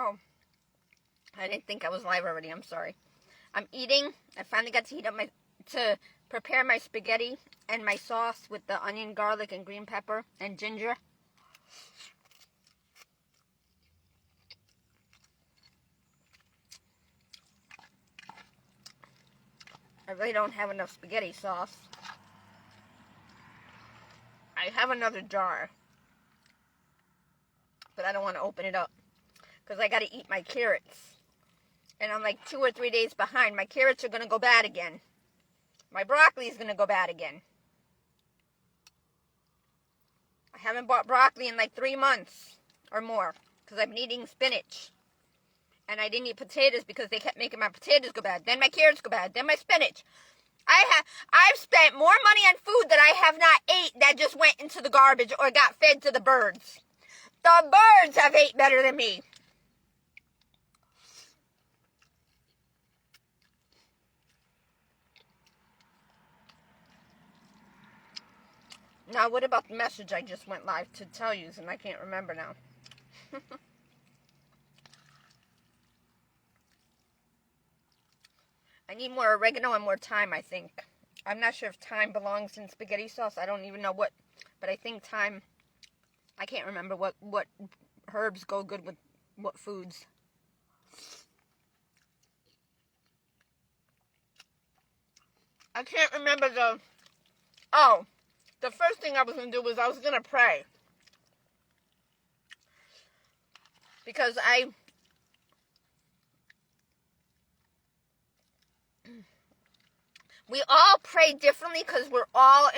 Oh, I didn't think I was live already. I'm sorry. I'm eating. I finally got to to prepare my spaghetti and my sauce with the onion, garlic, and green pepper and ginger. I really don't have enough spaghetti sauce. I have another jar, but I don't want to open it up because I got to eat my carrots. And I'm like 2 or 3 days behind. My carrots are going to go bad again. My broccoli is going to go bad again. I haven't bought broccoli in like 3 months or more because I've been eating spinach. And I didn't eat potatoes because they kept making my potatoes go bad. Then my carrots go bad. Then my spinach. I've spent more money on food that I have not ate that just went into the garbage or got fed to the birds. The birds have ate better than me. Now, what about the message I just went live to tell you, and I can't remember now. I need more oregano and more thyme, I think. I'm not sure if thyme belongs in spaghetti sauce. I don't even know what, but I think thyme, I can't remember what herbs go good with what foods. I can't remember the first thing I was going to do was I was going to pray. Because we all pray differently because we're all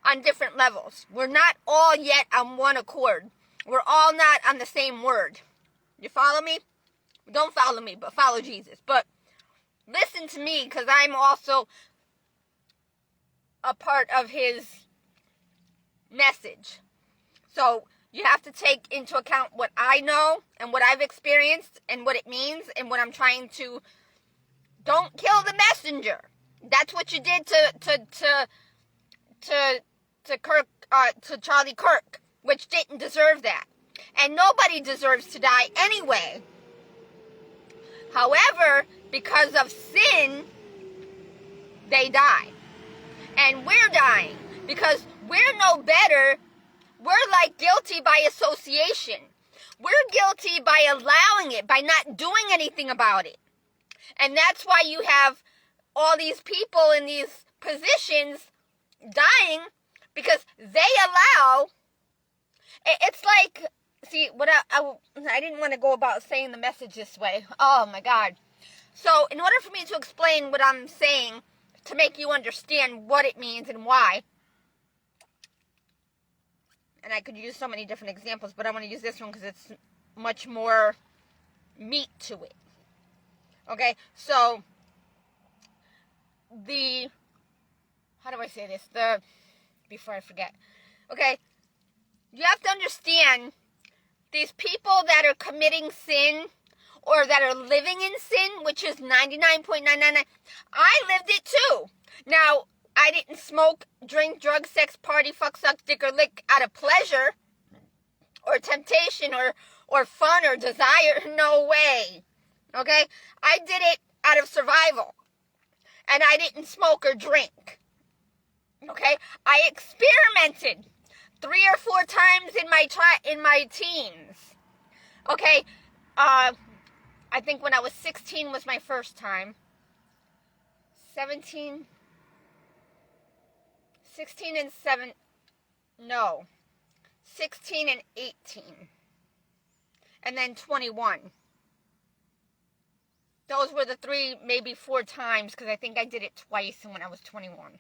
on different levels. We're not all yet on one accord. We're all not on the same word. You follow me? Don't follow me, but follow Jesus. But listen to me because I'm also a part of his message. So you have to take into account what I know and what I've experienced and what it means and what I'm trying to. Don't kill the messenger. That's what you did to Kirk, to Charlie Kirk, which didn't deserve that. And nobody deserves to die anyway. However, because of sin, they die. And we're dying because we're no better. We're like guilty by association. We're guilty by allowing it, by not doing anything about it. And that's why you have all these people in these positions dying because they allow. It's like, see, what I didn't want to go about saying the message this way. Oh my God. So in order for me to explain what I'm saying, to make you understand what it means and why, and I could use so many different examples, but I want to use this one because it's much more meat to it. Okay, so how do I say this? Before I forget. Okay, you have to understand these people that are committing sin or that are living in sin, which is 99.999. I lived it too. Now, I didn't smoke, drink, drug, sex, party, fuck, suck, dick, or lick out of pleasure or temptation or fun or desire. No way. Okay? I did it out of survival. And I didn't smoke or drink. Okay? I experimented 3 or 4 times in my teens. Okay? I think when I was 16 was my first time. 16 and 18. And then 21. Those were the 3, maybe 4 times, because I think I did it twice when I was 21.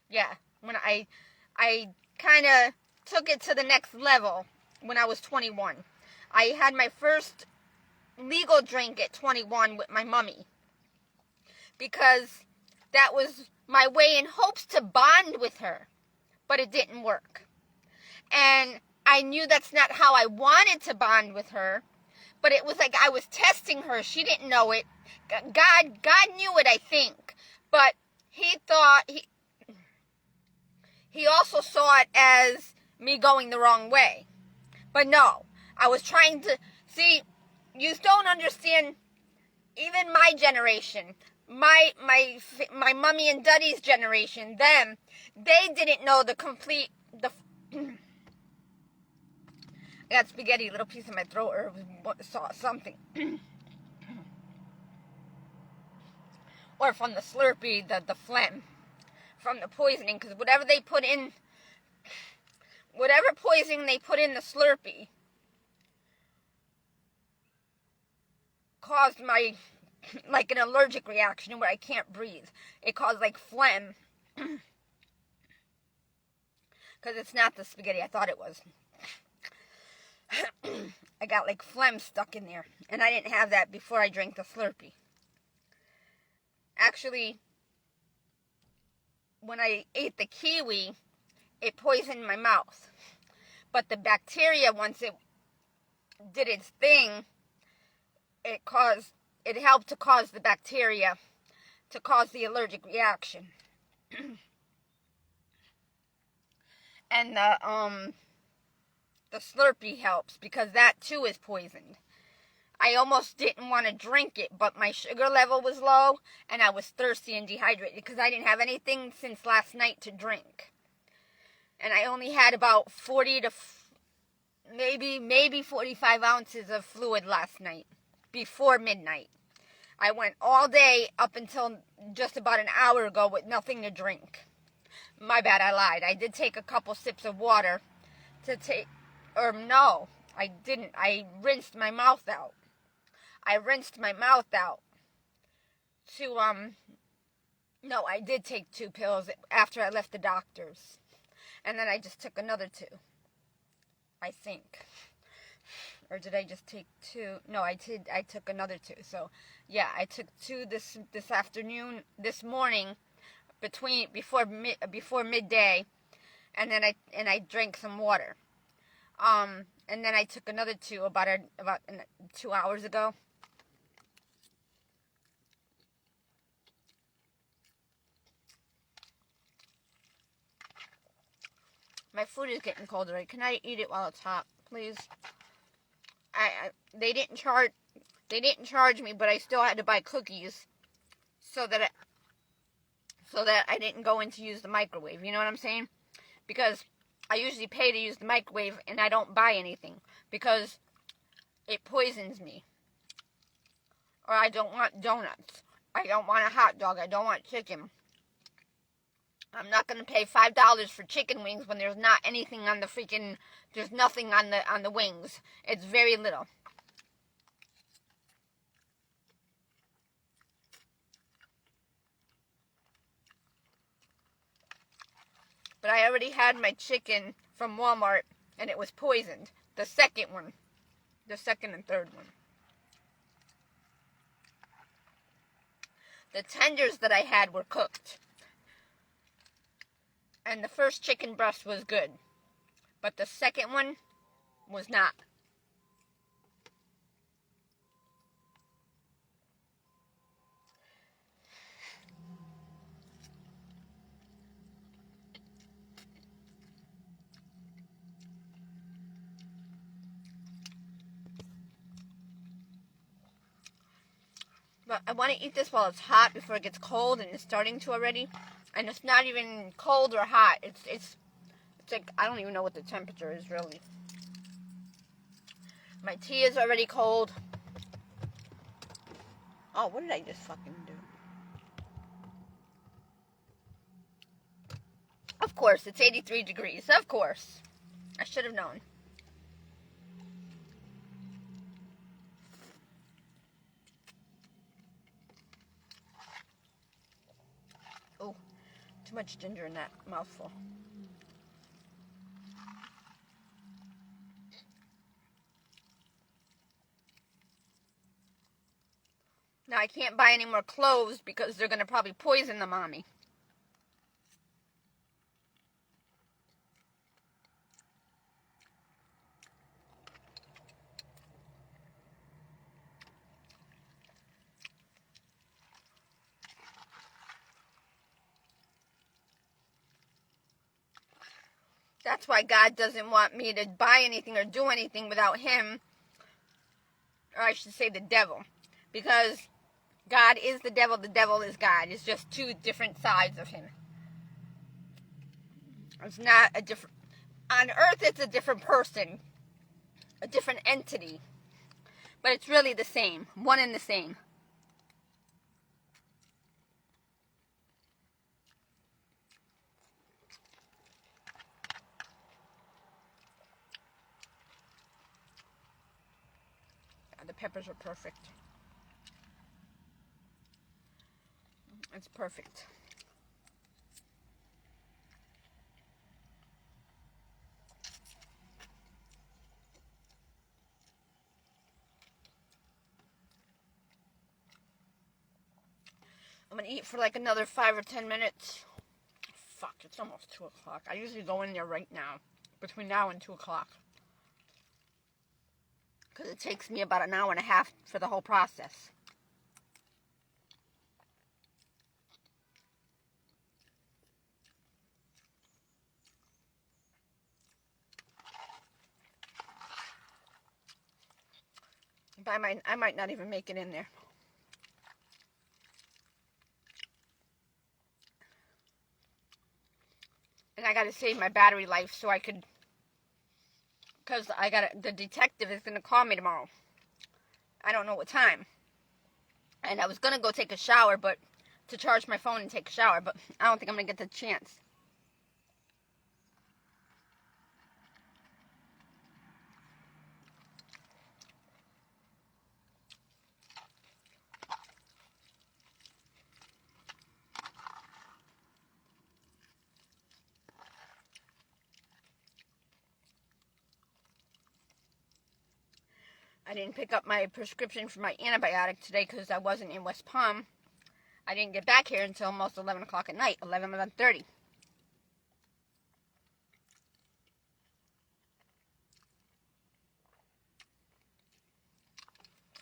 Yeah, when I kind of took it to the next level when I was 21. I had my first legal drink at 21 with my mommy, because that was my way in hopes to bond with her, but it didn't work. And I knew that's not how I wanted to bond with her, but it was like I was testing her. She didn't know it. God knew it, I think, but he also saw it as me going the wrong way. But no, I was trying to, see, you don't understand, even my generation, my mummy and daddy's generation, they didn't know the complete, I got spaghetti, a little piece in my throat, or saw something. Or from the Slurpee, the phlegm, from the poisoning, because whatever poisoning they put in the Slurpee caused my, like, an allergic reaction where I can't breathe. It caused, like, phlegm. Because it's not the spaghetti I thought it was. I got, like, phlegm stuck in there. And I didn't have that before I drank the Slurpee. Actually, when I ate the kiwi, it poisoned my mouth. But the bacteria, once it did its thing, it helped to cause the bacteria to cause the allergic reaction. And the Slurpee helps, because that too is poisoned. I almost didn't want to drink it, but my sugar level was low, and I was thirsty and dehydrated, because I didn't have anything since last night to drink. And I only had about 40 to maybe 45 ounces of fluid last night, before midnight. I went all day up until just about an hour ago with nothing to drink. My bad, I lied. I did take a couple sips of water no, I didn't. I rinsed my mouth out. No, I did take 2 pills after I left the doctor's. And then I just took another 2, I think. Or did I just take 2? No, I took another 2. So, yeah, I took 2 this afternoon, this morning, before midday, and then I drank some water. And then I took another 2 about 2 hours ago. My food is getting cold already. Can I eat it while it's hot, please? They didn't charge me, but I still had to buy cookies so that I didn't go in to use the microwave. You know what I'm saying? Because I usually pay to use the microwave, and I don't buy anything because it poisons me. Or I don't want donuts. I don't want a hot dog. I don't want chicken. I'm not going to pay $5 for chicken wings when there's not anything on there's nothing on the wings. It's very little. But I already had my chicken from Walmart, and it was poisoned. The second and third one. The tenders that I had were cooked. And the first chicken breast was good. But the second one was not. But I want to eat this while it's hot before it gets cold, and it's starting to already. And it's not even cold or hot. It's like, I don't even know what the temperature is, really. My tea is already cold. Oh, what did I just fucking do? Of course, it's 83 degrees. Of course. I should have known. Oh, too much ginger in that mouthful. Now, I can't buy any more cloves because they're going to probably poison them on me. That's why God doesn't want me to buy anything or do anything without him. Or I should say the devil. Because God is the devil is God. It's just two different sides of him. It's not a different... On earth, it's a different person. A different entity. But it's really the same. One and the same. The peppers are perfect. It's perfect. I'm gonna eat for like another 5 or 10 minutes. Fuck, it's almost 2 o'clock. I usually go in there right now. Between now and 2 o'clock. Because it takes me about an hour and a half for the whole process. But I might not even make it in there. And I gotta save my battery life so I could... Because the detective is gonna call me tomorrow. I don't know what time. And I was gonna go take a shower, but... To charge my phone and take a shower, but I don't think I'm gonna get the chance. I didn't pick up my prescription for my antibiotic today because I wasn't in West Palm. I didn't get back here until almost 11 o'clock at night, 11:30.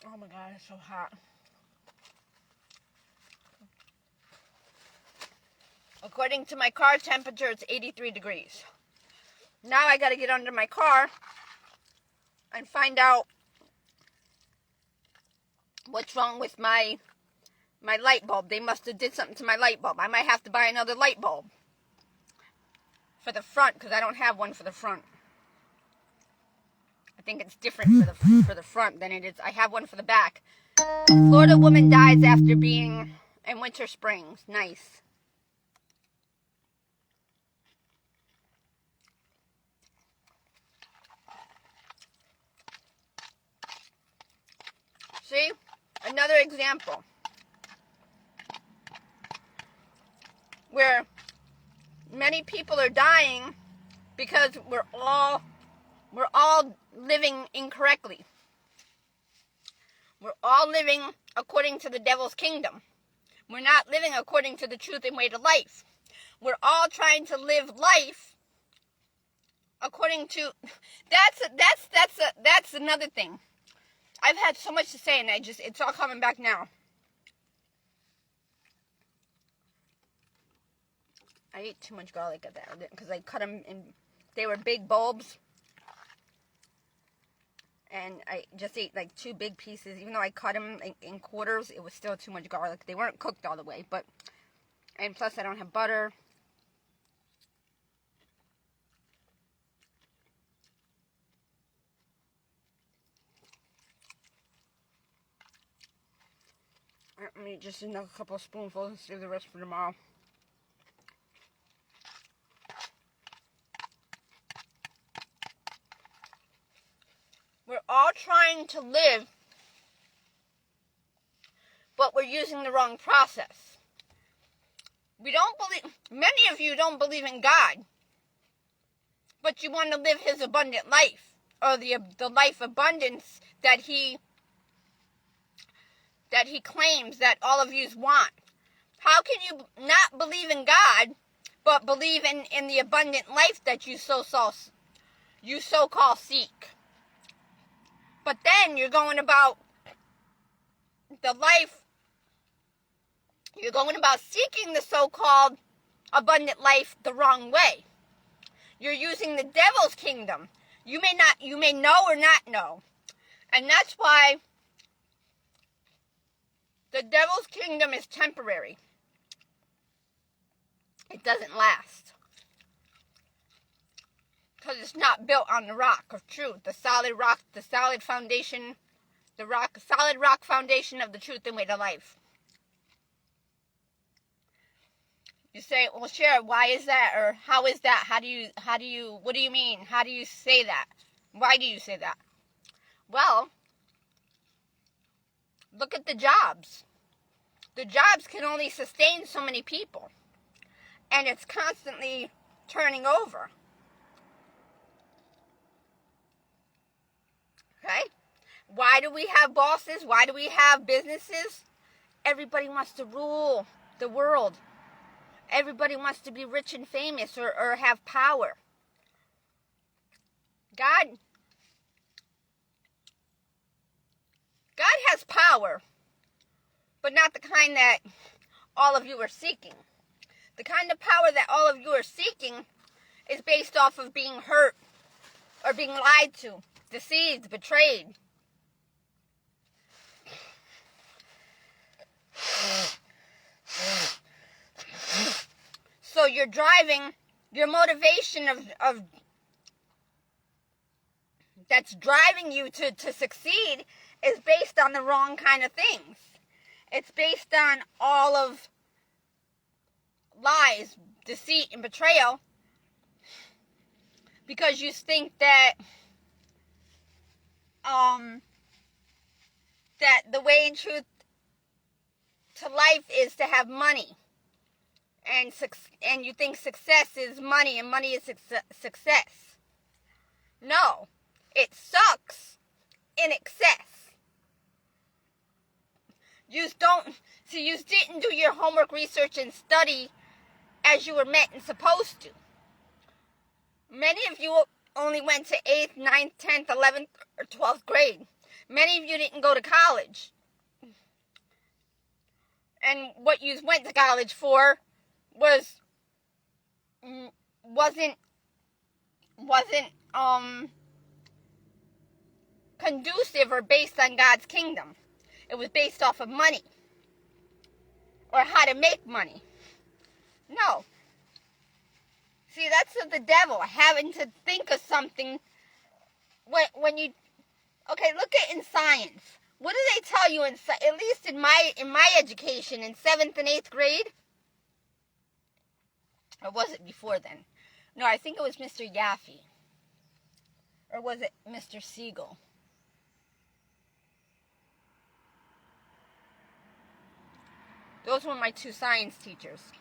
Oh my God, it's so hot. According to my car temperature, it's 83 degrees. Now I gotta get under my car and find out what's wrong with my light bulb. They must have did something to my light bulb. I might have to buy another light bulb for the front because I don't have one for the front. I think it's different for the front than it is. I have one for the back. A Florida woman dies after being in Winter Springs. Nice. See? Another example. Where many people are dying because we're all living incorrectly. We're all living according to the devil's kingdom. We're not living according to the truth and way to life. We're all trying to live life according to... That's another thing. I've had so much to say and it's all coming back now. I ate too much garlic at that because I cut them in... They were big bulbs. And I just ate like 2 big pieces. Even though I cut them in quarters, it was still too much garlic. They weren't cooked all the way, but... And plus I don't have butter. Let me just eat a couple of spoonfuls and save the rest for tomorrow. We're all trying to live, but we're using the wrong process. We don't believe... Many of you don't believe in God, but you want to live his abundant life, or the life abundance that he claims that all of yous want. How can you not believe in God, but believe in the abundant life that you so-called seek? But then you're going about the life, you're going about seeking the so-called abundant life the wrong way. You're using the devil's kingdom. You may know or not know. And that's why the devil's kingdom is temporary. It doesn't last. Because it's not built on the rock of truth, the solid rock, the solid foundation, solid rock foundation of the truth and way to life. You say, well, Shara, why is that? Or how is that? What do you mean? How do you say that? Why do you say that? Well, look at the jobs. The jobs can only sustain so many people. And it's constantly turning over. Okay? Why do we have bosses? Why do we have businesses? Everybody wants to rule the world. Everybody wants to be rich and famous or have power. God has power, but not the kind that all of you are seeking. The kind of power that all of you are seeking is based off of being hurt or being lied to, deceived, betrayed. So you're driving, your motivation of that's driving you to succeed is based on the wrong kind of things. It's based on all of lies, deceit, and betrayal, because you think that that the way and truth to life is to have money, and you think success is money and money is success. No, it sucks in excess. You didn't do your homework, research, and study as you were meant and supposed to. Many of you only went to 8th, 9th, 10th, 11th, or 12th grade. Many of you didn't go to college. And what you went to college for wasn't conducive or based on God's kingdom. It was based off of money or how to make money. No. See, that's the devil, having to think of something when you... Okay, look at in science. What do they tell you at least in my education in 7th and 8th grade? Or was it before then? No, I think it was Mr. Yaffe. Or was it Mr. Siegel? Those were my two science teachers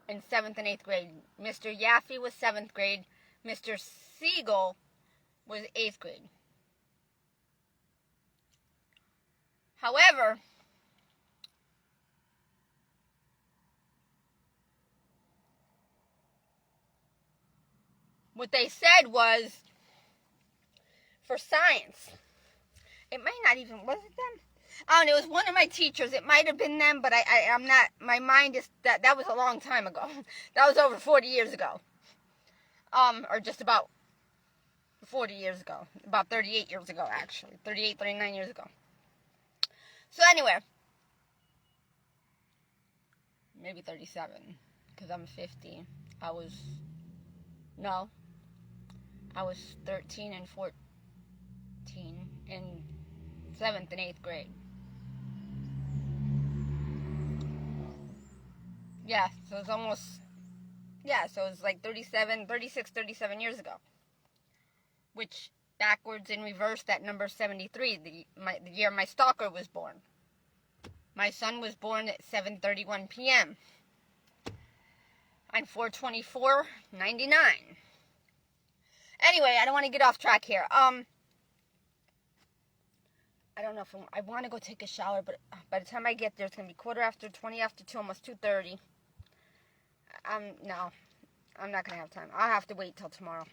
in 7th and 8th grade. Mr. Yaffe was 7th grade. Mr. Siegel was 8th grade. However, what they said was, for science, it might not even, was it them? I don't know, it was one of my teachers. It might have been them, but I'm not, my mind is, that was a long time ago. That was over 40 years ago. Or just about 40 years ago. About 38 years ago, actually. 38, 39 years ago. So anyway, maybe 37, because I'm 50. I was 13 and 14 in 7th and 8th grade. Yeah, so it was like 37 years ago. Which, backwards in reverse, that number 73, the year my stalker was born. My son was born at 7:31 p.m. on 4/24/99. Anyway, I don't want to get off track here. I don't know if I want to go take a shower, but by the time I get there, it's going to be 2:20 almost 2:30. No, I'm not going to have time. I'll have to wait till tomorrow.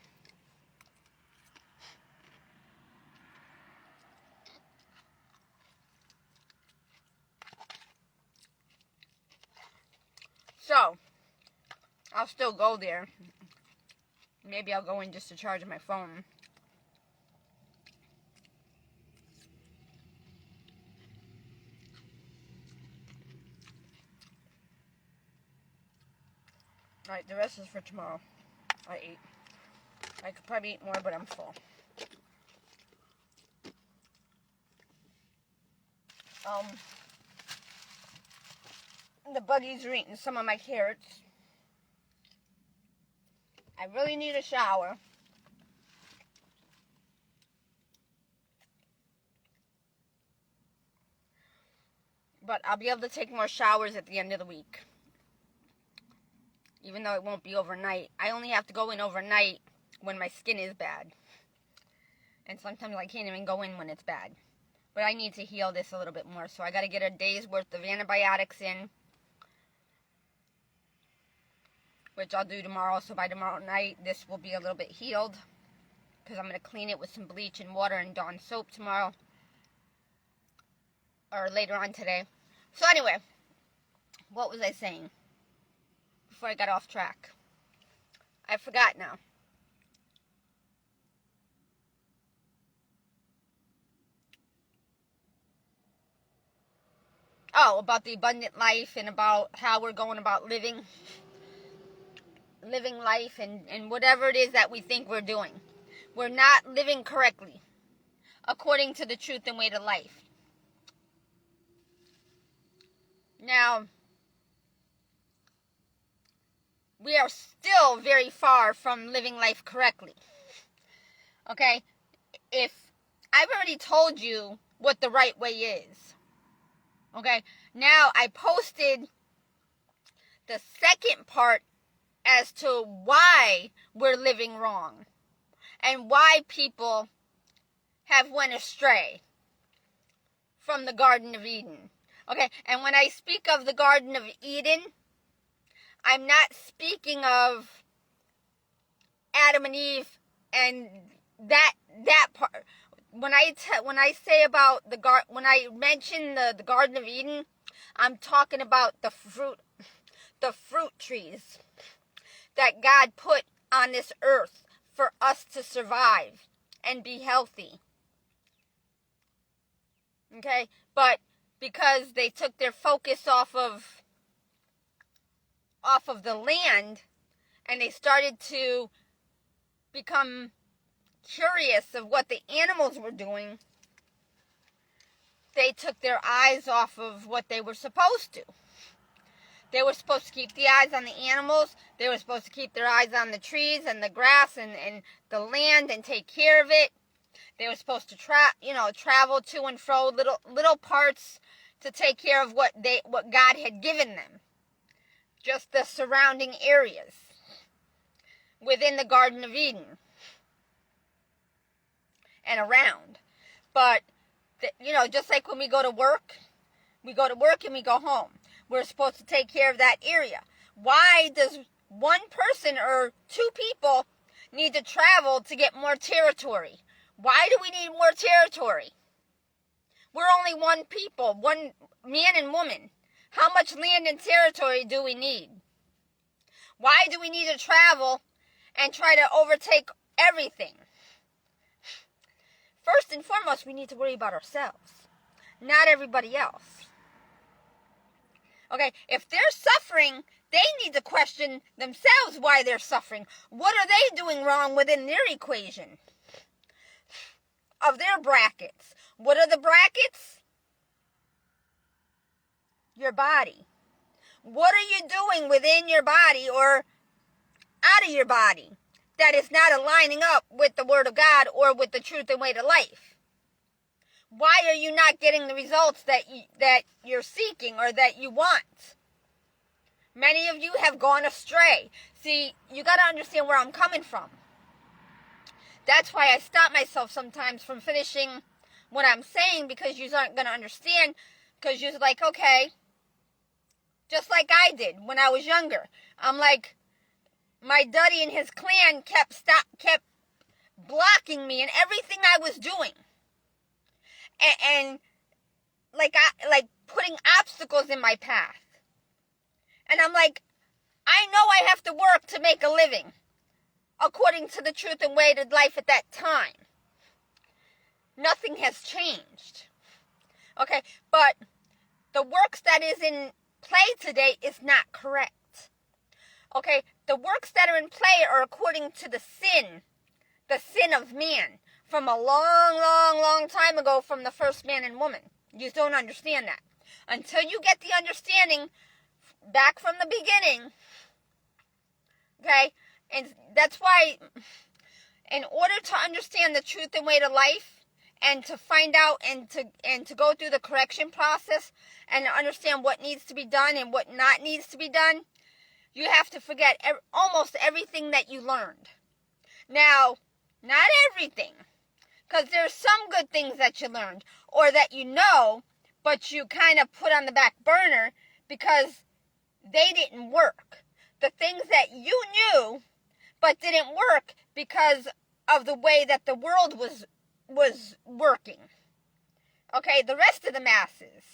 So, I'll still go there. Maybe I'll go in just to charge my phone. Alright, the rest is for tomorrow. I ate. I could probably eat more, but I'm full. The buggies are eating some of my carrots. I really need a shower. But I'll be able to take more showers at the end of the week. Even though it won't be overnight. I only have to go in overnight when my skin is bad. And sometimes I can't even go in when it's bad. But I need to heal this a little bit more. So I got to get a day's worth of antibiotics in. Which I'll do tomorrow. So by tomorrow night, this will be a little bit healed. Because I'm going to clean it with some bleach and water and Dawn soap tomorrow. Or later on today. So anyway, what was I saying? Before I got off track. I forgot now. Oh, about the abundant life and about how we're going about living life and whatever it is that we think we're doing. We're not living correctly according to the truth and way to life. Now, we are still very far from living life correctly. Okay? If I've already told you what the right way is. Okay? Now, I posted the second part as to why we're living wrong and why people have went astray from the Garden of Eden. Okay? And when I speak of the Garden of Eden, I'm not speaking of Adam and Eve and that part. When I say about when I mention the Garden of Eden, I'm talking about the fruit trees that God put on this earth for us to survive and be healthy. Okay? But because they took their focus off of the land and they started to become curious of what the animals were doing, they took their eyes off of what they were supposed to. They were supposed to keep the eyes on the animals. They were supposed to keep their eyes on the trees and the grass and the land and take care of it. They were supposed to travel to and fro little parts to take care of what God had given them. Just the surrounding areas within the Garden of Eden and around. But, just like when we go to work and we go home. We're supposed to take care of that area. Why does one person or two people need to travel to get more territory? Why do we need more territory? We're only one people, one man and woman. How much land and territory do we need? Why do we need to travel and try to overtake everything? First and foremost, we need to worry about ourselves, not everybody else. Okay, if they're suffering, they need to question themselves why they're suffering. What are they doing wrong within their equation of their brackets? What are the brackets? Your body. What are you doing within your body or out of your body that is not aligning up with the Word of God or with the truth and way to life? Why are you not getting the results that you're seeking or that you want? Many of you have gone astray. See, you got to understand where I'm coming from. That's why I stop myself sometimes from finishing what I'm saying, because you aren't going to understand, because you're like, okay, just like I did when I was younger. I'm like, my daddy and his clan kept blocking me in everything I was doing. And like putting obstacles in my path. And I'm like, I know I have to work to make a living. according to the truth and way of life at that time. Nothing has changed. Okay, but the works that is in play today is not correct. Okay, the works that are in play are according to the sin of man, from a long, long, long time ago from the first man and woman. You just don't understand that. Until you get the understanding back from the beginning, okay, and that's why in order to understand the truth and way to life, and to find out and to go through the correction process and understand what needs to be done and what not needs to be done, you have to forget almost everything that you learned. Now, not everything, because there's some good things that you learned or that you know, but you kind of put on the back burner because they didn't work. The things that you knew but didn't work because of the way that the world was working. Okay, the rest of the masses.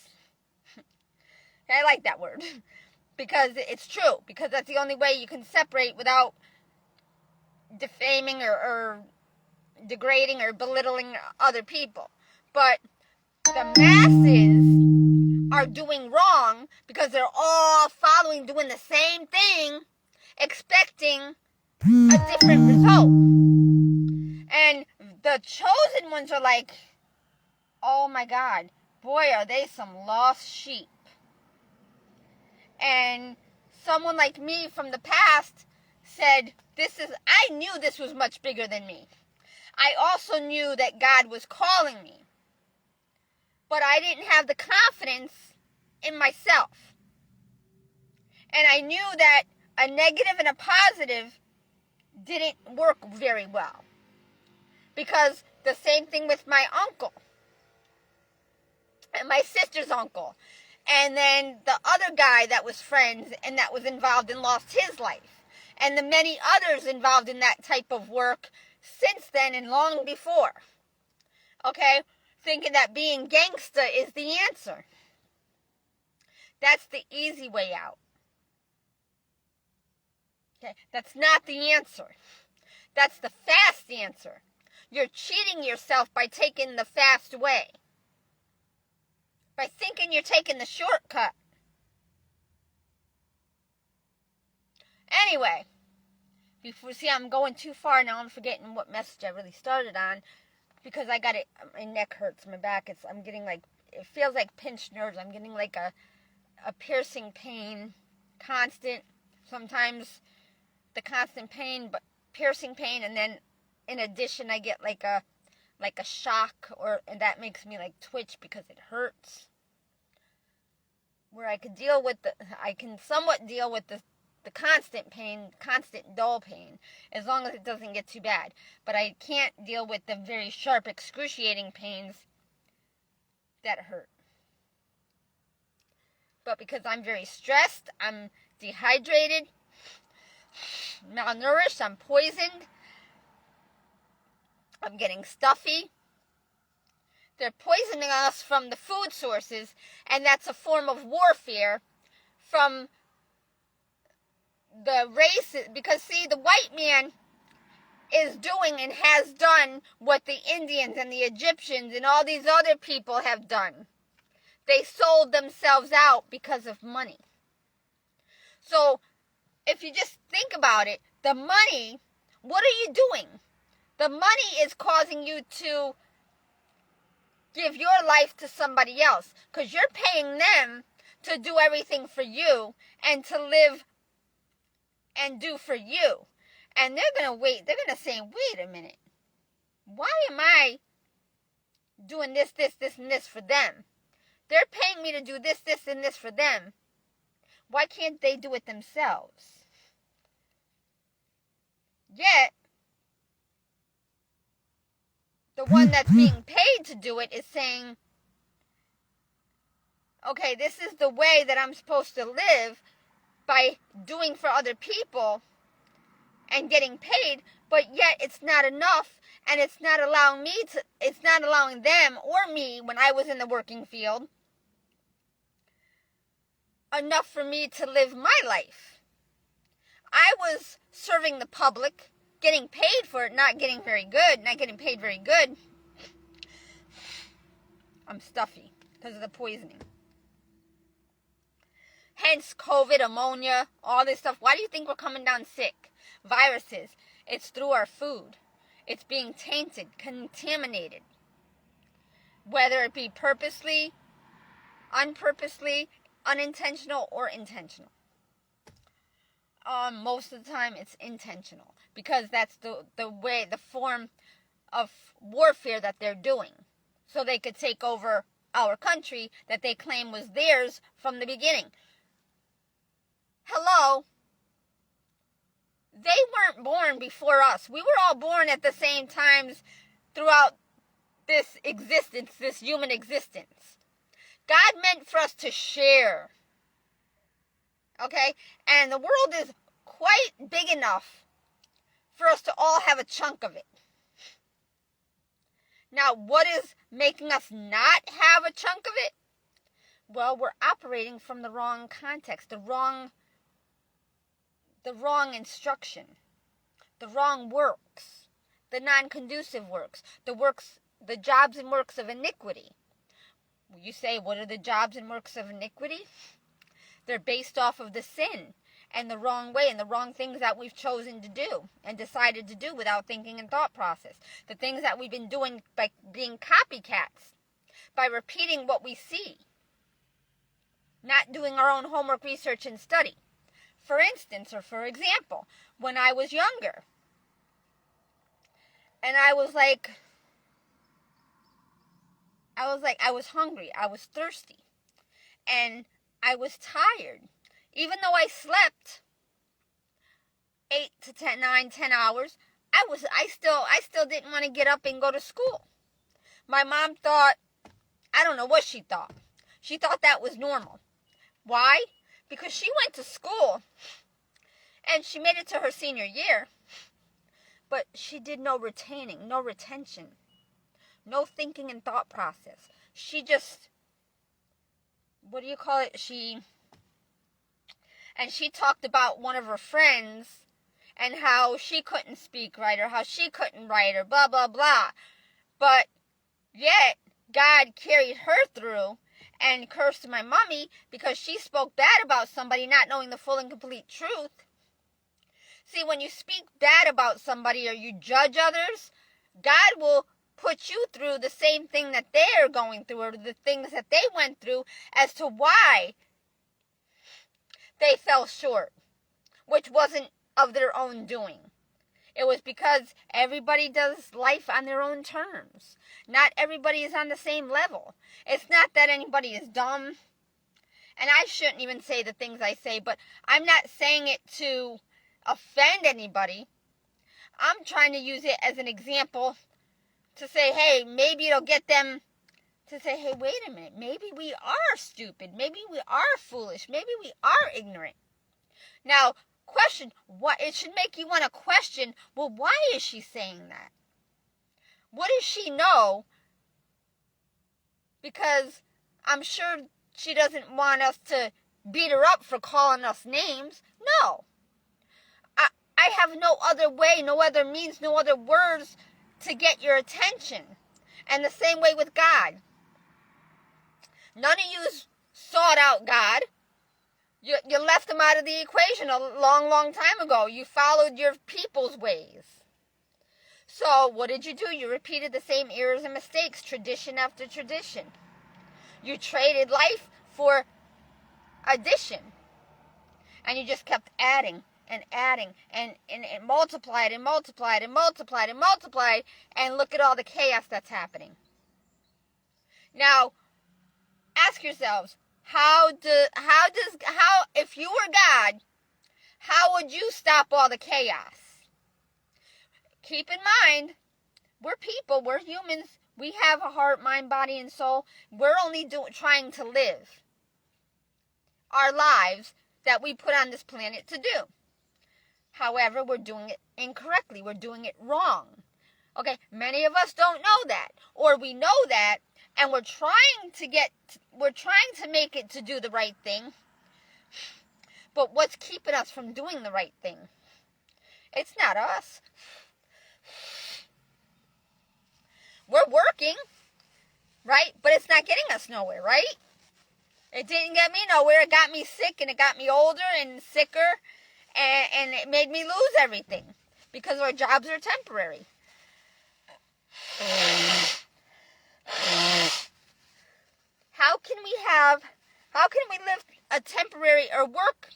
I like that word because it's true, because that's the only way you can separate without defaming or degrading or belittling other people. But the masses are doing wrong because they're all doing the same thing, expecting a different result. And the chosen ones are like, oh my God, boy, are they some lost sheep. And someone like me from the past said, I knew this was much bigger than me. I also knew that God was calling me. But I didn't have the confidence in myself. And I knew that a negative and a positive didn't work very well. Because the same thing with my uncle. And my sister's uncle. And then the other guy that was friends and that was involved and lost his life. And the many others involved in that type of work since then and long before. Okay? Thinking that being gangsta is the answer. That's the easy way out. Okay? That's not the answer. That's the fast answer. You're cheating yourself by taking the fast way. By thinking you're taking the shortcut. Anyway, I'm going too far now. I'm forgetting what message I really started on because I got it. My neck hurts. My back. I'm getting like, it feels like pinched nerves. I'm getting like a piercing pain, constant. Sometimes the constant pain, but piercing pain, and then in addition, I get like a shock, and that makes me like twitch because it hurts. Where I can somewhat deal with the constant pain, constant dull pain, as long as it doesn't get too bad. But I can't deal with the very sharp, excruciating pains that hurt. But because I'm very stressed, I'm dehydrated, malnourished, I'm poisoned, I'm getting stuffy. They're poisoning us from the food sources, and that's a form of warfare from the races. Because, see, the white man is doing and has done what the Indians and the Egyptians and all these other people have done. They sold themselves out because of money. So, if you just think about it, the money, what are you doing? The money is causing you to give your life to somebody else because you're paying them to do everything for you and to live and do for you. And they're going to say, wait a minute. Why am I doing this, and this for them? They're paying me to do this, and this for them. Why can't they do it themselves? Yet, the one that's being paid to do it is saying, okay, this is the way that I'm supposed to live by doing for other people and getting paid, but yet it's not enough, and it's not allowing them or me when I was in the working field enough for me to live my life. I was serving the public, getting paid for it, not getting paid very good. I'm stuffy because of the poisoning. Hence COVID, ammonia, all this stuff. Why do you think we're coming down sick? Viruses. It's through our food. It's being tainted, contaminated. Whether it be purposely, unpurposely, unintentional, or intentional. Most of the time it's intentional. Because that's the form of warfare that they're doing. So they could take over our country that they claim was theirs from the beginning. Hello? They weren't born before us. We were all born at the same times throughout this existence, this human existence. God meant for us to share. Okay? And the world is quite big enough for us to all have a chunk of it. Now, what is making us not have a chunk of it? Well, we're operating from the wrong context, the wrong instruction, the wrong works, the non-conducive works, the jobs and works of iniquity. You say, what are the jobs and works of iniquity? They're based off of the sin and the wrong way and the wrong things that we've chosen to do and decided to do without thinking and thought process. The things that we've been doing by being copycats, by repeating what we see, not doing our own homework, research, and study. For instance, or for example, when I was younger, and I was hungry, I was thirsty, and I was tired. Even though I slept 8 to 10 hours, I still didn't want to get up and go to school. My mom thought, I don't know what she thought. She thought that was normal. Why? Because she went to school and she made it to her senior year, but she did no retaining, no retention, no thinking and thought process. She just, she talked about one of her friends and how she couldn't speak right or how she couldn't write or blah, blah, blah. But yet, God carried her through and cursed my mommy because she spoke bad about somebody not knowing the full and complete truth. See, when you speak bad about somebody or you judge others, God will put you through the same thing that they're going through or the things that they went through as to why they fell short, which wasn't of their own doing. It was because everybody does life on their own terms. Not everybody is on the same level. It's not that anybody is dumb. And I shouldn't even say the things I say, but I'm not saying it to offend anybody. I'm trying to use it as an example to say, hey, maybe it'll get them to say, hey, wait a minute. Maybe we are stupid. Maybe we are foolish. Maybe we are ignorant. Now, question, what it should make you want to question, well, why is she saying that? What does she know? Because I'm sure she doesn't want us to beat her up for calling us names. No. I have no other way, no other means, no other words to get your attention. And the same way with God. None of you sought out God. You left him out of the equation a long, long time ago. You followed your people's ways. So what did you do? You repeated the same errors and mistakes, tradition after tradition. You traded life for addition. And you just kept adding and adding and multiplied and multiplied and multiplied and multiplied. And look at all the chaos that's happening. Now, ask yourselves, if you were God, how would you stop all the chaos? Keep in mind, we're people, we're humans, we have a heart, mind, body, and soul. We're only trying to live our lives that we put on this planet to do. However, we're doing it incorrectly. We're doing it wrong. Okay, many of us don't know that, or we know that, and we're trying to make it to do the right thing. But what's keeping us from doing the right thing? It's not us. We're working, right? But it's not getting us nowhere, right? It didn't get me nowhere. It got me sick, and it got me older and sicker, and it made me lose everything because our jobs are temporary. How can we live a temporary or work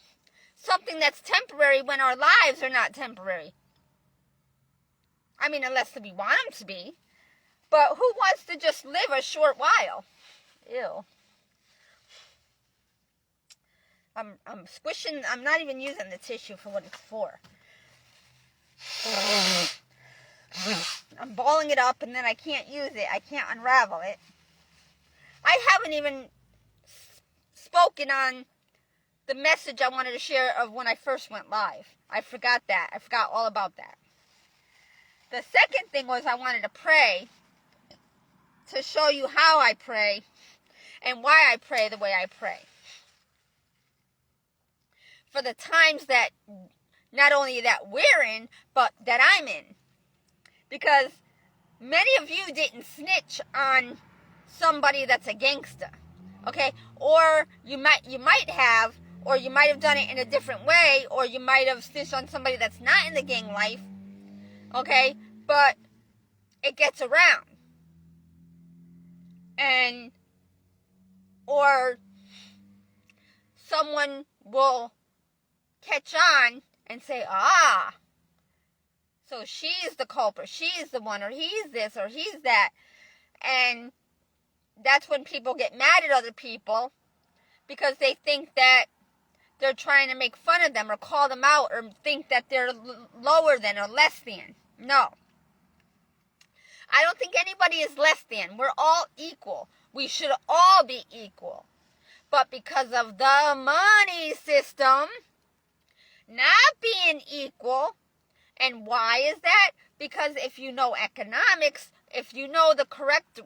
something that's temporary when our lives are not temporary? I mean, unless we want them to be. But who wants to just live a short while? Ew. I'm squishing, I'm not even using the tissue for what it's for. I'm balling it up and then I can't use it. I can't unravel it. I haven't even spoken on the message I wanted to share of when I first went live. I forgot that. I forgot all about that. The second thing was I wanted to pray to show you how I pray and why I pray the way I pray. For the times that not only that we're in, but that I'm in. Because many of you didn't snitch on somebody that's a gangster. Okay? Or you might have, or you might have done it in a different way, or you might have snitched on somebody that's not in the gang life. Okay? But it gets around. And or someone will catch on and say, so she's the culprit, she's the one, or he's this, or he's that. And that's when people get mad at other people because they think that they're trying to make fun of them or call them out or think that they're lower than or less than. No. I don't think anybody is less than. We're all equal. We should all be equal. But because of the money system not being equal, and why is that? Because if you know economics, if you know the correct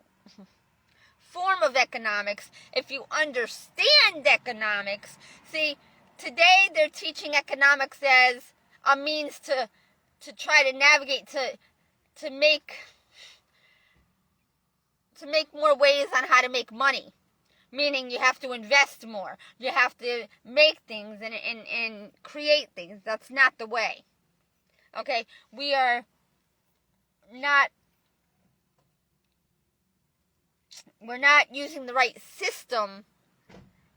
form of economics, if you understand economics, see, today they're teaching economics as a means to try to navigate, to make more ways on how to make money. Meaning you have to invest more. You have to make things and create things. That's not the way. Okay? We're not using the right system,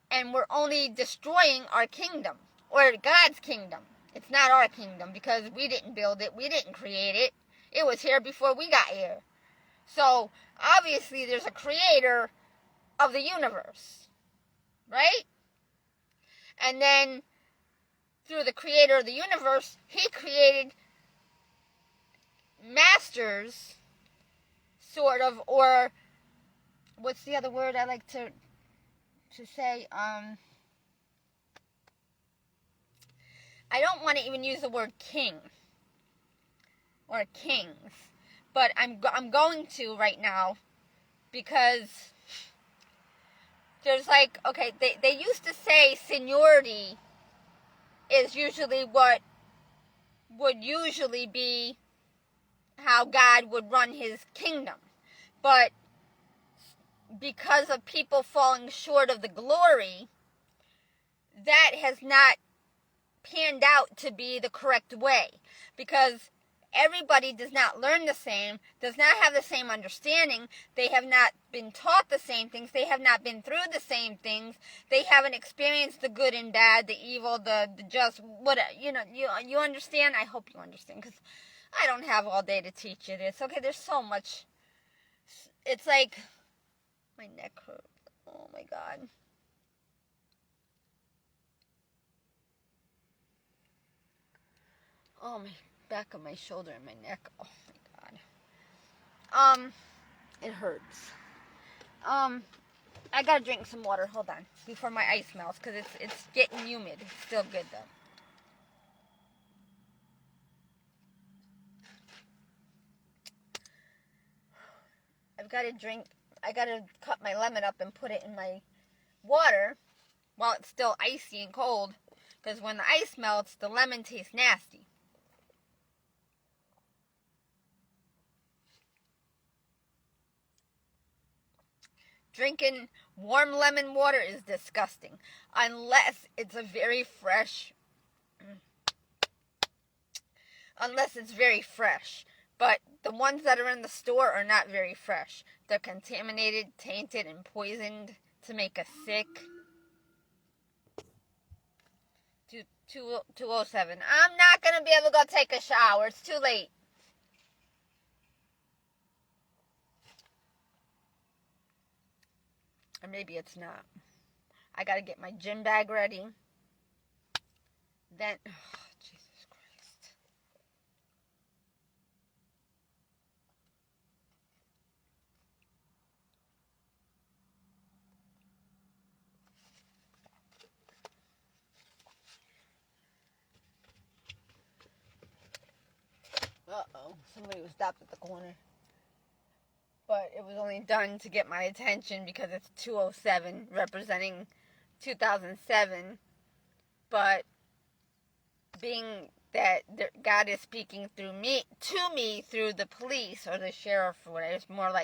and we're only destroying our kingdom, or God's kingdom. It's not our kingdom because we didn't build it. We didn't create it. It was here before we got here. So, obviously, there's a creator of the universe, right? And then through the creator of the universe, he created masters, sort of, or what's the other word I like to say? I don't want to even use the word king or kings, but I'm going to right now because there's like, okay, they used to say seniority is usually what would usually be how God would run his kingdom. But because of people falling short of the glory, that has not panned out to be the correct way. Because everybody does not learn the same, does not have the same understanding. They have not been taught the same things. They have not been through the same things. They haven't experienced the good and bad, the evil, the just, what, you understand? I hope you understand, because I don't have all day to teach you this. Okay, there's so much. It's like, my neck hurts. Oh my God. Oh, my back of my shoulder and my neck. Oh my God. It hurts. I gotta drink some water. Hold on, before my ice melts, because it's getting humid. It's still good though. I gotta cut my lemon up and put it in my water while it's still icy and cold, because when the ice melts, the lemon tastes nasty. Drinking warm lemon water is disgusting. Unless it's very fresh. But the ones that are in the store are not very fresh. They're contaminated, tainted, and poisoned to make us sick. 2:07. I'm not going to be able to go take a shower. It's too late. Or maybe it's not. I got to get my gym bag ready. Then, oh, Jesus Christ. Uh-oh, somebody was stopped at the corner. But it was only done to get my attention because it's 2:07, representing 2007. But being that God is speaking to me through the police or the sheriff or whatever, it's more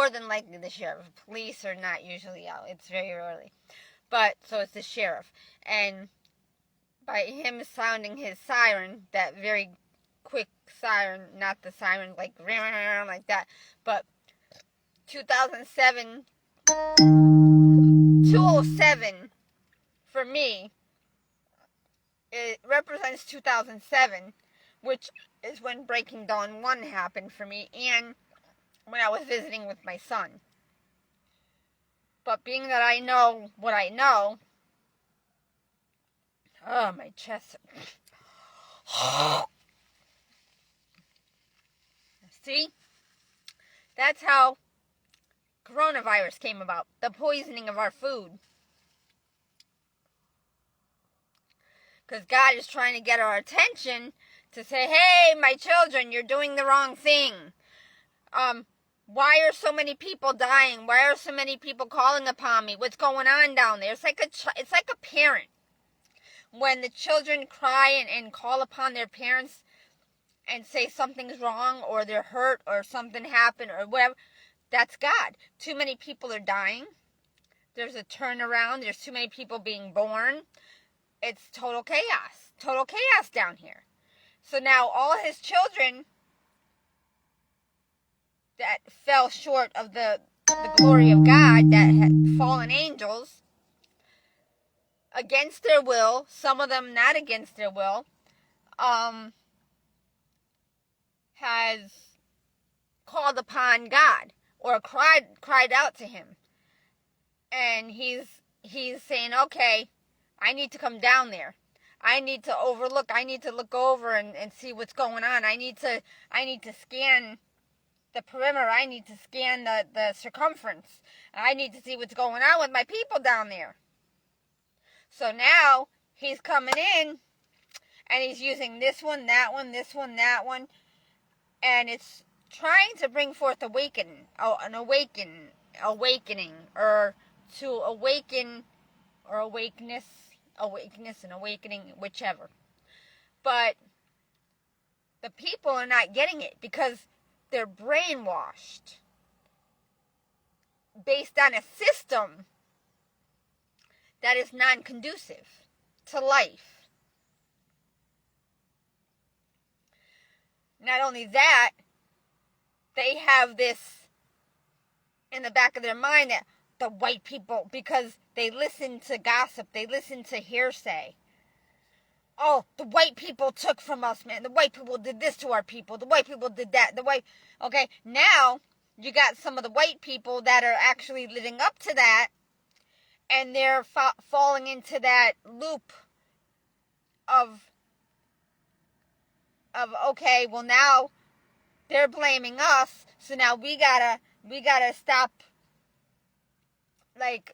than likely the sheriff. Police are not usually out. It's very early. But so it's the sheriff, and by him sounding his siren, that very quick siren, not the siren like that, but 2007, 2:07 for me, it represents 2007, which is when Breaking Dawn 1 happened for me, and when I was visiting with my son. But being that I know what I know, oh, my chest. See? That's how coronavirus came about. The poisoning of our food. Because God is trying to get our attention to say, hey, my children, you're doing the wrong thing. Why are so many people dying? Why are so many people calling upon me? What's going on down there? It's like a parent. When the children cry and call upon their parents and say something's wrong or they're hurt or something happened or whatever, that's God. Too many people are dying. There's a turnaround. There's too many people being born. It's total chaos. Total chaos down here. So now all his children that fell short of the glory of God, that had fallen angels, against their will, some of them not against their will, has called upon God or cried out to him. And he's saying, okay, I need to come down there. I need to look over and see what's going on. I need to scan the perimeter. I need to scan the circumference. I need to see what's going on with my people down there. So now he's coming in and he's using this one, that one, this one, that one, and it's trying to bring forth awakening, or to awaken, or awakeness and awakening, whichever. But the people are not getting it because they're brainwashed based on a system that is non-conducive to life. Not only that, they have this in the back of their mind that the white people, because they listen to gossip, they listen to hearsay. Oh, the white people took from us, man. The white people did this to our people. The white people did that. Okay, now you got some of the white people that are actually living up to that, and they're falling into that loop of okay, well now they're blaming us, so now we gotta stop, like,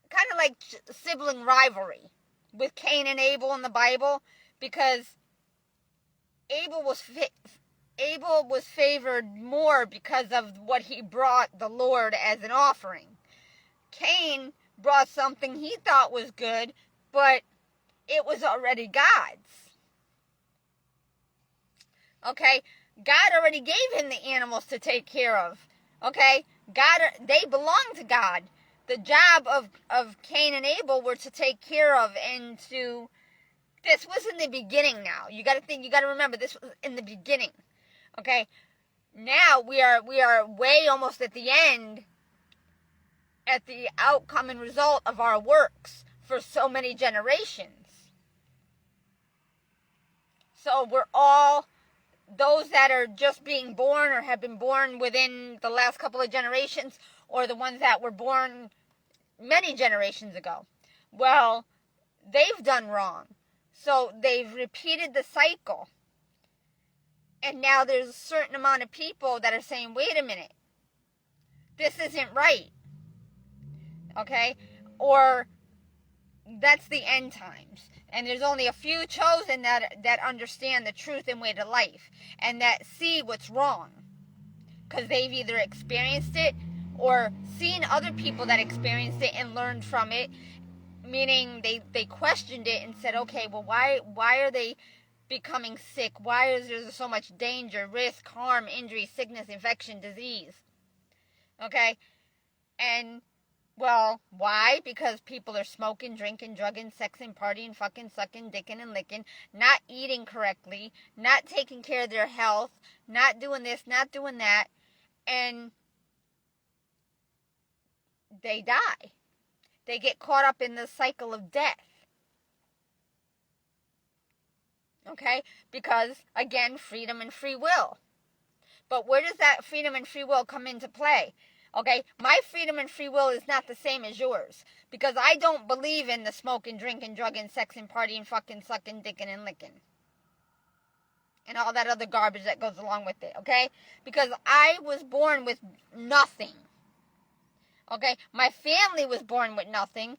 kind of like sibling rivalry with Cain and Abel in the Bible, because Abel was favored more because of what he brought the Lord as an offering. Cain brought something he thought was good, but it was already God's. Okay, God already gave him the animals to take care of. Okay? God, they belong to God. The job of Cain and Abel were to take care of and to... This was in the beginning now. You got to remember, this was in the beginning. Okay? Now we are way almost at the end, at the outcome and result of our works for so many generations. So we're all, those that are just being born or have been born within the last couple of generations, or the ones that were born many generations ago. Well, they've done wrong. So they've repeated the cycle. And now there's a certain amount of people that are saying, wait a minute, this isn't right. Okay? Or that's the end times. And there's only a few chosen that understand the truth and way to life. And that see what's wrong. Because they've either experienced it or seen other people that experienced it and learned from it. Meaning they questioned it and said, okay, well, why are they becoming sick? Why is there so much danger, risk, harm, injury, sickness, infection, disease? Okay? And, well, why? Because people are smoking, drinking, drugging, sexing, partying, fucking, sucking, dicking, and licking, not eating correctly, not taking care of their health, not doing this, not doing that, and they die. They get caught up in the cycle of death. Okay? Because, again, freedom and free will. But where does that freedom and free will come into play? Okay? My freedom and free will is not the same as yours. Because I don't believe in the smoking, drinking, drugging, sexing, partying, fucking, sucking, dicking, and licking. And all that other garbage that goes along with it. Okay? Because I was born with nothing. Okay? My family was born with nothing.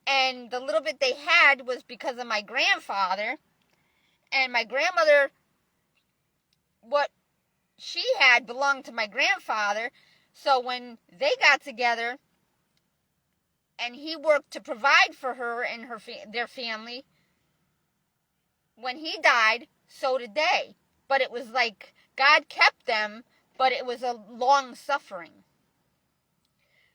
And the little bit they had was because of my grandfather. And my grandmother, what she had belonged to my grandfather. So when they got together and he worked to provide for her and their family, when he died, so did they. But it was like God kept them, but it was a long suffering.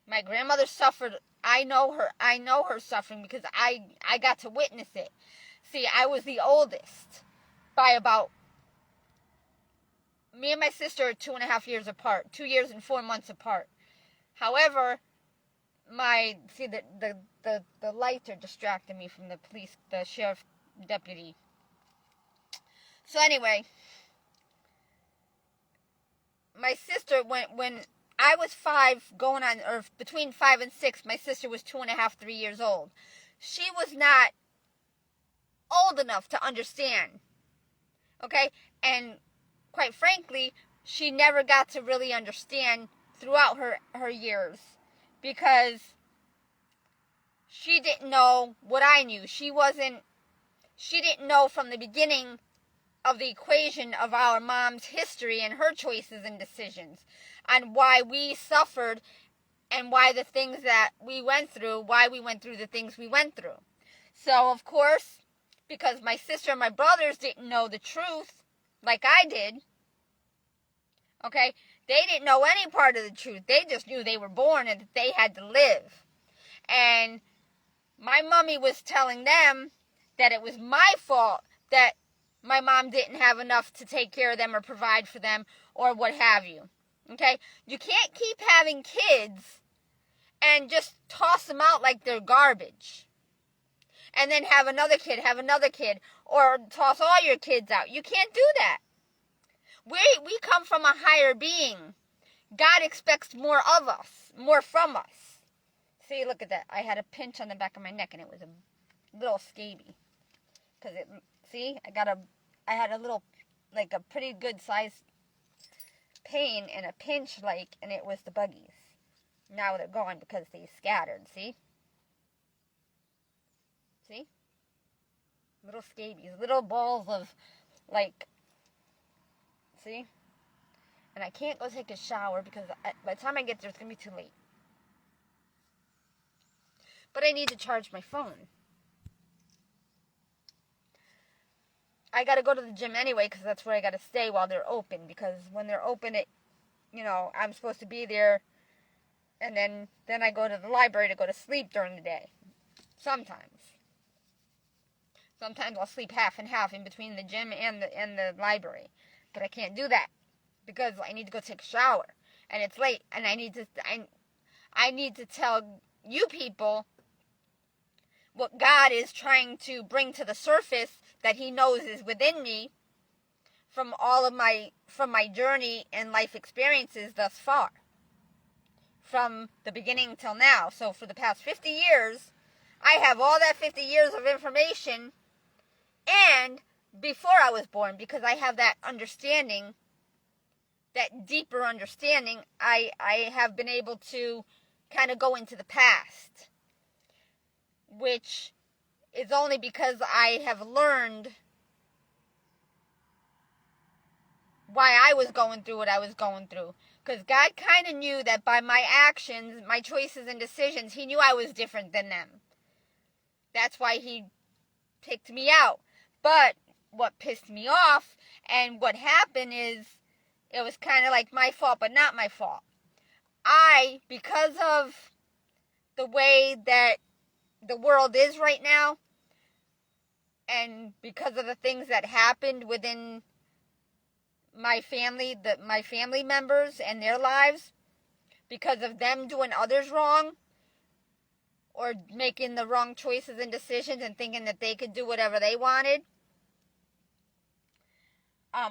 My grandmother suffered. I know her suffering because I got to witness it. See, I was the oldest by about... Me and my sister are 2.5 years apart. 2 years and 4 months apart. However, the lights are distracting me from the sheriff deputy. So anyway, my sister, when I was 5 going on, or between 5 and 6, my sister was 2.5, 3 years old. She was not old enough to understand. Okay? And quite frankly, she never got to really understand throughout her years because she didn't know what I knew. She didn't know from the beginning of the equation of our mom's history and her choices and decisions on why we suffered and why the things that we went through, why we went through the things we went through. So, of course, because my sister and my brothers didn't know the truth like I did, okay, they didn't know any part of the truth. They just knew they were born and that they had to live. And my mommy was telling them that it was my fault that my mom didn't have enough to take care of them or provide for them or what have you. Okay? You can't keep having kids and just toss them out like they're garbage. And then have another kid, or toss all your kids out. You can't do that. We come from a higher being. God expects more of us, more from us. See, look at that. I had a pinch on the back of my neck and it was a little scaby. Because I had a little, like a pretty good sized pain and a pinch, and it was the buggies. Now they're gone because they scattered, see? See? Little scabies, little balls of, see? And I can't go take a shower because by the time I get there, it's going to be too late. But I need to charge my phone. I got to go to the gym anyway because that's where I got to stay while they're open. Because when they're open at I'm supposed to be there, and then I go to the library to go to sleep during the day. Sometimes I'll sleep half and half in between the gym and the library, but I can't do that because I need to go take a shower, and it's late, and I need to tell you people what God is trying to bring to the surface that He knows is within me from my journey and life experiences thus far, from the beginning till now. So for the past 50 years, I have all that 50 years of information, and before I was born, because I have that understanding, that deeper understanding, I have been able to kind of go into the past, which is only because I have learned why I was going through what I was going through. Because God kind of knew that by my actions, my choices and decisions, He knew I was different than them. That's why He picked me out. But what pissed me off and what happened is it was kind of like my fault, but not my fault. Because of the way that the world is right now, and because of the things that happened within my family members and their lives, because of them doing others wrong or making the wrong choices and decisions and thinking that they could do whatever they wanted,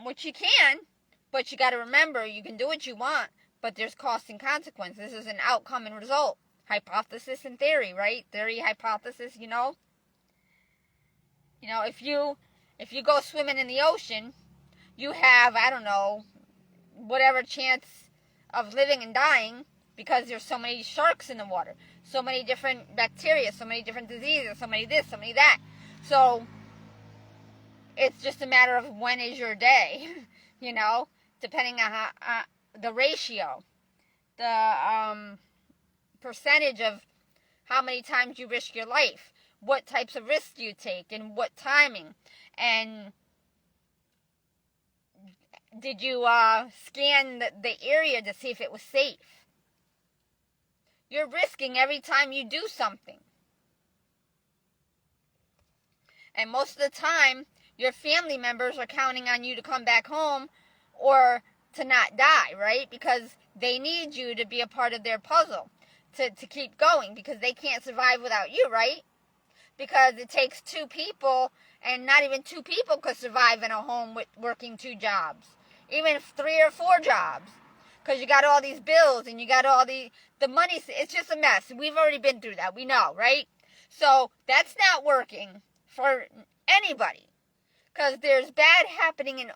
which you can, but you got to remember, you can do what you want, but there's cost and consequence. This is an outcome and result. Hypothesis and theory, right? Theory, hypothesis, if you go swimming in the ocean, you have, I don't know, whatever chance of living and dying because there's so many sharks in the water, so many different bacteria, so many different diseases, so many this, so many that. So it's just a matter of when is your day, depending on the ratio, the percentage of how many times you risk your life, what types of risks do you take, and what timing, and did you scan the area to see if it was safe? You're risking every time you do something. And most of the time, your family members are counting on you to come back home or to not die, right? Because they need you to be a part of their puzzle, to keep going, because they can't survive without you, right? Because it takes two people, and not even two people could survive in a home with working 2 jobs. Even 3 or 4 jobs. Because you got all these bills, and you got all the money. It's just a mess. We've already been through that. We know, right? So that's not working for anybody. Because there's bad happening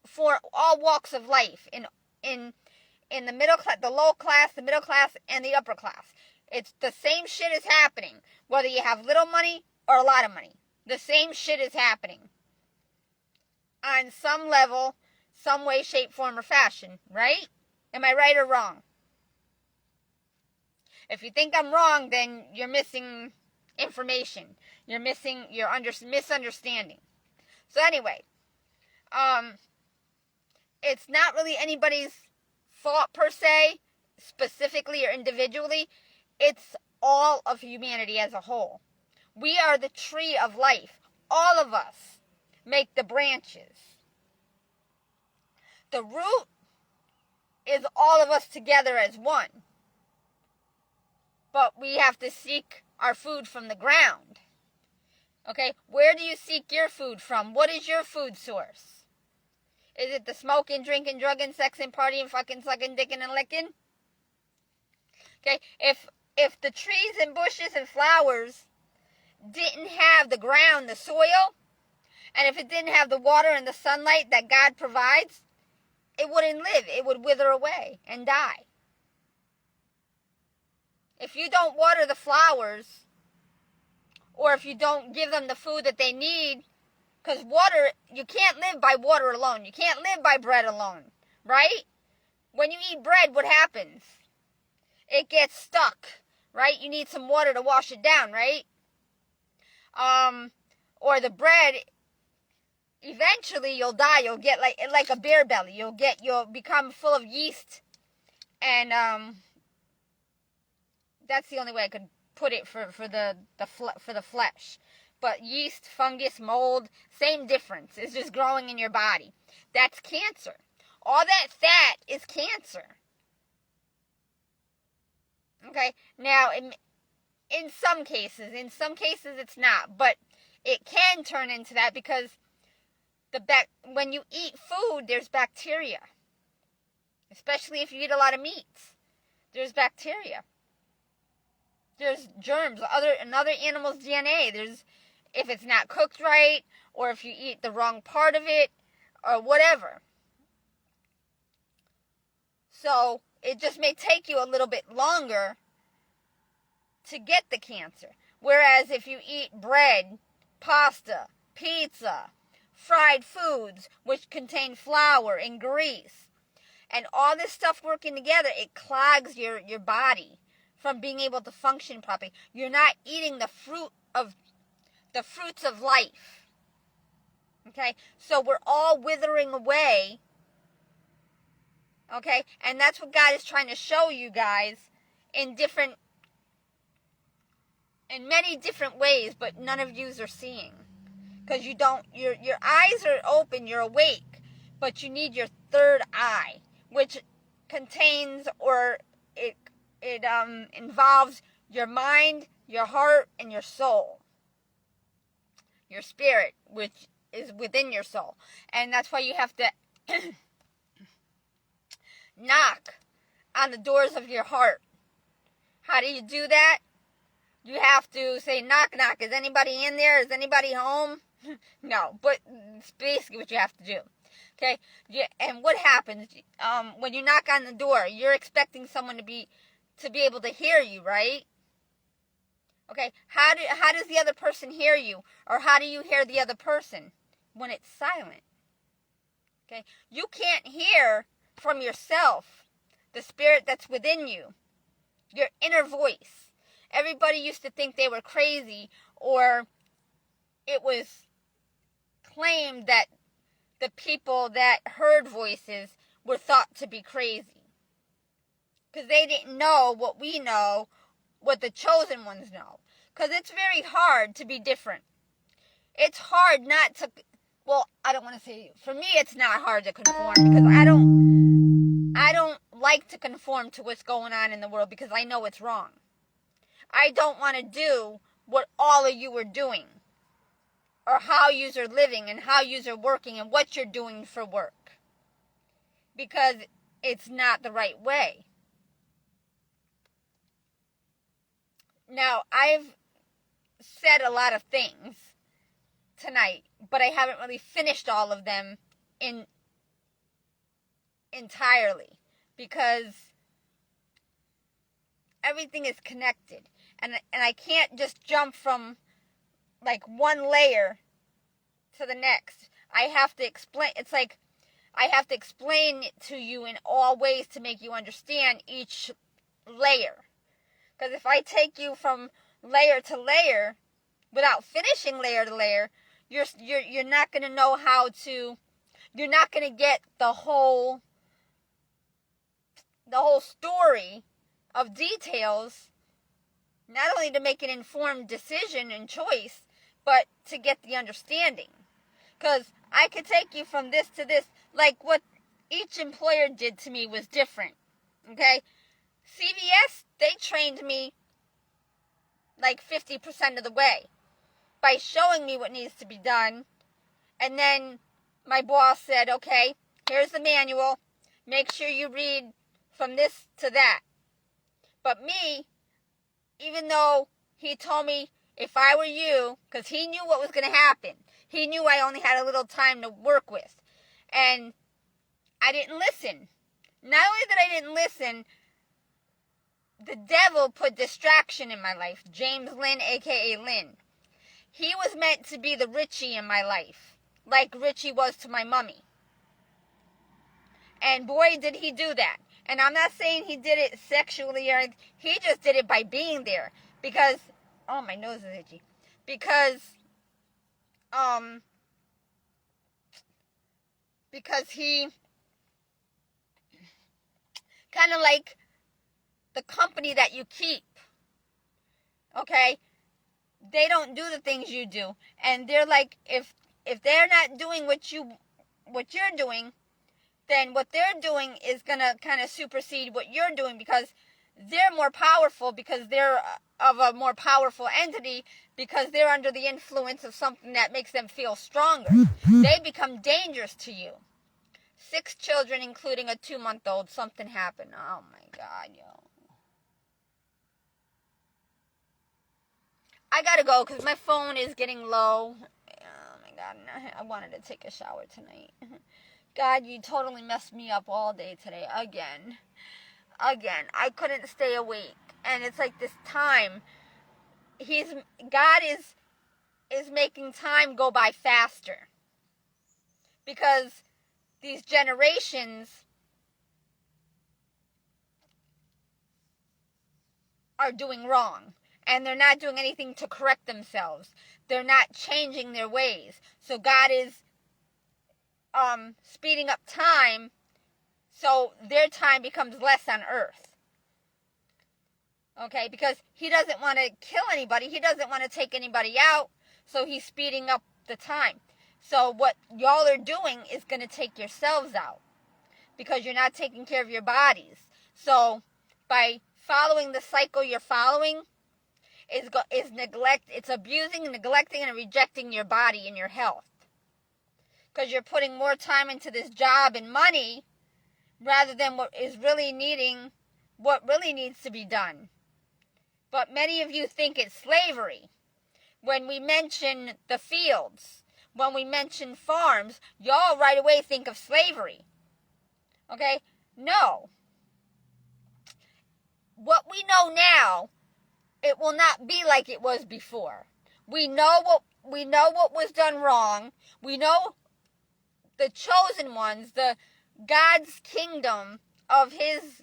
for all walks of life. In the middle class, the low class, the middle class, and the upper class. It's the same shit is happening. Whether you have little money or a lot of money. The same shit is happening. On some level, some way, shape, form, or fashion. Right? Am I right or wrong? If you think I'm wrong, then you're missing information. You're misunderstanding. So anyway, it's not really anybody's fault per se, specifically or individually. It's all of humanity as a whole. We are the tree of life. All of us make the branches. The root is all of us together as one. But we have to seek our food from the ground. Okay? Where do you seek your food from? What is your food source? Is it the smoking, drinking, drugging, sexing, partying, fucking, sucking, dicking, and licking? Okay? If the trees and bushes and flowers didn't have the ground, the soil, and if it didn't have the water and the sunlight that God provides, it wouldn't live. It would wither away and die. If you don't water the flowers, or if you don't give them the food that they need, because water, you can't live by water alone. You can't live by bread alone, right? When you eat bread, what happens? It gets stuck, right? You need some water to wash it down, right? Or the bread, eventually you'll die. You'll get like a bear belly. You'll become full of yeast, and that's the only way I could put it for the flesh. But yeast, fungus, mold, same difference. It's just growing in your body. That's cancer. All that fat is cancer. Okay? Now, in some cases it's not, but it can turn into that because when you eat food, there's bacteria. Especially if you eat a lot of meats. There's bacteria. There's germs, another animal's DNA. If it's not cooked right, or if you eat the wrong part of it, or whatever. So, it just may take you a little bit longer to get the cancer. Whereas if you eat bread, pasta, pizza, fried foods, which contain flour and grease, and all this stuff working together, it clogs your body from being able to function properly. You're not eating the fruits of life. Okay? So we're all withering away. Okay? And that's what God is trying to show you guys in many different ways, but none of yous are seeing. Because your eyes are open, you're awake, but you need your third eye, which contains, or it involves your mind, your heart, and your soul. Your spirit, which is within your soul. And that's why you have to knock on the doors of your heart. How do you do that? You have to say, knock, knock. Is anybody in there? Is anybody home? No, but it's basically what you have to do. Okay? And what happens when you knock on the door? You're expecting someone to be able to hear you, right? Okay, how does the other person hear you? Or how do you hear the other person? When it's silent. Okay, you can't hear from yourself the spirit that's within you, your inner voice. Everybody used to think they were crazy, or it was claimed that the people that heard voices were thought to be crazy. Because they didn't know what we know, what the chosen ones know. Because it's very hard to be different. It's hard not to, well, I don't want to say, for me it's not hard to conform, because I don't like to conform to what's going on in the world, because I know it's wrong. I don't want to do what all of you are doing, or how you are living, and how you are working, and what you're doing for work, because it's not the right way. Now, I've said a lot of things tonight, but I haven't really finished all of them entirely, because everything is connected, and I can't just jump from like one layer to the next. I have to explain. It's like I have to explain it to you in all ways to make you understand each layer. Because if I take you from layer to layer without finishing layer to layer, you're not going to know how to. You're not going to get the whole story of details. Not only to make an informed decision and choice, but to get the understanding. Because I could take you from this to this. Like what each employer did to me was different. Okay? CVS, they trained me like 50% of the way by showing me what needs to be done. And then my boss said, okay, here's the manual. Make sure you read from this to that. But me, even though he told me if I were you, because he knew what was going to happen. He knew I only had a little time to work with. And I didn't listen. Not only that I didn't listen, the devil put distraction in my life. James Lynn, a.k.a. Lynn. He was meant to be the Richie in my life, like Richie was to my mummy. And boy, did he do that. And I'm not saying he did it sexually or anything. He just did it by being there. Because, oh, my nose is itchy. Because, because he kind of like the company that you keep. Okay? They don't do the things you do. And they're like, if they're not doing what you're doing, then what they're doing is going to kind of supersede what you're doing, because they're more powerful, because they're of a more powerful entity, because they're under the influence of something that makes them feel stronger. They become dangerous to you. 6 children, including a 2-month-old. Something happened. Oh my God, yo. I gotta go because my phone is getting low. Oh my God, I wanted to take a shower tonight. God, you totally messed me up all day today. Again. I couldn't stay awake. And it's like this time, God is making time go by faster. Because these generations are doing wrong. And they're not doing anything to correct themselves. They're not changing their ways. So God is speeding up time, so their time becomes less on earth. Okay, because he doesn't want to kill anybody. He doesn't want to take anybody out. So he's speeding up the time. So what y'all are doing is going to take yourselves out, because you're not taking care of your bodies. So by following the cycle you're following, it's abusing, neglecting, and rejecting your body and your health. Because you're putting more time into this job and money rather than what really needs to be done. But many of you think it's slavery. When we mention the fields, when we mention farms, y'all right away think of slavery. Okay? No. What we know now, it will not be like it was before. We know what was done wrong. We know the chosen ones, the God's kingdom of his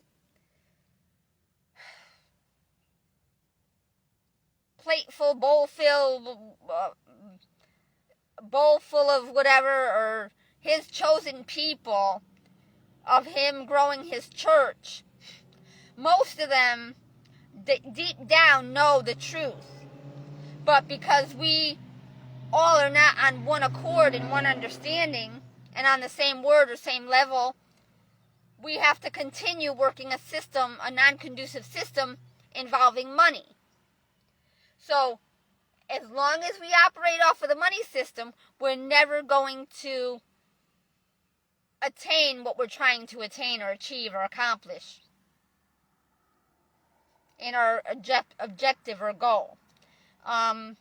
bowl full of whatever, or his chosen people, of him growing his church. Most of them deep down know the truth, but because we all are not on one accord and one understanding and on the same word or same level, we have to continue working a non-conducive system involving money. So as long as we operate off of the money system, we're never going to attain what we're trying to attain or achieve or accomplish in our objective or goal, on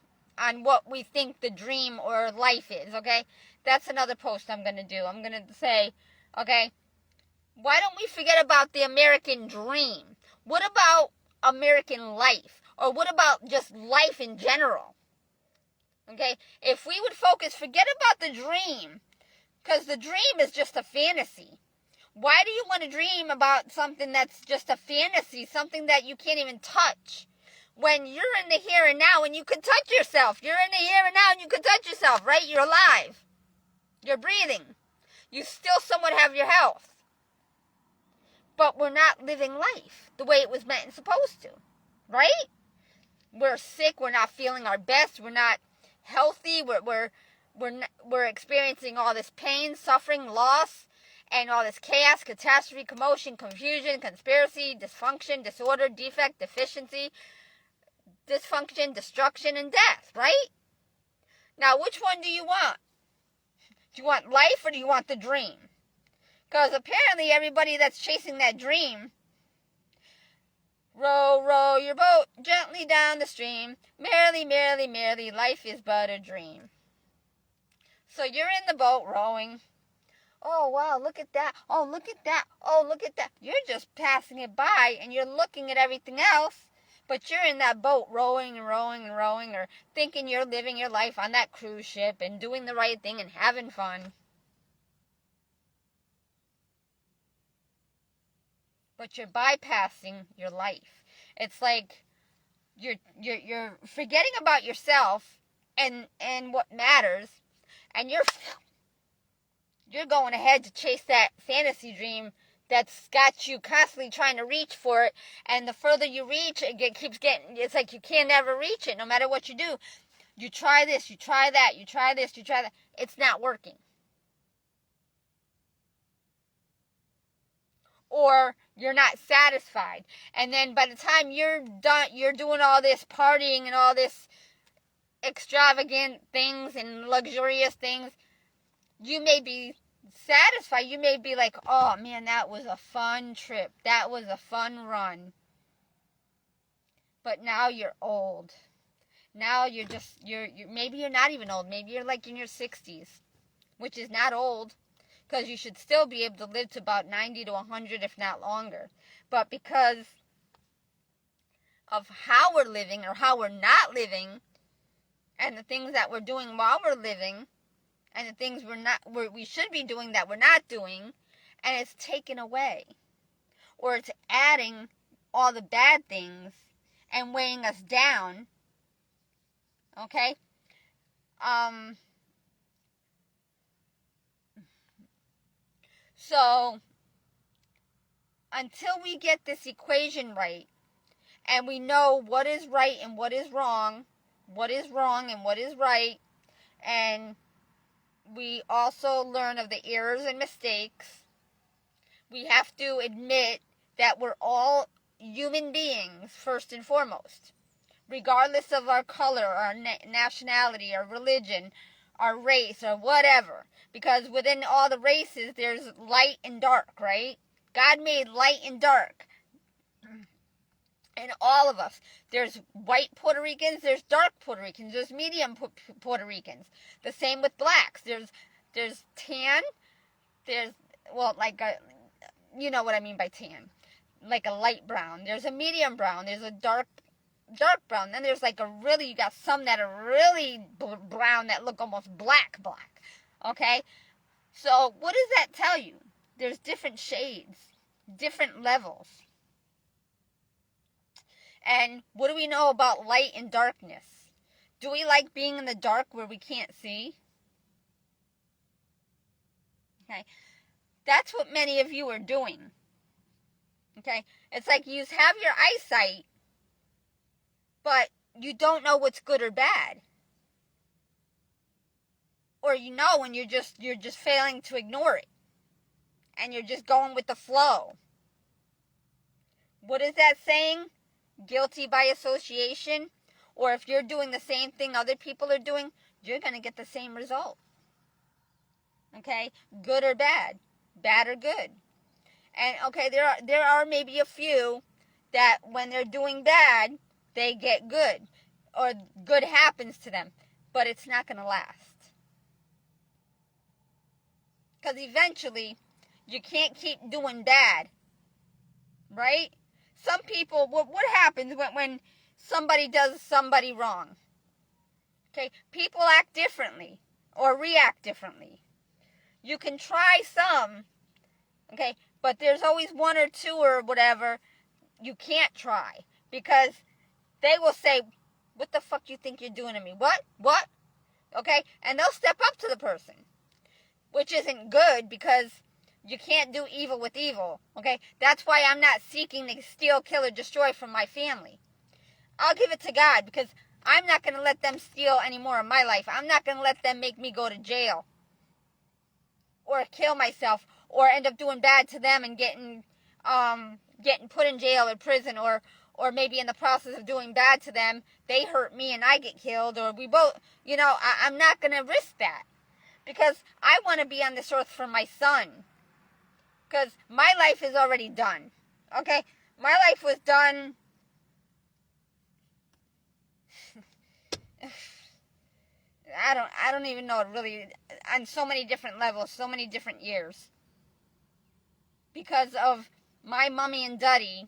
what we think the dream or life is. Okay, that's another post I'm going to do. I'm going to say, okay, why don't we forget about the American dream? What about American life? Or what about just life in general? Okay, if we would forget about the dream, because the dream is just a fantasy. Why do you want to dream about something that's just a fantasy, something that you can't even touch, when you're in the here and now and you can touch yourself? You're in the here and now and you can touch yourself, right? You're alive. You're breathing. You still somewhat have your health. But we're not living life the way it was meant and supposed to, right? We're sick. We're not feeling our best. We're not healthy. We're experiencing all this pain, suffering, loss, and all this chaos, catastrophe, commotion, confusion, conspiracy, dysfunction, disorder, defect, deficiency, dysfunction, destruction, and death, right? Now, which one do you want? Do you want life or do you want the dream? Because apparently everybody that's chasing that dream, row, row your boat gently down the stream, merrily, merrily, merrily, life is but a dream. So you're in the boat rowing. Oh, wow, look at that. Oh, look at that. Oh, look at that. You're just passing it by and you're looking at everything else, but you're in that boat rowing and rowing and rowing, or thinking you're living your life on that cruise ship and doing the right thing and having fun. But you're bypassing your life. It's like you're forgetting about yourself and what matters, and you're You're going ahead to chase that fantasy dream that's got you constantly trying to reach for it. And the further you reach, keeps getting, it's like you can never reach it no matter what you do. You try this, you try that, you try this, you try that. It's not working. Or you're not satisfied. And then by the time you're done, you're doing all this partying and all this extravagant things and luxurious things, you may be satisfied. You may be like, oh man, that was a fun trip. That was a fun run. But now you're old. Now you're maybe you're not even old. Maybe you're like in your 60s, which is not old, because you should still be able to live to about 90 to 100, if not longer. But because of how we're living or how we're not living, and the things that we're doing while we're living, and the things we should be doing that we're not doing, and it's taken away, or it's adding all the bad things and weighing us down. Okay? So until we get this equation right, and we know what is right and what is wrong and what is right, and we also learn of the errors and mistakes, we have to admit that we're all human beings first and foremost, regardless of our color, our nationality, our religion, our race, or whatever. Because within all the races, there's light and dark, right? God made light and dark in all of us. There's white Puerto Ricans, there's dark Puerto Ricans, there's medium Puerto Ricans. The same with blacks. There's tan, there's, well, like a, you know what I mean by tan. Like a light brown. There's a medium brown. There's a dark brown. Then there's like you got some that are really brown that look almost black. Okay? So what does that tell you? There's different shades, different levels. And what do we know about light and darkness? Do we like being in the dark where we can't see? Okay? That's what many of you are doing. Okay? It's like you have your eyesight, but you don't know what's good or bad. Or you know when you're just failing to ignore it. And you're just going with the flow. What is that saying? Guilty by association. Or if you're doing the same thing other people are doing, you're going to get the same result. Okay? Good or bad. Bad or good. And okay, there are maybe a few that when they're doing bad, they get good. Or good happens to them. But it's not going to last. Because eventually, you can't keep doing bad. Right? Some people, what happens when somebody does somebody wrong? Okay? People act differently. Or react differently. You can try some. Okay? But there's always one or two or whatever you can't try. Because they will say, what the fuck you think you're doing to me? What? Okay? And they'll step up to the person. Which isn't good because you can't do evil with evil. Okay? That's why I'm not seeking to steal, kill, or destroy from my family. I'll give it to God because I'm not going to let them steal any more of my life. I'm not going to let them make me go to jail. Or kill myself. Or end up doing bad to them and getting put in jail or prison, or maybe in the process of doing bad to them, they hurt me and I get killed, or we both, I'm not going to risk that, because I want to be on this earth for my son, because my life is already done, okay? My life was done, I don't even know, really, on so many different levels, so many different years, because of my mommy and daddy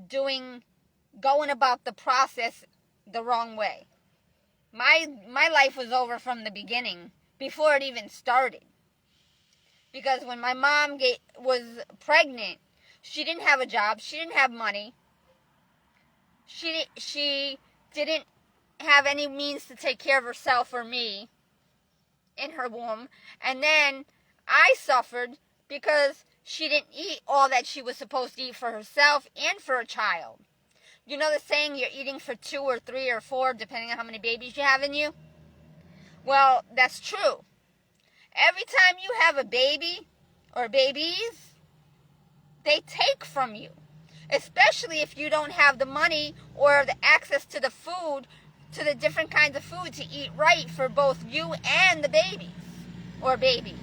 going about the process the wrong way. My life was over from the beginning, before it even started. Because when my mom was pregnant, she didn't have a job, she didn't have money, she didn't have any means to take care of herself or me in her womb, and then I suffered because she didn't eat all that she was supposed to eat for herself and for a child. You know the saying, you're eating for 2 or 3 or 4, depending on how many babies you have in you? Well, that's true. Every time you have a baby or babies, they take from you. Especially if you don't have the money or the access to the food, to the different kinds of food to eat right for both you and the babies or baby.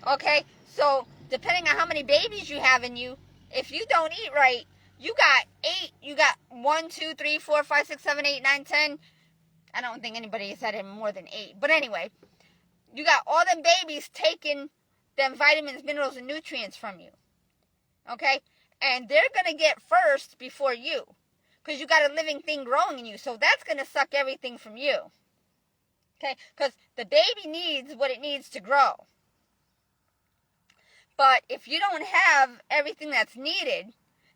Okay? So, depending on how many babies you have in you, if you don't eat right, you got 8, you got 1, 2, 3, 4, 5, 6, 7, 8, 9, 10. I don't think anybody has had it more than 8. But anyway, you got all them babies taking them vitamins, minerals, and nutrients from you. Okay? And they're going to get first before you. Because you got a living thing growing in you. So that's going to suck everything from you. Okay? Because the baby needs what it needs to grow. But if you don't have everything that's needed,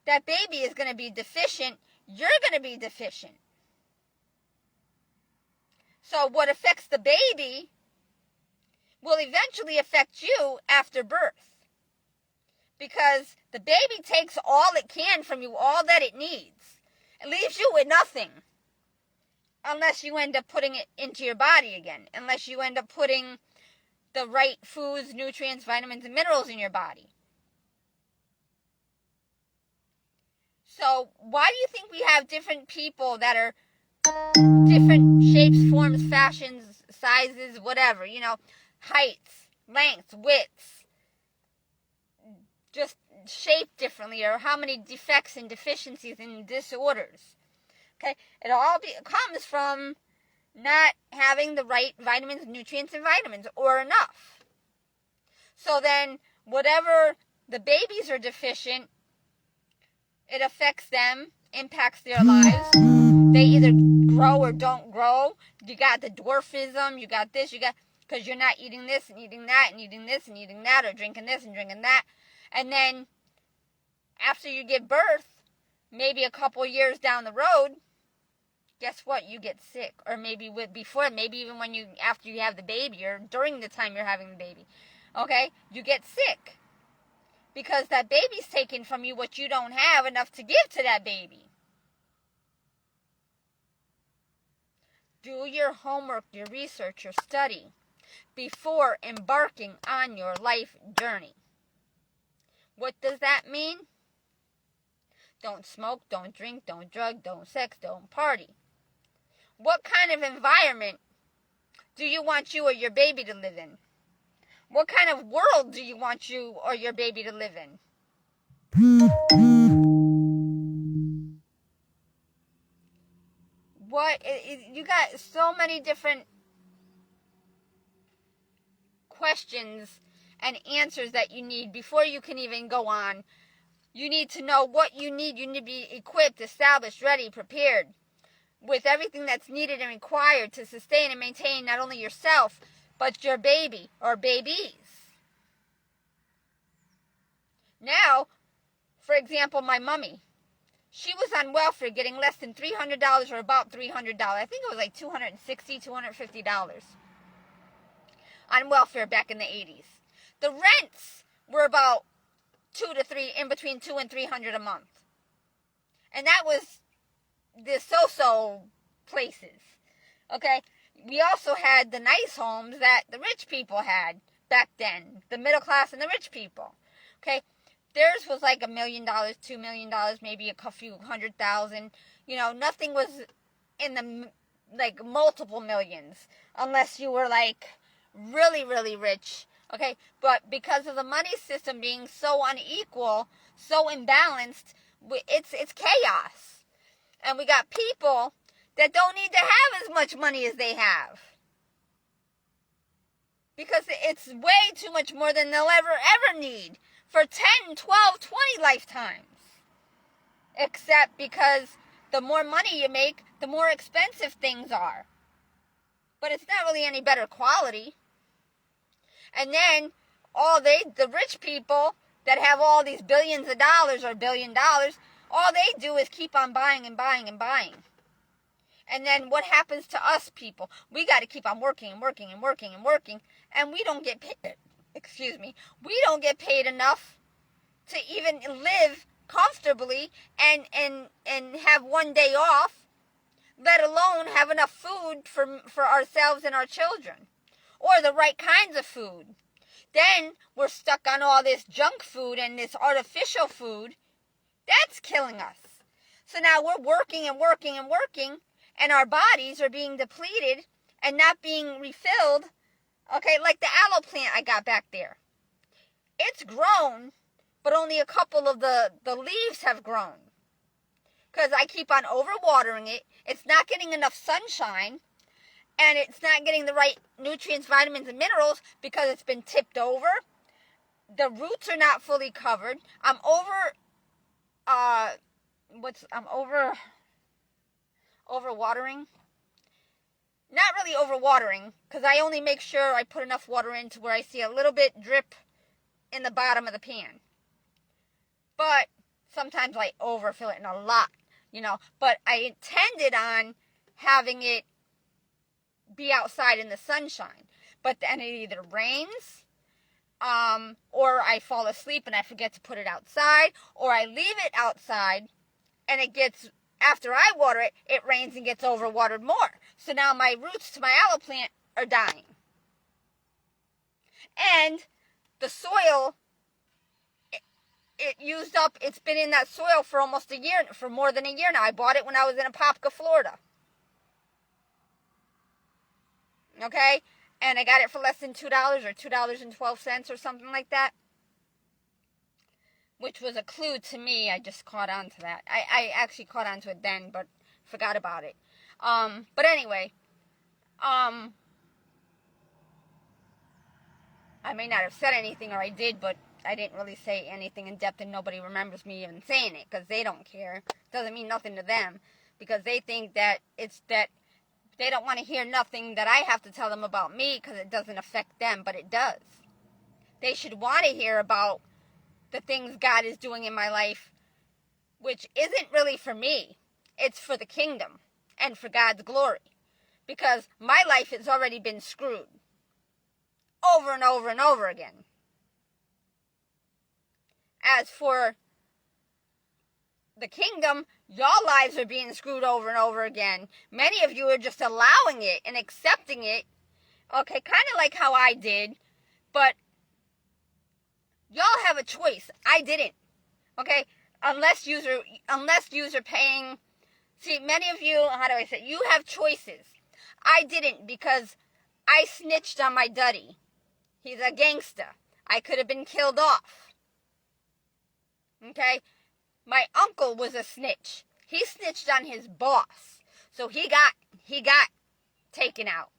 that baby is going to be deficient. You're going to be deficient. So what affects the baby will eventually affect you after birth. Because the baby takes all it can from you, all that it needs. It leaves you with nothing. Unless you end up putting it into your body again. Unless you end up putting the right foods, nutrients, vitamins, and minerals in your body. So why do you think we have different people that are different shapes, forms, fashions, sizes, whatever, heights, lengths, widths, just shaped differently, or how many defects and deficiencies and disorders? Okay, it all comes from not having the right vitamins, nutrients, and vitamins, or enough. So then, whatever the babies are deficient, it affects them, impacts their lives. They either grow or don't grow. You got the dwarfism, you got this, because you're not eating this and eating that and eating this and eating that, or drinking this and drinking that. And then, after you give birth, maybe a couple years down the road, guess what? You get sick. Or maybe maybe even after you have the baby, or during the time you're having the baby. Okay? You get sick. Because that baby's taking from you what you don't have enough to give to that baby. Do your homework, your research, your study before embarking on your life journey. What does that mean? Don't smoke, don't drink, don't drug, don't sex, don't party. What kind of environment do you want you or your baby to live in? What kind of world do you want you or your baby to live in? You got so many different questions and answers that you need before you can even go on. You need to know what you need. You need to be equipped, established, ready, prepared with everything that's needed and required to sustain and maintain not only yourself, but your baby or babies. Now, for example, my mummy, she was on welfare getting less than $300 or about $300. I think it was like $260, $250 on welfare back in the 80s. The rents were about in between $200 and $300 a month. And that was the so-so places. Okay? We also had the nice homes that the rich people had back then. The middle class and the rich people. Okay? Theirs was like $1 million, $2 million, maybe a few $100,000. Nothing was in the multiple millions, unless you were really, really rich. Okay, but because of the money system being so unequal, so imbalanced, it's chaos, and we got people that don't need to have as much money as they have. Because it's way too much more than they'll ever need for 10, 12, 20 lifetimes. Except because the more money you make, the more expensive things are. But it's not really any better quality. And then the rich people that have all these billions of dollars or $1 billion, all they do is keep on buying and buying and buying. And then what happens to us people? We got to keep on working and working and working and working, and we don't get paid. we don't get paid enough to even live comfortably and have one day off, let alone have enough food for ourselves and our children, or the right kinds of food. Then we're stuck on all this junk food and this artificial food. That's killing us. So now we're working and working and working, and our bodies are being depleted and not being refilled. Okay, like the aloe plant I got back there. It's grown, but only a couple of the leaves have grown. Because I keep on overwatering it. It's not getting enough sunshine. And it's not getting the right nutrients, vitamins, and minerals because it's been tipped over. The roots are not fully covered. I'm overwatering. Not really overwatering, because I only make sure I put enough water in to where I see a little bit drip in the bottom of the pan. But sometimes I overfill it in a lot, But I intended on having it be outside in the sunshine. But then it either rains, or I fall asleep and I forget to put it outside, or I leave it outside and it gets, after I water it, it rains and gets overwatered more. So now my roots to my aloe plant are dying. And the soil, it used up, it's been in that soil for almost a year, for more than a year now. I bought it when I was in Apopka, Florida. Okay? And I got it for less than $2 or $2.12 or something like that. Which was a clue to me. I just caught on to that. I actually caught on to it then, but forgot about it. But anyway, I may not have said anything, or I did, but I didn't really say anything in depth, and nobody remembers me even saying it, because they don't care. It doesn't mean nothing to them, because they think that it's that they don't want to hear nothing that I have to tell them about me, because it doesn't affect them, but it does. They should want to hear about the things God is doing in my life, which isn't really for me. It's for the kingdom and for God's glory, because my life has already been screwed over and over and over again. As for the kingdom, your lives are being screwed over and over again. Many of you are just allowing it and accepting it. Okay, kind of like how I did, but y'all have a choice. I didn't. Okay, unless you're paying. See, many of you, how do I say? You have choices. I didn't, because I snitched on my duddy. He's a gangster. I could have been killed off. Okay? My uncle was a snitch. He snitched on his boss. So he got taken out.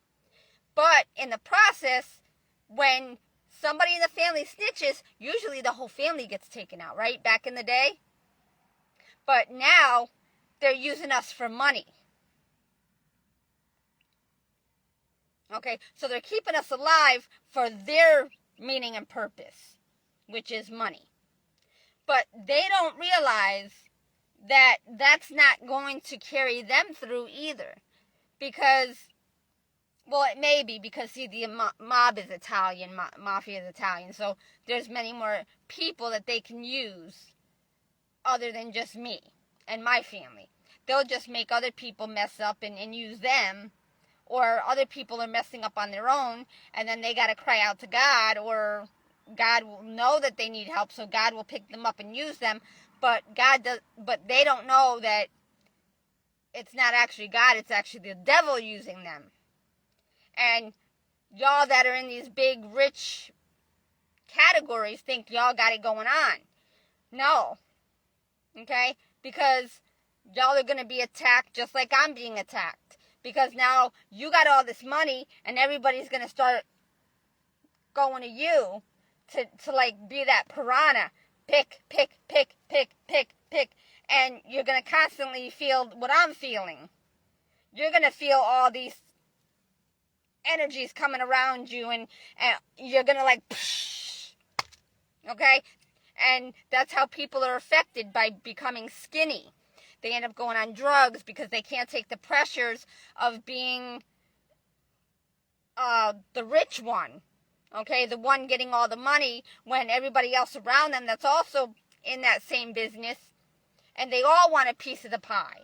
But in the process, when somebody in the family snitches, usually the whole family gets taken out, right? Back in the day. But now, they're using us for money. Okay, so they're keeping us alive for their meaning and purpose, which is money. But they don't realize that that's not going to carry them through either. Because, well, it may be, because, see, the mob is Italian, mafia is Italian, so there's many more people that they can use other than just me and my family. They'll just make other people mess up and use them, or other people are messing up on their own, and then they got to cry out to God, or God will know that they need help, so God will pick them up and use them. But they don't know that it's not actually God, it's actually the devil using them. And y'all that are in these big rich categories think y'all got it going on. No. Okay? Because y'all are going to be attacked just like I'm being attacked. Because now you got all this money, and everybody's going to start going to you to like be that piranha. Pick. And you're going to constantly feel what I'm feeling. You're going to feel all these energies coming around you, and you're going to like, psh, okay? And that's how people are affected by becoming skinny. They end up going on drugs because they can't take the pressures of being the rich one. Okay, the one getting all the money when everybody else around them that's also in that same business, and they all want a piece of the pie.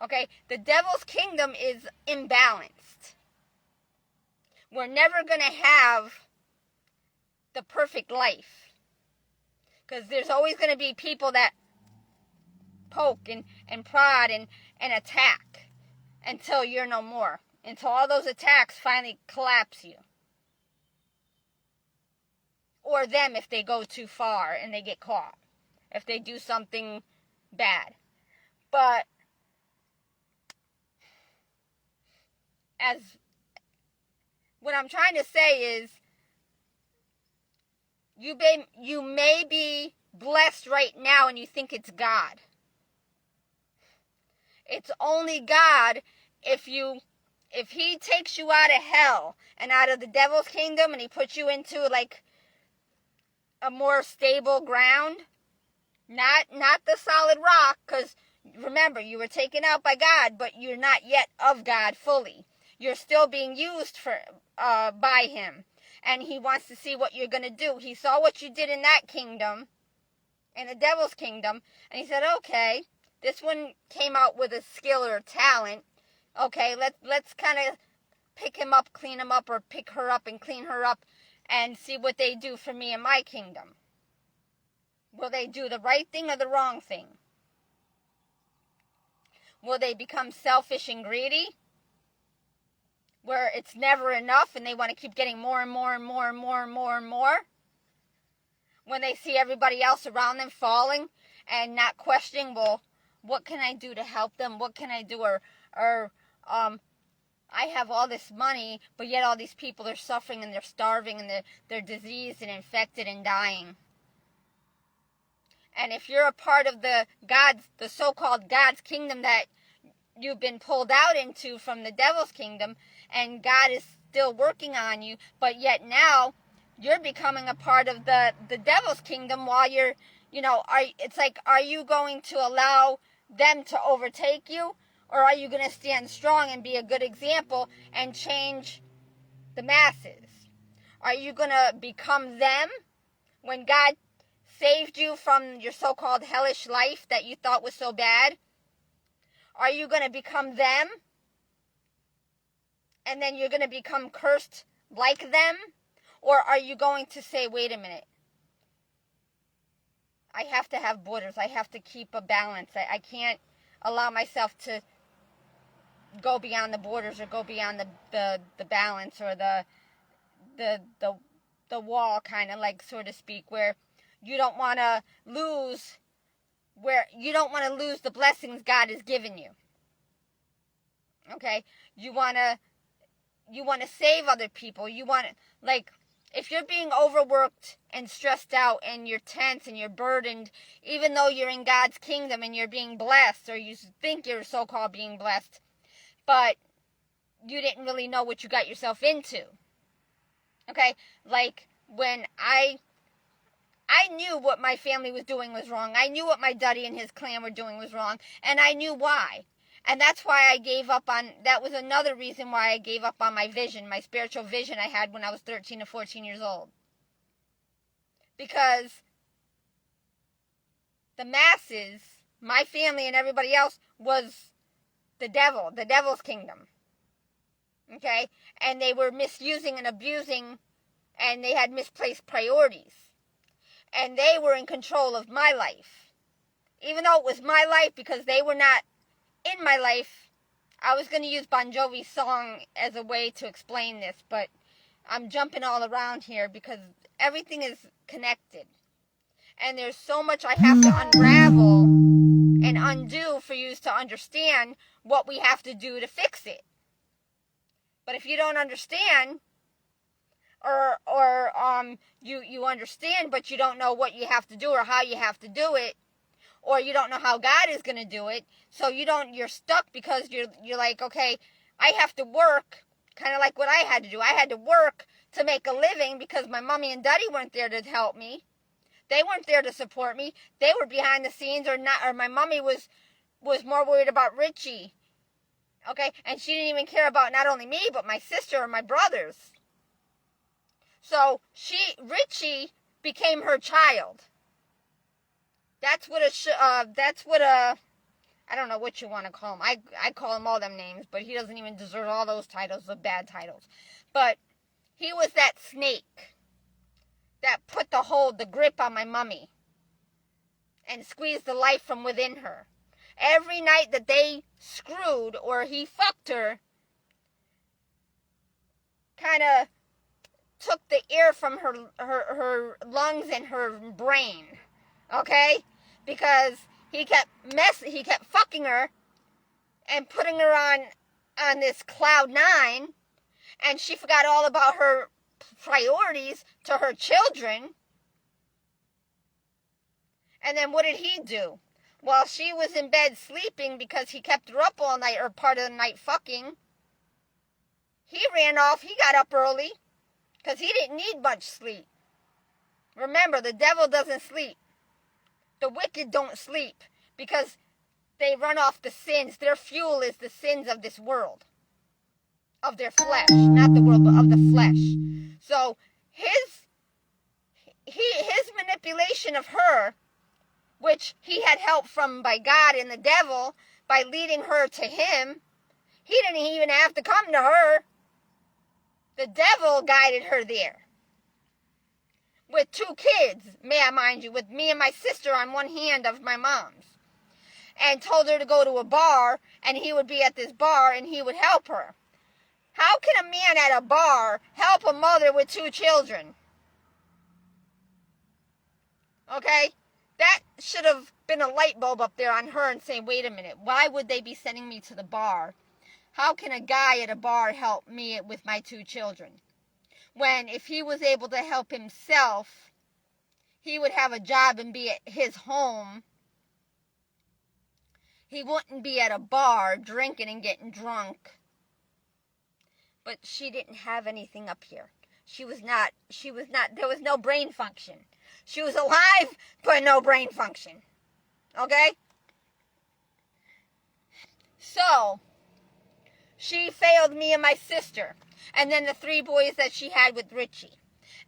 Okay, the devil's kingdom is imbalanced. We're never going to have the perfect life, because there's always going to be people that poke and prod and attack until you're no more, until all those attacks finally collapse you. Or them if they go too far and they get caught, if they do something bad. But as what I'm trying to say is, you may be blessed right now and you think it's God. It's only God if he takes you out of hell and out of the devil's kingdom and he puts you into like a more stable ground, not the solid rock, because remember, you were taken out by God, but you're not yet of God fully. You're still being used by him. And he wants to see what you're going to do. He saw what you did in that kingdom, in the devil's kingdom, and he said, okay, this one came out with a skill or a talent. Okay, let's kind of pick him up, clean him up, or pick her up and clean her up, and see what they do for me in my kingdom. Will they do the right thing or the wrong thing? Will they become selfish and greedy, where it's never enough and they want to keep getting more and more and more and more and more and more? When they see everybody else around them falling and not questioning, well, what can I do to help them? What can I do? Or I have all this money, but yet all these people are suffering and they're starving and they're diseased and infected and dying. And if you're a part of the so-called God's kingdom that you've been pulled out into from the devil's kingdom, and God is still working on you, but yet now you're becoming a part of the devil's kingdom while you're, are you going to allow them to overtake you? Or are you going to stand strong and be a good example and change the masses? Are you going to become them when God saved you from your so-called hellish life that you thought was so bad? Are you going to become them? And then you're going to become cursed like them? Or are you going to say, wait a minute, I have to have borders. I have to keep a balance. I can't allow myself to go beyond the borders or go beyond the balance or the wall, kind of like, so to speak, where you don't want to lose the blessings God has given you. Okay? You want to save other people. You want to, like, if you're being overworked and stressed out and you're tense and you're burdened, even though you're in God's kingdom and you're being blessed, or you think you're so-called being blessed, but you didn't really know what you got yourself into. Okay? Like, when I knew what my family was doing was wrong. I knew what my daddy and his clan were doing was wrong. And I knew why. And that's why I gave up on, that was another reason why I gave up on my vision, my spiritual vision I had when I was 13 to 14 years old. Because the masses, my family and everybody else, was the devil's kingdom. Okay? And they were misusing and abusing, and they had misplaced priorities. And they were in control of my life. Even though it was my life, because they were not in my life. I was going to use Bon Jovi's song as a way to explain this, but I'm jumping all around here because everything is connected. And there's so much I have to unravel and undo for you to understand what we have to do to fix it. But if you don't understand, or you understand but you don't know what you have to do or how you have to do it, or you don't know how God is going to do it, so you're stuck because you're like, okay, I have to work, kind of like what I had to do. I had to work to make a living because my mommy and daddy weren't there to help me. They weren't there to support me. They were behind the scenes, or my mommy was more worried about Richie. Okay? And she didn't even care about not only me, but my sister or my brothers. So Richie became her child. That's what I don't know what you want to call him. I call him all them names, but he doesn't even deserve all those titles, the bad titles. But he was that snake that put the grip on my mummy and squeezed the life from within her. Every night that they screwed or he fucked her, kind of took the air from her lungs and her brain. Okay? Because he kept fucking her and putting her on this cloud 9, and she forgot all about her priorities to her children. And then what did he do? While she was in bed sleeping because he kept her up all night or part of the night fucking, he ran off. He got up early because he didn't need much sleep. Remember, the devil doesn't sleep. The wicked don't sleep because they run off the sins. Their fuel is the sins of this world, of their flesh, not the world, but of the flesh. So his manipulation of her, which he had help from by God and the devil by leading her to him, he didn't even have to come to her. The devil guided her there. With 2 kids, may I mind you, with me and my sister on one hand of my mom's. And told her to go to a bar, and he would be at this bar, and he would help her. How can a man at a bar help a mother with 2 children? Okay? That should have been a light bulb up there on her and saying, wait a minute, why would they be sending me to the bar? How can a guy at a bar help me with my 2 children? When if he was able to help himself, he would have a job and be at his home. He wouldn't be at a bar drinking and getting drunk. But she didn't have anything up here. She was not, there was no brain function. She was alive, but no brain function. Okay? So, she failed me and my sister. And then the 3 boys that she had with Richie.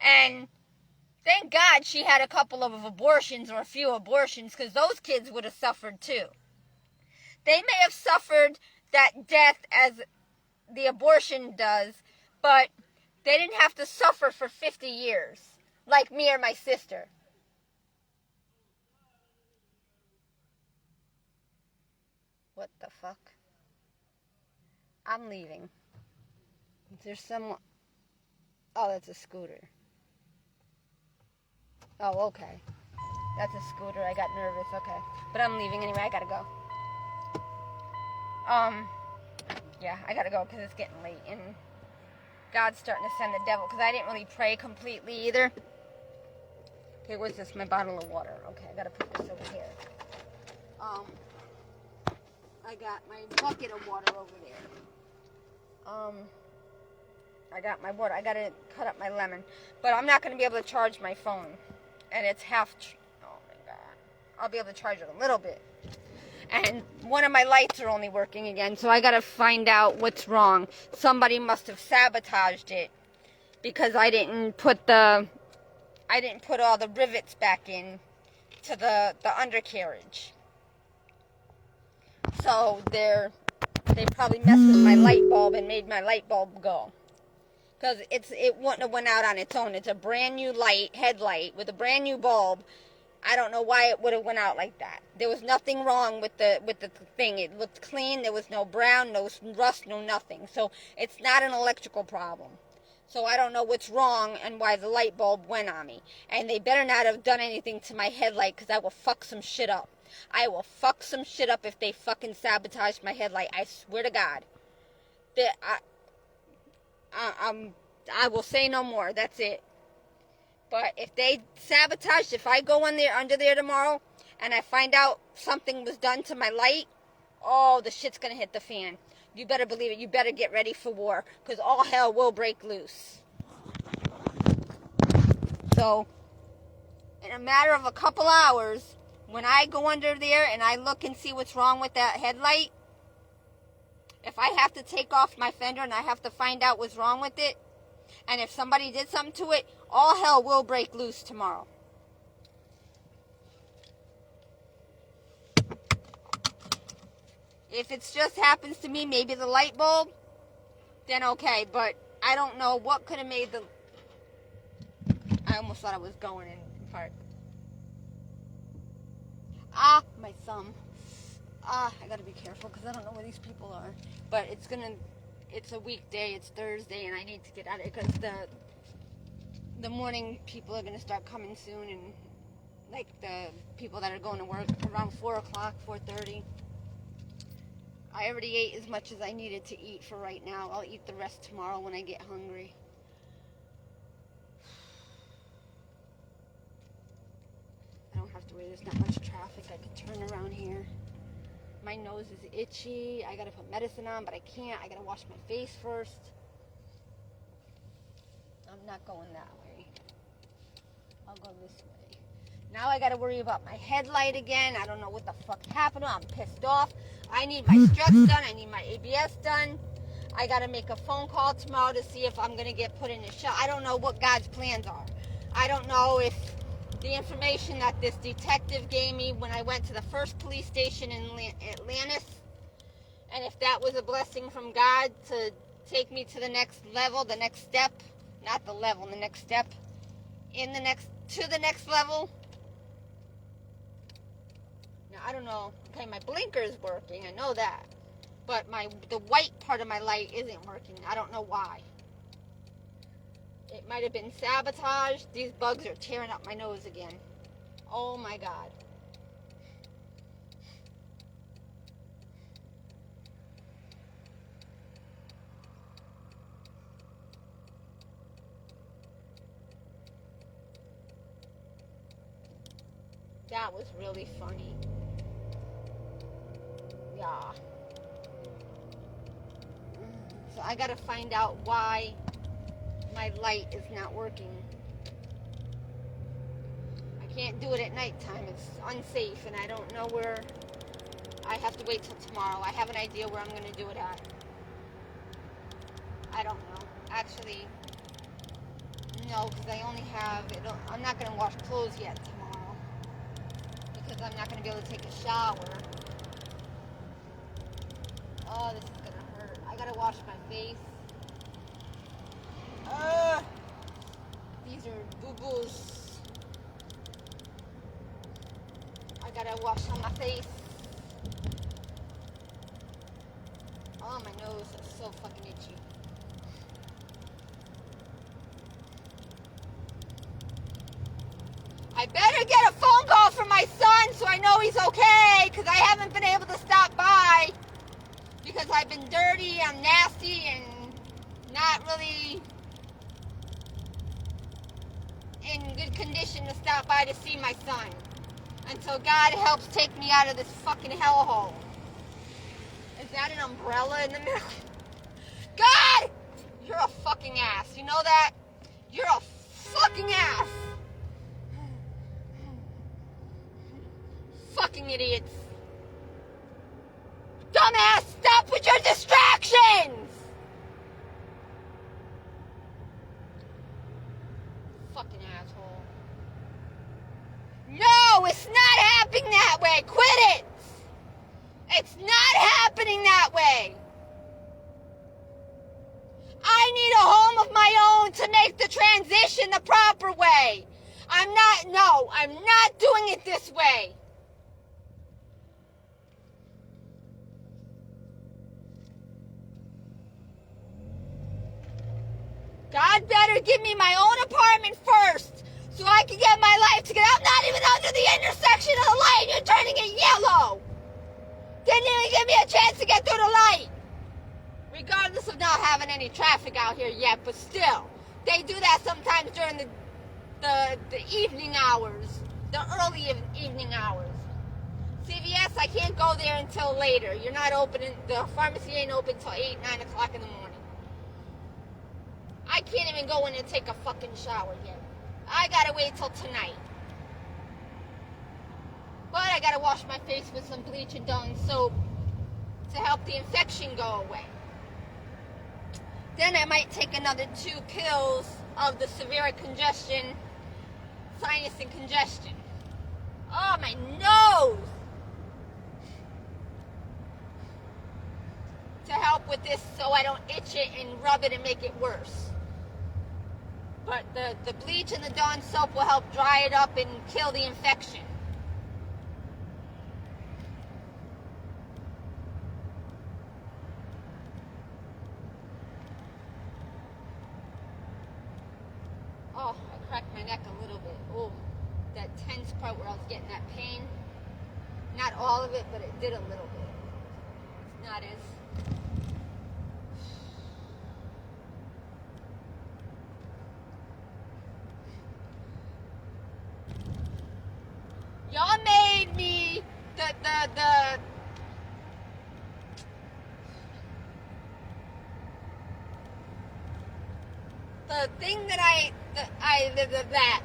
And thank God she had a couple of abortions or a few abortions, because those kids would have suffered too. They may have suffered that death as the abortion does, but they didn't have to suffer for 50 years, like me or my sister. What the fuck? I'm leaving. There's someone... Oh, that's a scooter. Oh, okay. That's a scooter. I got nervous. Okay. But I'm leaving anyway. I gotta go. Yeah, I gotta go because it's getting late. And God's starting to send the devil, because I didn't really pray completely either. Okay, where's this? My bottle of water. Okay, I gotta put this over here. I got my bucket of water over there. I got my water. I gotta cut up my lemon. But I'm not gonna be able to charge my phone. And it's half... Oh my God. I'll be able to charge it a little bit. And one of my lights are only working again, so I gotta find out what's wrong. Somebody must have sabotaged it because I didn't put all the rivets back in to the undercarriage. So they probably messed with my light bulb and made my light bulb go. Because it wouldn't have went out on its own. It's a brand new headlight with a brand new bulb. I don't know why it would have went out like that. There was nothing wrong with the thing. It looked clean. There was no brown, no rust, no nothing. So it's not an electrical problem. So I don't know what's wrong and why the light bulb went on me. And they better not have done anything to my headlight, because I will fuck some shit up. I will fuck some shit up if they fucking sabotage my headlight. I swear to God. I will say no more. That's it. But if they sabotage, if I go under there tomorrow and I find out something was done to my light, oh, the shit's going to hit the fan. You better believe it. You better get ready for war, because all hell will break loose. So, in a matter of a couple hours, when I go under there and I look and see what's wrong with that headlight, if I have to take off my fender and I have to find out what's wrong with it, And if somebody did something to it, all hell will break loose tomorrow. If it just happens to me, maybe the light bulb, then okay. But I don't know what could have made the... I almost thought I was going in part. Ah, my thumb. Ah, I gotta be careful because I don't know where these people are. But it's a weekday, it's Thursday, and I need to get out of it because the morning people are gonna start coming soon, and like the people that are going to work around 4 o'clock, 4:30. I already ate as much as I needed to eat for right now. I'll eat the rest tomorrow when I get hungry. I don't have to worry, there's not much traffic. I can turn around here. My nose is itchy. I gotta put medicine on, but I can't. I gotta wash my face first. I'm not going that way. I'll go this way. Now I gotta worry about my headlight again. I don't know what the fuck happened. I'm pissed off. I need my struts done. I need my ABS done. I gotta make a phone call tomorrow to see if I'm gonna get put in a shot. I don't know what God's plans are. I don't know if the information that this detective gave me when I went to the first police station in Atlantis, and if that was a blessing from God to take me to the next level, the next step, not the level, the next step, to the next level. Now, I don't know. Okay, my blinker is working. I know that. But the white part of my light isn't working. I don't know why. It might have been sabotage. These bugs are tearing up my nose again. Oh my God. That was really funny. Yeah. So I gotta find out why my light is not working. I can't do it at nighttime. It's unsafe, and I don't know where. I have to wait till tomorrow. I have an idea where I'm going to do it at. I don't know. Actually, no, because I only have... I'm not going to wash clothes yet tomorrow because I'm not going to be able to take a shower. Oh, this is going to hurt. I got to wash my face. These are boo-boos. I gotta wash on my face. Oh, my nose is so fucking itchy. I better get a phone call from my son so I know he's okay, because I haven't been able to stop by because I've been dirty, I'm nasty, and not really in good condition to stop by to see my son until God helps take me out of this fucking hellhole. Is that an umbrella in the middle? God! You're a fucking ass. You know that? You're a fucking ass. Fucking idiots. Dumbass, stop with your distractions! Fucking asshole. No, it's not happening that way. Quit it. It's not happening that way. I need a home of my own to make the transition the proper way. I'm not doing it this way. God better give me my own apartment first so I can get my life together. I'm not even under the intersection of the light. You're turning it yellow. Didn't even give me a chance to get through the light. Regardless of not having any traffic out here yet, but still. They do that sometimes during the evening hours, the early evening hours. CVS, I can't go there until later. You're not open, the pharmacy ain't open till 8, 9 o'clock in the morning. I can't even go in and take a fucking shower yet. I gotta wait till tonight. But I gotta wash my face with some bleach and Dawn soap to help the infection go away. Then I might take another 2 pills of the severe congestion, sinus and congestion. Oh, my nose! To help with this so I don't itch it and rub it and make it worse. But the bleach and the Dawn soap will help dry it up and kill the infection. Oh, I cracked my neck a little bit. Oh, that tense part where I was getting that pain. Not all of it, but it did a little bit. It's not as... Y'all made me the thing that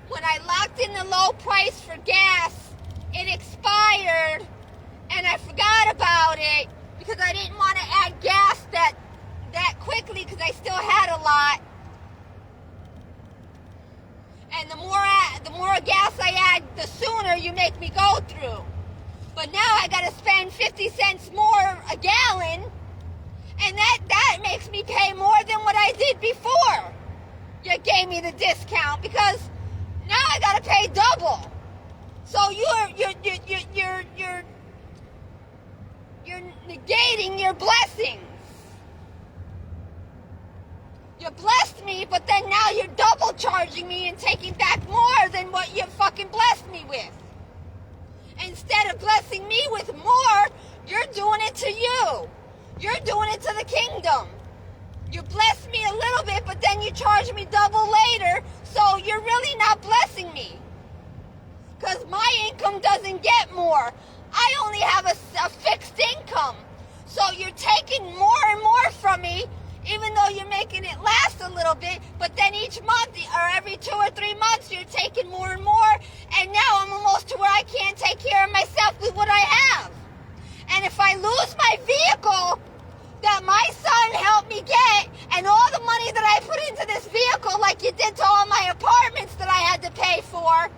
when I locked in the low price for gas, it expired and I forgot about it because I didn't want to add gas that quickly because I still had a lot. And the more gas I add, the sooner you make me go through. But now I gotta spend 50 cents more a gallon, and that makes me pay more than what I did before. You gave me the discount because now I gotta pay double. So you're negating your blessings. You blessed me, but then now you're double charging me and taking back more than what you fucking blessed me with. Instead of blessing me with more, you're doing it to you. You're doing it to the kingdom. You bless me a little bit, but then you charge me double later, so you're really not blessing me. Because my income doesn't get more. I only have a fixed income. So you're taking more and more from me, even though you're making it last a little bit, but then each month or every 2 or 3 months you're taking more and more, and now I'm almost to where I can't take care of myself with what I have. And if I lose my vehicle that my son helped me get, and all the money that I put into this vehicle like you did to all my apartments that I had to pay for,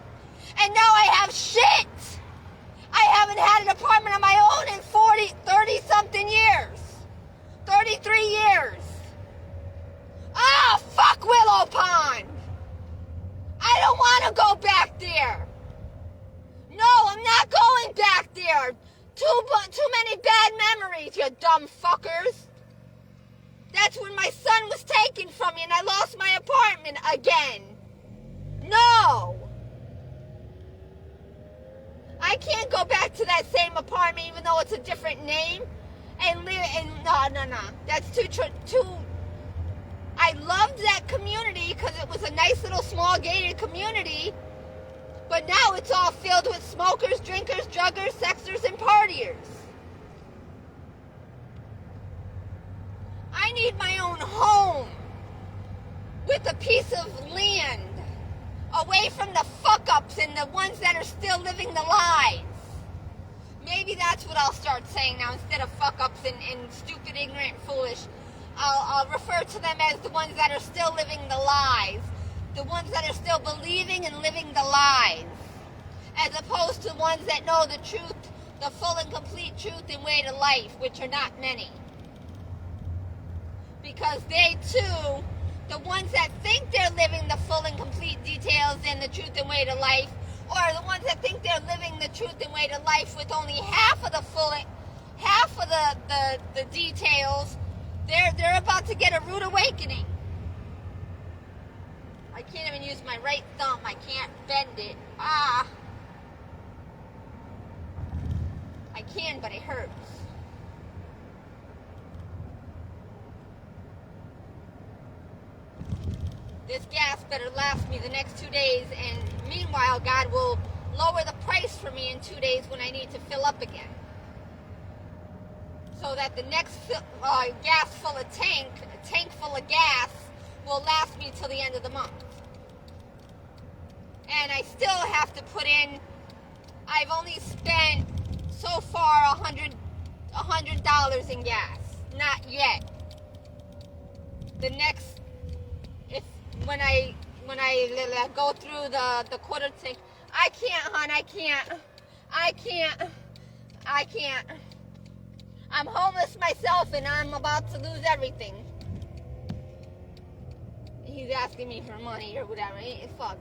and now I have shit. I haven't had an apartment of my own in 30 something years. 33 years. Ah, fuck Willow Pond. I don't want to go back there. No, I'm not going back there. Too many bad memories, you dumb fuckers. That's when my son was taken from me and I lost my apartment again. No. I can't go back to that same apartment even though it's a different name and live in, no. That's too I loved that community because it was a nice little small gated community, but now it's all filled with smokers, drinkers, druggers, sexers, and partiers. I need my own home with a piece of land away from the fuck-ups and the ones that are still living the lies. Maybe that's what I'll start saying now instead of fuck-ups and stupid, ignorant, foolish. I'll refer to them as the ones that are still living the lies. The ones that are still believing and living the lies. As opposed to ones that know the truth, the full and complete truth and way to life, which are not many. Because they too, the ones that think they're living the full and complete details and the truth and way to life, or the ones that think they're living the truth and way to life with only half of the details, they're about to get a rude awakening. I can't even use my right thumb. I can't bend it. I can, but it hurts. This gas better last me the next 2 days, and meanwhile, God will lower the price for me in 2 days when I need to fill up again. So that the next gas full of tank full of gas, will last me till the end of the month. And I still have to put in, I've only spent so far $100 in gas. Not yet. the next, if when I go through the quarter thing, I can't, hon, I can't. I'm homeless myself and I'm about to lose everything. He's asking me for money or whatever. Fuck.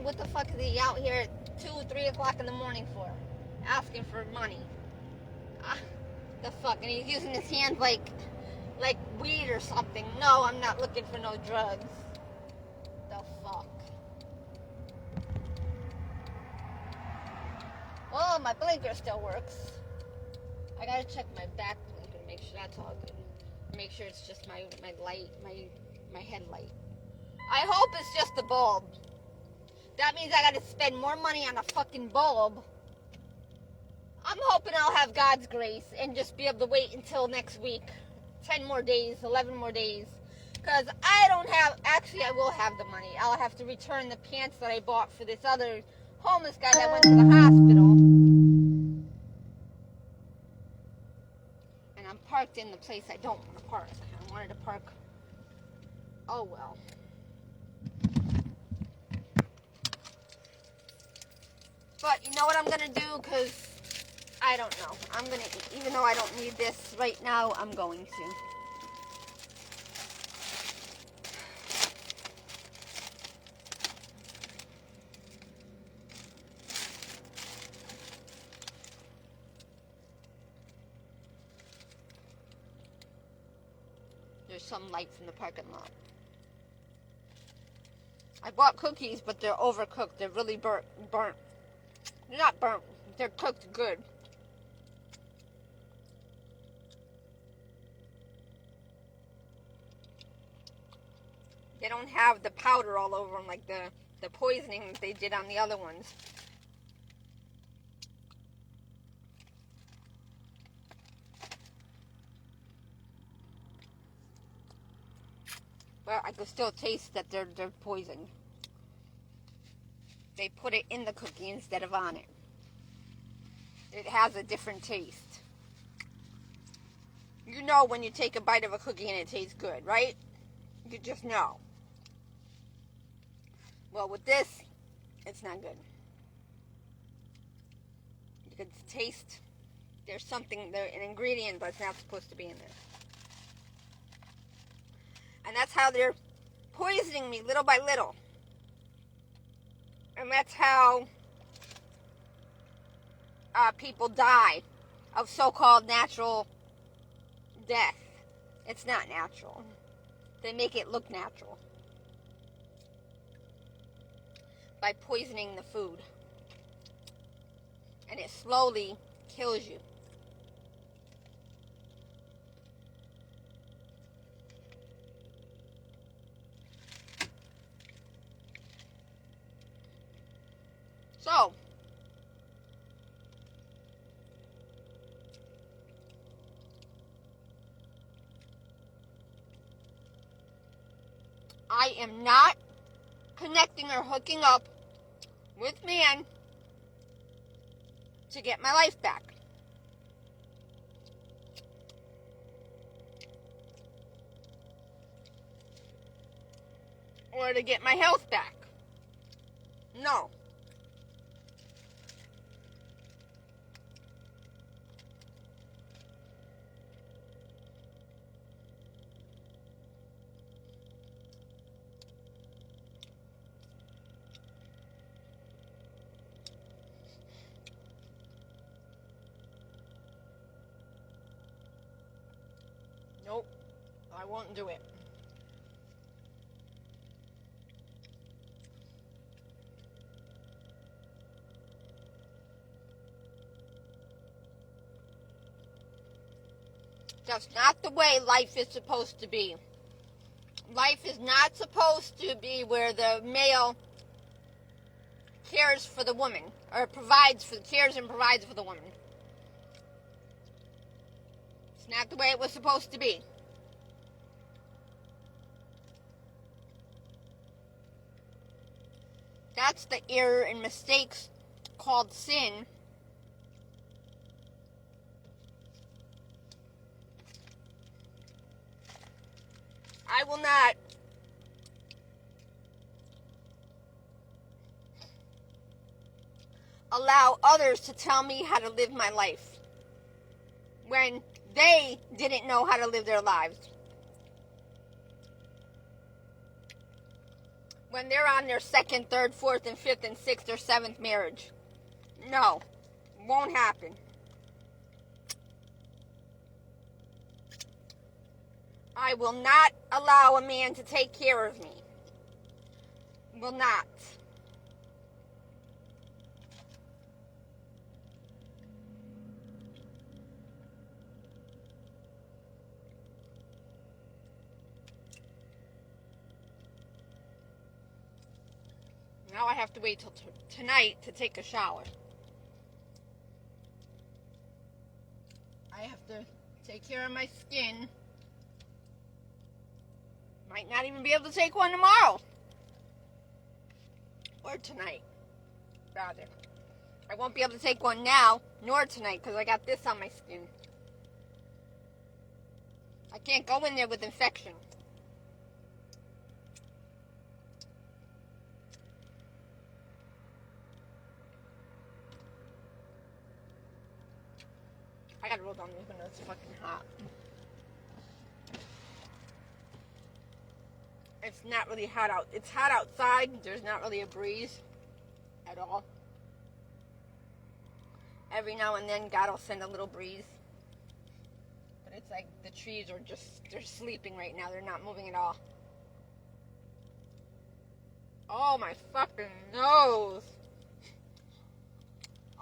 What the fuck is he out here at 2, 3 o'clock in the morning for? Asking for money. The fuck? And he's using his hands like weed or something. No, I'm not looking for no drugs. The fuck? Oh, my blinker still works. I gotta check my back blinker to make sure that's all good. Make sure it's just my light, my headlight. I hope it's just the bulb. That means I gotta spend more money on a fucking bulb. I'm hoping I'll have God's grace and just be able to wait until next week. 10 more days, 11 more days. Because I don't have, actually I will have the money. I'll have to return the pants that I bought for this other homeless guy that went to the hospital. And I'm parked in the place I don't want to park. I wanted to park, oh well. But you know what I'm going to do? Because I don't know. I'm going to, even though I don't need this right now, I'm going to. There's some lights in the parking lot. I bought cookies, but they're overcooked. They're really burnt. They're not burnt. They're cooked good. They don't have the powder all over them like the poisoning that they did on the other ones. But I can still taste that they're poison. They put it in the cookie instead of on it. It has a different taste. You know when you take a bite of a cookie and it tastes good, right? You just know. Well, with this, it's not good. You can taste there's something, an ingredient that's not supposed to be in there. And that's how they're poisoning me little by little. And that's how people die of so-called natural death. It's not natural. They make it look natural by poisoning the food. And it slowly kills you. So, I am not connecting or hooking up with man to get my life back. Or to get my health back. No. Nope. I won't do it. That's not the way life is supposed to be. Life is not supposed to be where the male cares for the woman, or cares and provides for the woman. It's not the way it was supposed to be. That's the error and mistakes called sin. I will not allow others to tell me how to live my life when they didn't know how to live their lives. When they're on their second, third, fourth, and fifth, and sixth, or seventh marriage. No, won't happen. I will not allow a man to take care of me. Will not. Now I have to wait till tonight to take a shower. I have to take care of my skin. Might not even be able to take one tomorrow. Or tonight, rather. I won't be able to take one now, nor tonight, because I got this on my skin. I can't go in there with infection. I gotta roll down these windows, it's fucking hot. It's not really hot out. It's hot outside. There's not really a breeze at all. Every now and then, God will send a little breeze. But it's like the trees are they're sleeping right now. They're not moving at all. Oh, my fucking nose.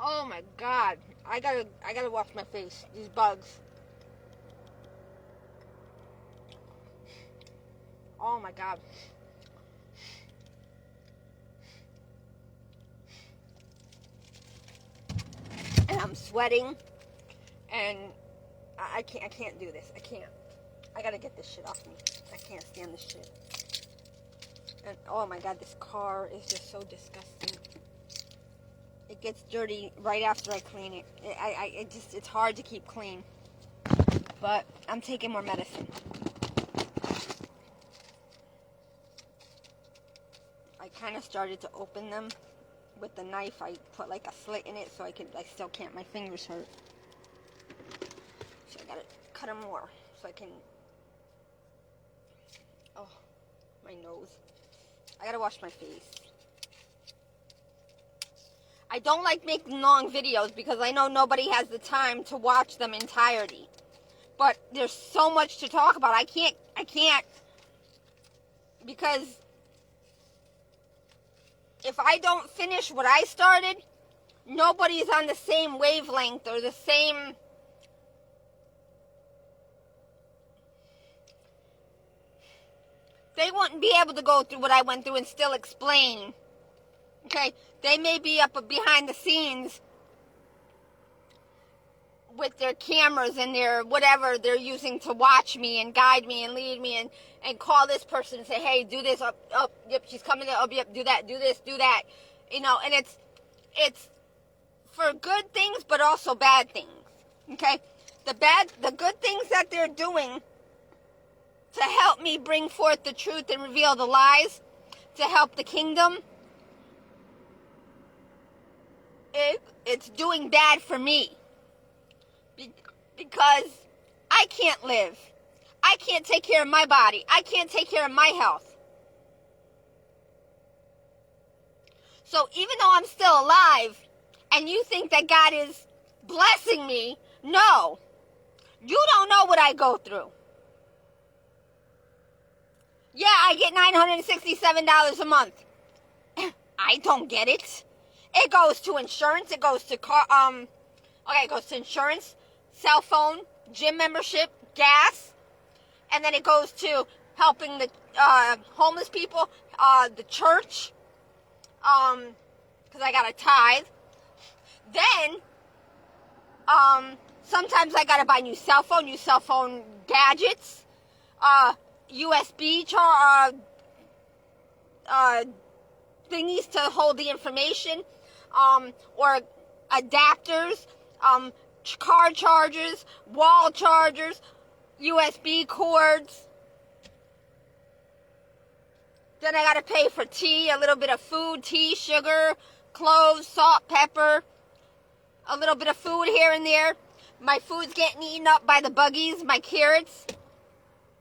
Oh, my God. I gotta wash my face. These bugs. Oh my God. And I'm sweating. And I can't do this. I can't. I gotta get this shit off me. I can't stand this shit. And oh my God, this car is just so disgusting. It gets dirty right after I clean it. It's hard to keep clean. But I'm taking more medicine. I kind of started to open them with the knife. I put like a slit in it so I still can't, my fingers hurt. So I gotta cut them more so I can, oh, my nose. I gotta wash my face. I don't like making long videos because I know nobody has the time to watch them entirety. But there's so much to talk about. I can't, because if I don't finish what I started, nobody's on the same wavelength or the same, they wouldn't be able to go through what I went through and still explain. Okay, they may be up behind the scenes with their cameras and their whatever they're using to watch me and guide me and lead me and call this person and say, hey, do this, up, yep, she's coming, up, yep, do that, do this, do that. You know, and it's for good things, but also bad things. Okay, the good things that they're doing to help me bring forth the truth and reveal the lies, to help the kingdom, it's doing bad for me. Because I can't live. I can't take care of my body. I can't take care of my health. So even though I'm still alive, and you think that God is blessing me, no. You don't know what I go through. Yeah, I get $967 a month. I don't get it. It goes to insurance. It goes to it goes to insurance, cell phone, gym membership, gas, and then it goes to helping the homeless people, the church, because I got a tithe. Then, sometimes I gotta buy new cell phone gadgets, USB thingies to hold the information, or adapters, car chargers, wall chargers, USB cords. Then I gotta pay for tea, a little bit of food, tea, sugar, cloves, salt, pepper, a little bit of food here and there. My food's getting eaten up by the buggies, my carrots.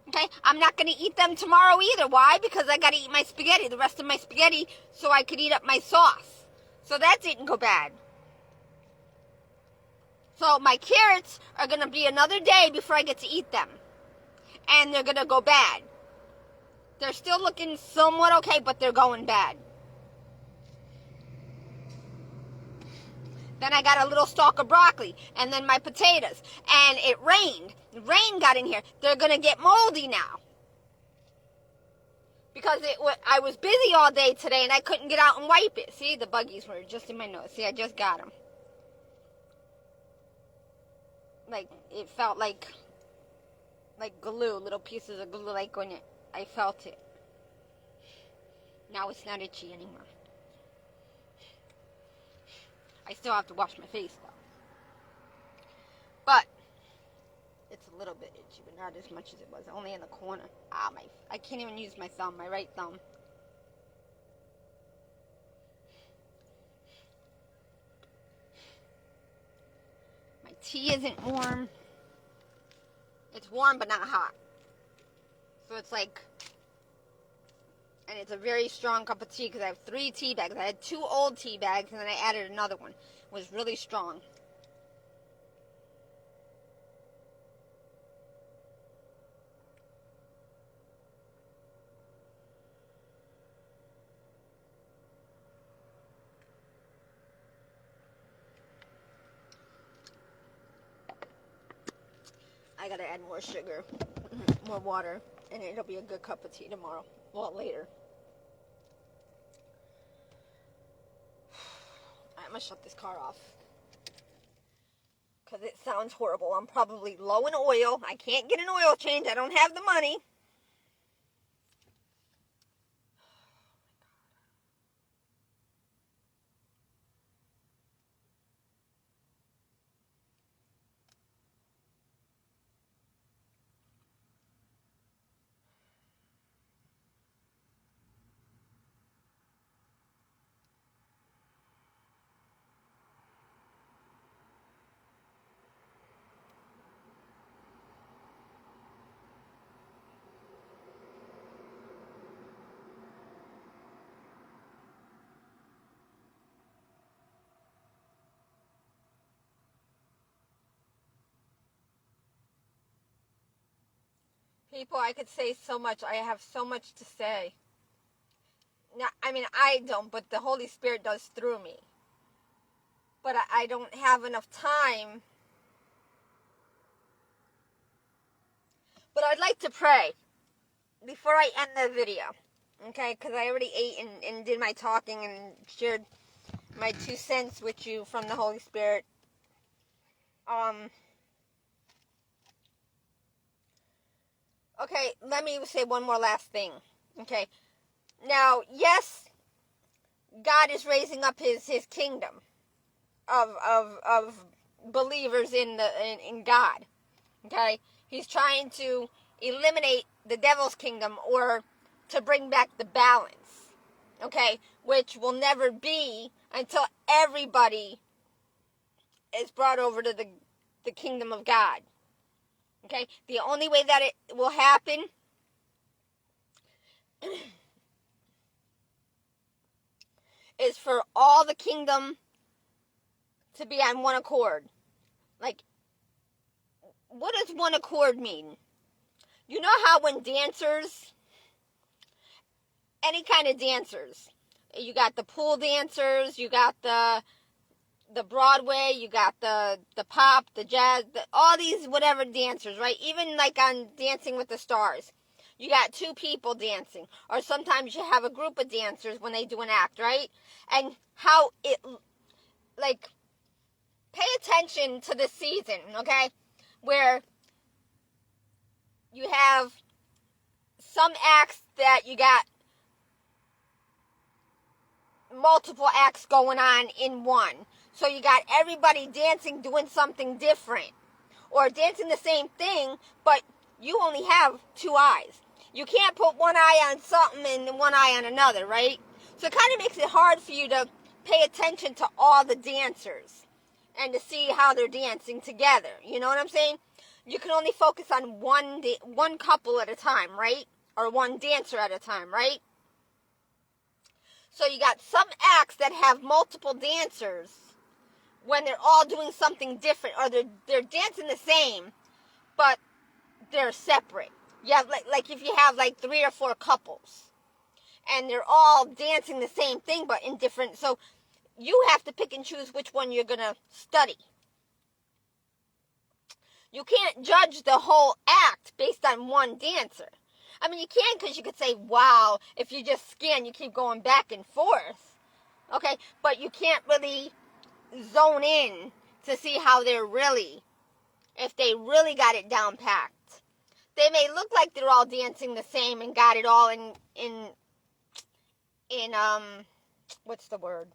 Okay, I'm not gonna eat them tomorrow either. Why? Because I gotta eat my spaghetti, the rest of my spaghetti, so I could eat up my sauce. So that didn't go bad. So my carrots are gonna be another day before I get to eat them. And they're gonna go bad. They're still looking somewhat okay, but they're going bad. Then I got a little stalk of broccoli, and then my potatoes. And it rained. Rain got in here. They're going to get moldy now. Because I was busy all day today, and I couldn't get out and wipe it. See, the buggies were just in my nose. See, I just got them. Like, it felt like glue, little pieces of glue, like when I felt it. Now it's not itchy anymore. I still have to wash my face, though. But it's a little bit itchy, but not as much as it was. Only in the corner. I can't even use my thumb, my right thumb. My tea isn't warm. It's warm, but not hot. So it's like, and it's a very strong cup of tea because I have 3 tea bags. I had 2 old tea bags, and then I added another one. It was really strong. I gotta add more sugar, more water, and it'll be a good cup of tea tomorrow. Well, later. I'm gonna shut this car off. Because it sounds horrible. I'm probably low in oil. I can't get an oil change. I don't have the money. People, I could say so much. I have so much to say. Now, I mean, I don't, but the Holy Spirit does through me. But I don't have enough time. But I'd like to pray before I end the video. Okay? Because I already ate and did my talking and shared my 2 cents with you from the Holy Spirit. Okay, let me say one more last thing. Okay. Now, yes, God is raising up his kingdom of believers in God. Okay? He's trying to eliminate the devil's kingdom or to bring back the balance. Okay? Which will never be until everybody is brought over to the kingdom of God. Okay? The only way that it will happen is for all the kingdom to be on one accord. Like, what does one accord mean? You know how when dancers, any kind of dancers, you got the pool dancers, you got the Broadway, you got the pop, the jazz, all these whatever dancers, right? Even like on Dancing with the Stars, you got 2 people dancing, or sometimes you have a group of dancers when they do an act, right? And how it, like, pay attention to the season, okay? Where you have some acts that you got multiple acts going on in one. So you got everybody dancing, doing something different. Or dancing the same thing, but you only have 2 eyes. you can't put one eye on something and one eye on another, right? So it kind of makes it hard for you to pay attention to all the dancers and to see how they're dancing together. You know what I'm saying? You can only focus on one couple at a time, right? Or one dancer at a time, right? So you got some acts that have multiple dancers when they're all doing something different, or they're dancing the same, but they're separate. Yeah, like if you have like 3 or 4 couples, and they're all dancing the same thing, but in different. So you have to pick and choose which one you're gonna study. You can't judge the whole act based on one dancer. I mean, you can, because you could say, wow, if you just scan, you keep going back and forth. Okay, but you can't really zone in to see how they're really, if they really got it down packed. They may look like they're all dancing the same and got it all in what's the word?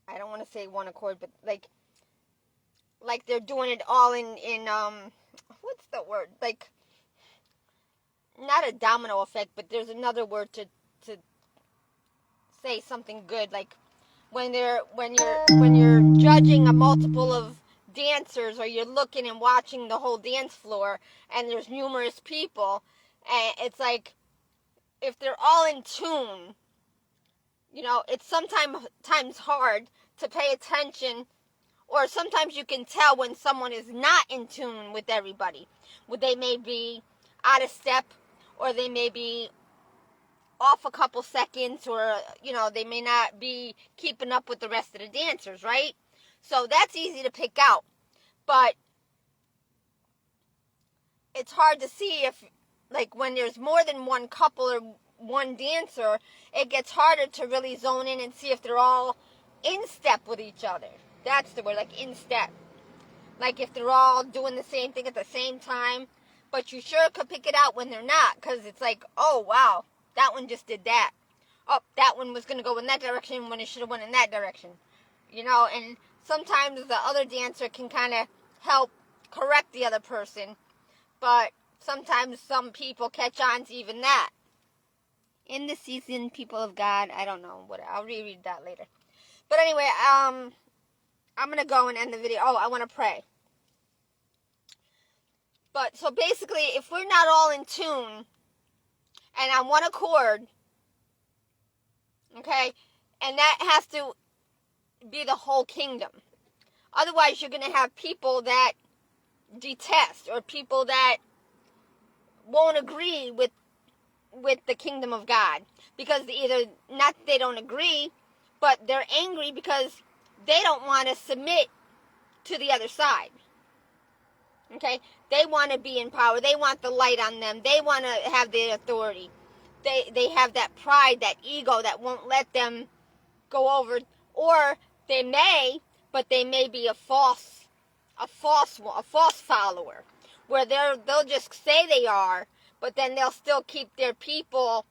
I don't want to say one accord, but like they're doing it all in what's the word? Like, not a domino effect, but there's another word to say something good. Like when you're judging a multiple of dancers, or you're looking and watching the whole dance floor, and there's numerous people, and it's like, if they're all in tune, you know, it's sometimes hard to pay attention, or sometimes you can tell when someone is not in tune with everybody. They may be out of step, or they may be off a couple seconds, or, you know, they may not be keeping up with the rest of the dancers, right? So that's easy to pick out. But it's hard to see if, like, when there's more than one couple or one dancer, it gets harder to really zone in and see if they're all in step with each other. That's the word, like in step. Like if they're all doing the same thing at the same time, but you sure could pick it out when they're not, because it's like, oh wow, that one just did that. Oh, that one was going to go in that direction when it should have went in that direction. You know, and sometimes the other dancer can kind of help correct the other person, but sometimes some people catch on to even that. In the season, people of God, I don't know, what, I'll reread that later. But anyway, I'm going to go and end the video. Oh, I want to pray. But, so basically, if we're not all in tune and on one accord, okay, and that has to be the whole kingdom. Otherwise, you're going to have people that detest, or people that won't agree with the kingdom of God, because either not they don't agree, but they're angry because they don't want to submit to the other side. Okay, they want to be in power. They want the light on them. They want to have the authority. They have that pride, that ego that won't let them go over. Or they may, but they may be a false follower, where they'll just say they are, but then they'll still keep their people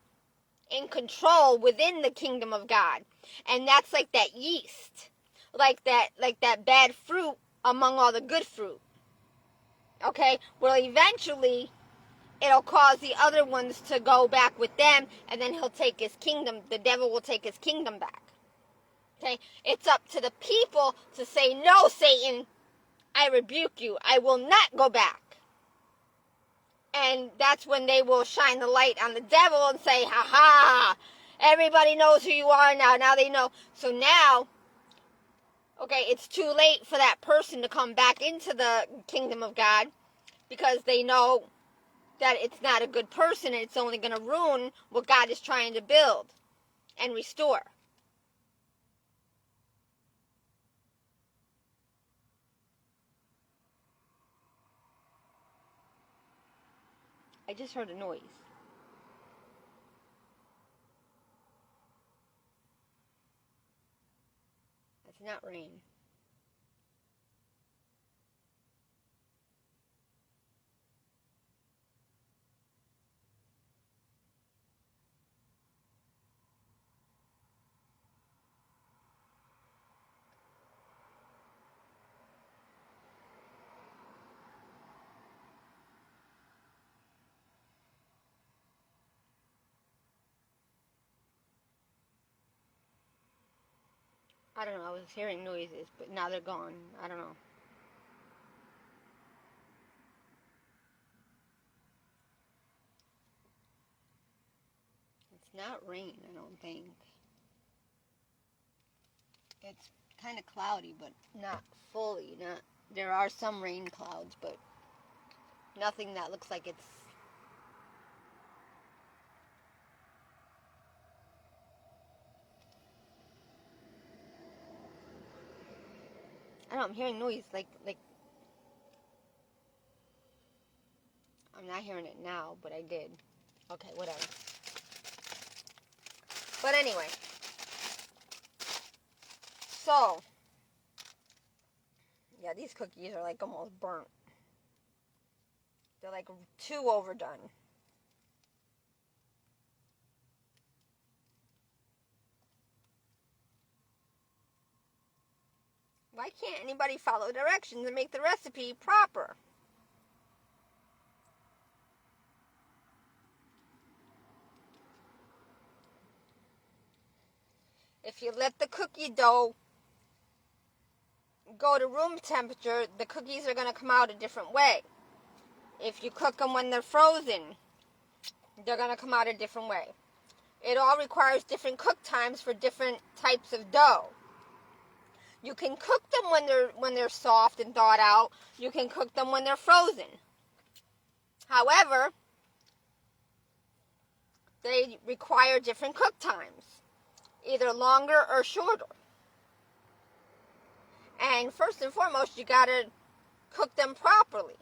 in control within the kingdom of God. And that's like that yeast, like that bad fruit among all the good fruit. Okay, well, eventually it'll cause the other ones to go back with them, and then he'll take his kingdom. The devil will take his kingdom back. Okay, it's up to the people to say, no, Satan, I rebuke you. I will not go back. And that's when they will shine the light on the devil and say, ha ha, everybody knows who you are now. Now they know. So now, okay, it's too late for that person to come back into the kingdom of God, because they know that it's not a good person, and it's only going to ruin what God is trying to build and restore. I just heard a noise. It's not rain. I don't know, I was hearing noises, but now they're gone. I don't know. It's not rain, I don't think. It's kind of cloudy, but not fully. Not. There are some rain clouds, but nothing that looks like it's... I don't know, I'm hearing noise, like... I'm not hearing it now, but I did. Okay, whatever. But anyway. So. Yeah, these cookies are like almost burnt. They're like too overdone. Why can't anybody follow directions and make the recipe proper? If you let the cookie dough go to room temperature, the cookies are going to come out a different way. If you cook them when they're frozen, they're going to come out a different way. It all requires different cook times for different types of dough. You can cook them when they're soft and thawed out. You can cook them when they're frozen. However, they require different cook times, either longer or shorter. And first and foremost, you gotta cook them properly.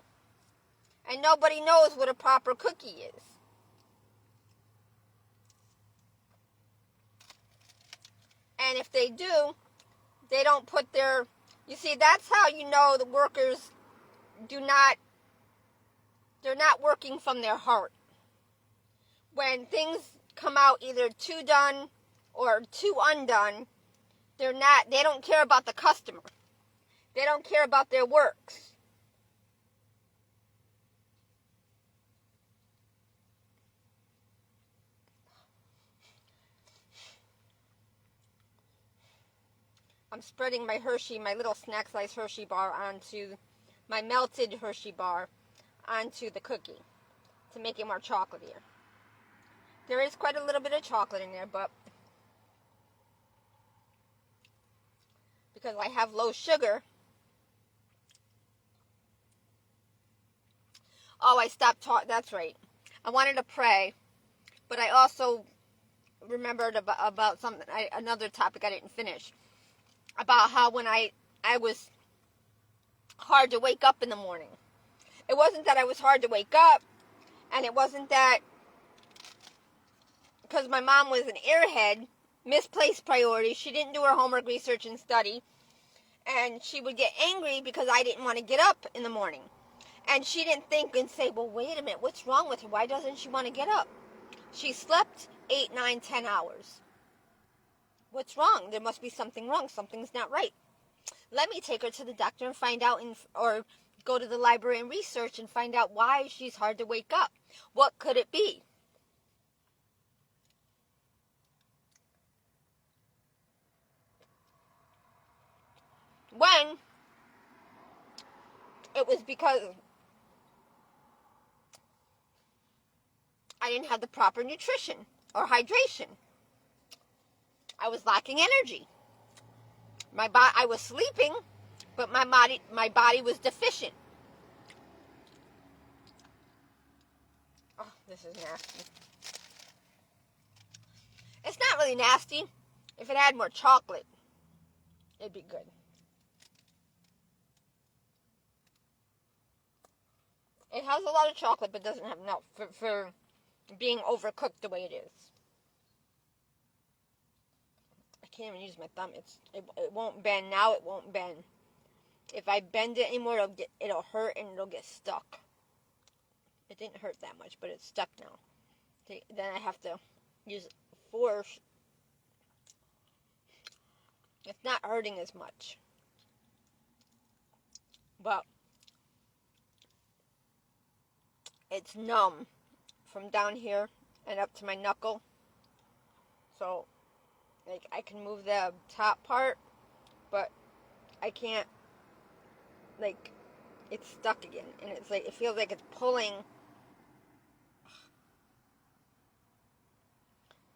And nobody knows what a proper cookie is. And if they do, they don't put their... You see, that's how you know the workers they're not working from their heart. When things come out either too done or too undone, they don't care about the customer. They don't care about their works. I'm spreading my Hershey, my little snack size Hershey bar onto my melted Hershey bar onto the cookie to make it more chocolatier. There is quite a little bit of chocolate in there, but because I have low sugar. Oh, I stopped talking. That's right. I wanted to pray, but I also remembered about something, another topic I didn't finish. About how when I was hard to wake up in the morning. It wasn't that I was hard to wake up, and it wasn't that because my mom was an airhead, misplaced priorities. She didn't do her homework, research, and study, and she would get angry because I didn't want to get up in the morning. And she didn't think and say, well, wait a minute, what's wrong with her? Why doesn't she want to get up? She slept 8, 9, 10 hours. What's wrong? There must be something wrong. Something's not right. Let me take her to the doctor and find out, or go to the library and research and find out why she's hard to wake up. What could it be? When it was because I didn't have the proper nutrition or hydration. I was lacking energy. I was sleeping, but my body was deficient. Oh, this is nasty. It's not really nasty. If it had more chocolate, it'd be good. It has a lot of chocolate, but doesn't have enough for being overcooked the way it is. I can't even use my thumb. It won't bend. Now it won't bend. If I bend it anymore, it'll hurt and it'll get stuck. It didn't hurt that much, but it's stuck now. Then I have to use force. It's not hurting as much. But it's numb from down here and up to my knuckle. So, like, I can move the top part, but I can't, like, it's stuck again, and it's like, it feels like it's pulling.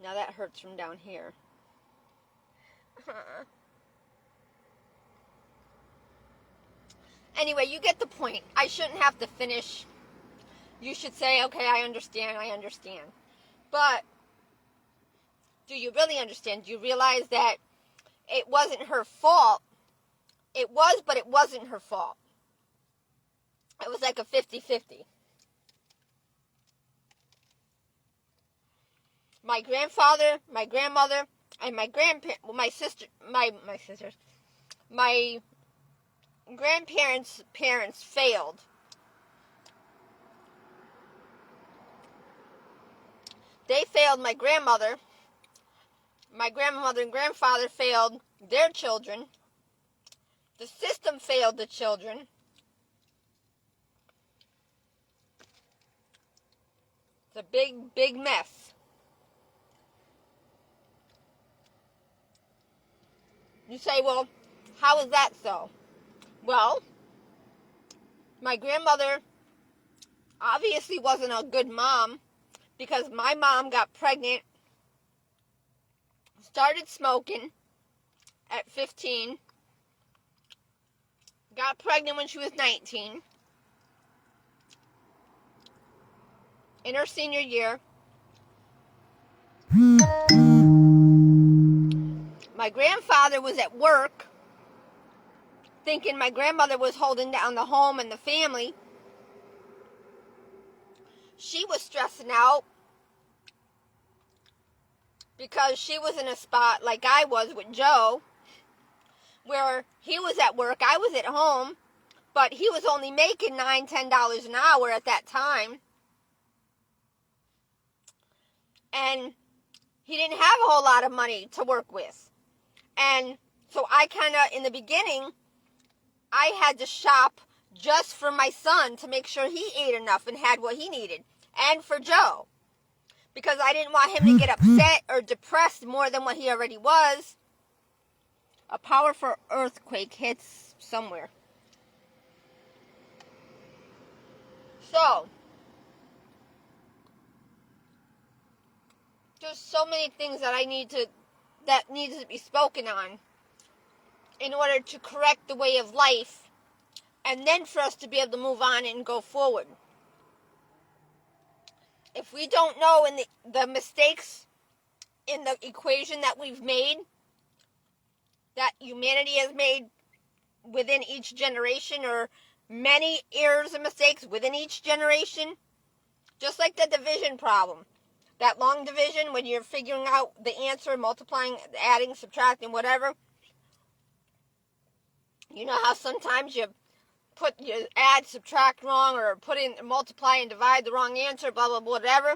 Now that hurts from down here. Anyway, you get the point. I shouldn't have to finish. You should say, okay, I understand. But do you really understand? Do you realize that it wasn't her fault? It was, but it wasn't her fault. It was like a 50-50. My grandfather, my grandmother, and my grandparents, my grandparents' parents failed. They failed my grandmother. My grandmother and grandfather failed their children. The system failed the children. It's a big, big mess. You say, well, how is that so? Well, my grandmother obviously wasn't a good mom because my mom got pregnant, started smoking at 15, got pregnant when she was 19. In her senior year, my grandfather was at work thinking my grandmother was holding down the home and the family. She was stressing out because she was in a spot like I was with Joe, where he was at work, I was at home, but he was only making $9, $10 an hour at that time. And he didn't have a whole lot of money to work with. And so I kind of, in the beginning, I had to shop just for my son to make sure he ate enough and had what he needed. And for Joe. Because I didn't want him to get upset or depressed more than what he already was. A powerful earthquake hits somewhere. So, there's so many things that that needs to be spoken on in order to correct the way of life, and then for us to be able to move on and go forward. If we don't know in the mistakes in the equation that we've made, that humanity has made within each generation, or many errors and mistakes within each generation, just like the division problem, that long division when you're figuring out the answer, multiplying, adding, subtracting, whatever. You know how sometimes you add, subtract wrong, or put in, multiply and divide the wrong answer, blah, blah, whatever,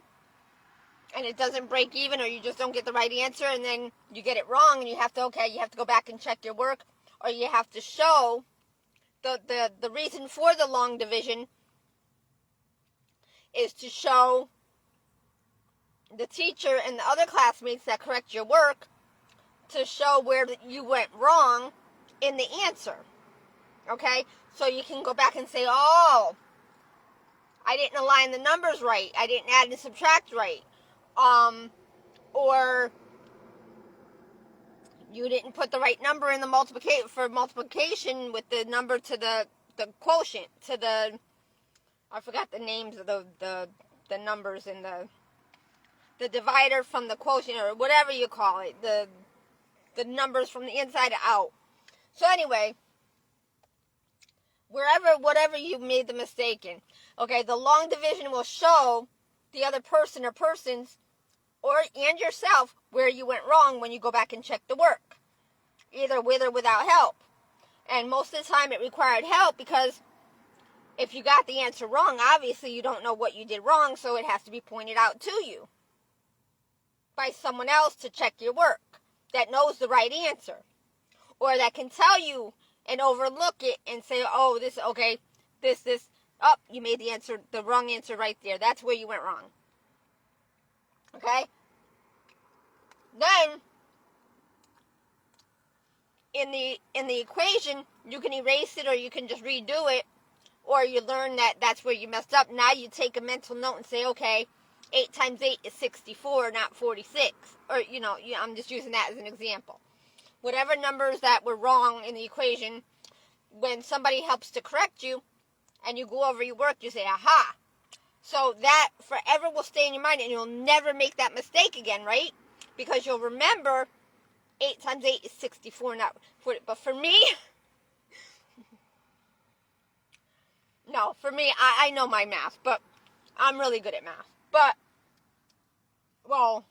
and it doesn't break even, or you just don't get the right answer, and then you get it wrong, and you have to go back and check your work, or you have to show the reason for the long division is to show the teacher and the other classmates that correct your work, to show where you went wrong in the answer. Okay? So you can go back and say, oh, I didn't align the numbers right. I didn't add and subtract right. Or you didn't put the right number in the multiplication with the number to the quotient, to the, I forgot the names of the numbers in the divider from the quotient, or whatever you call it, the numbers from the inside out. So anyway, whatever you made the mistake in, okay, the long division will show the other person or persons, and yourself, where you went wrong when you go back and check the work, either with or without help. And most of the time it required help, because if you got the answer wrong, obviously you don't know what you did wrong, so it has to be pointed out to you by someone else to check your work that knows the right answer, or that can tell you and overlook it and say, oh, this, you made the wrong answer right there. That's where you went wrong. Okay? Then, in the equation, you can erase it or you can just redo it, or you learn that that's where you messed up. Now you take a mental note and say, okay, 8 times 8 is 64, not 46. Or, I'm just using that as an example. Whatever numbers that were wrong in the equation, when somebody helps to correct you and you go over your work, you say, aha. So that forever will stay in your mind and you'll never make that mistake again, right? Because you'll remember 8 times 8 is 64, not 40. But for me, no, for me, I know my math, but I'm really good at math. But, well,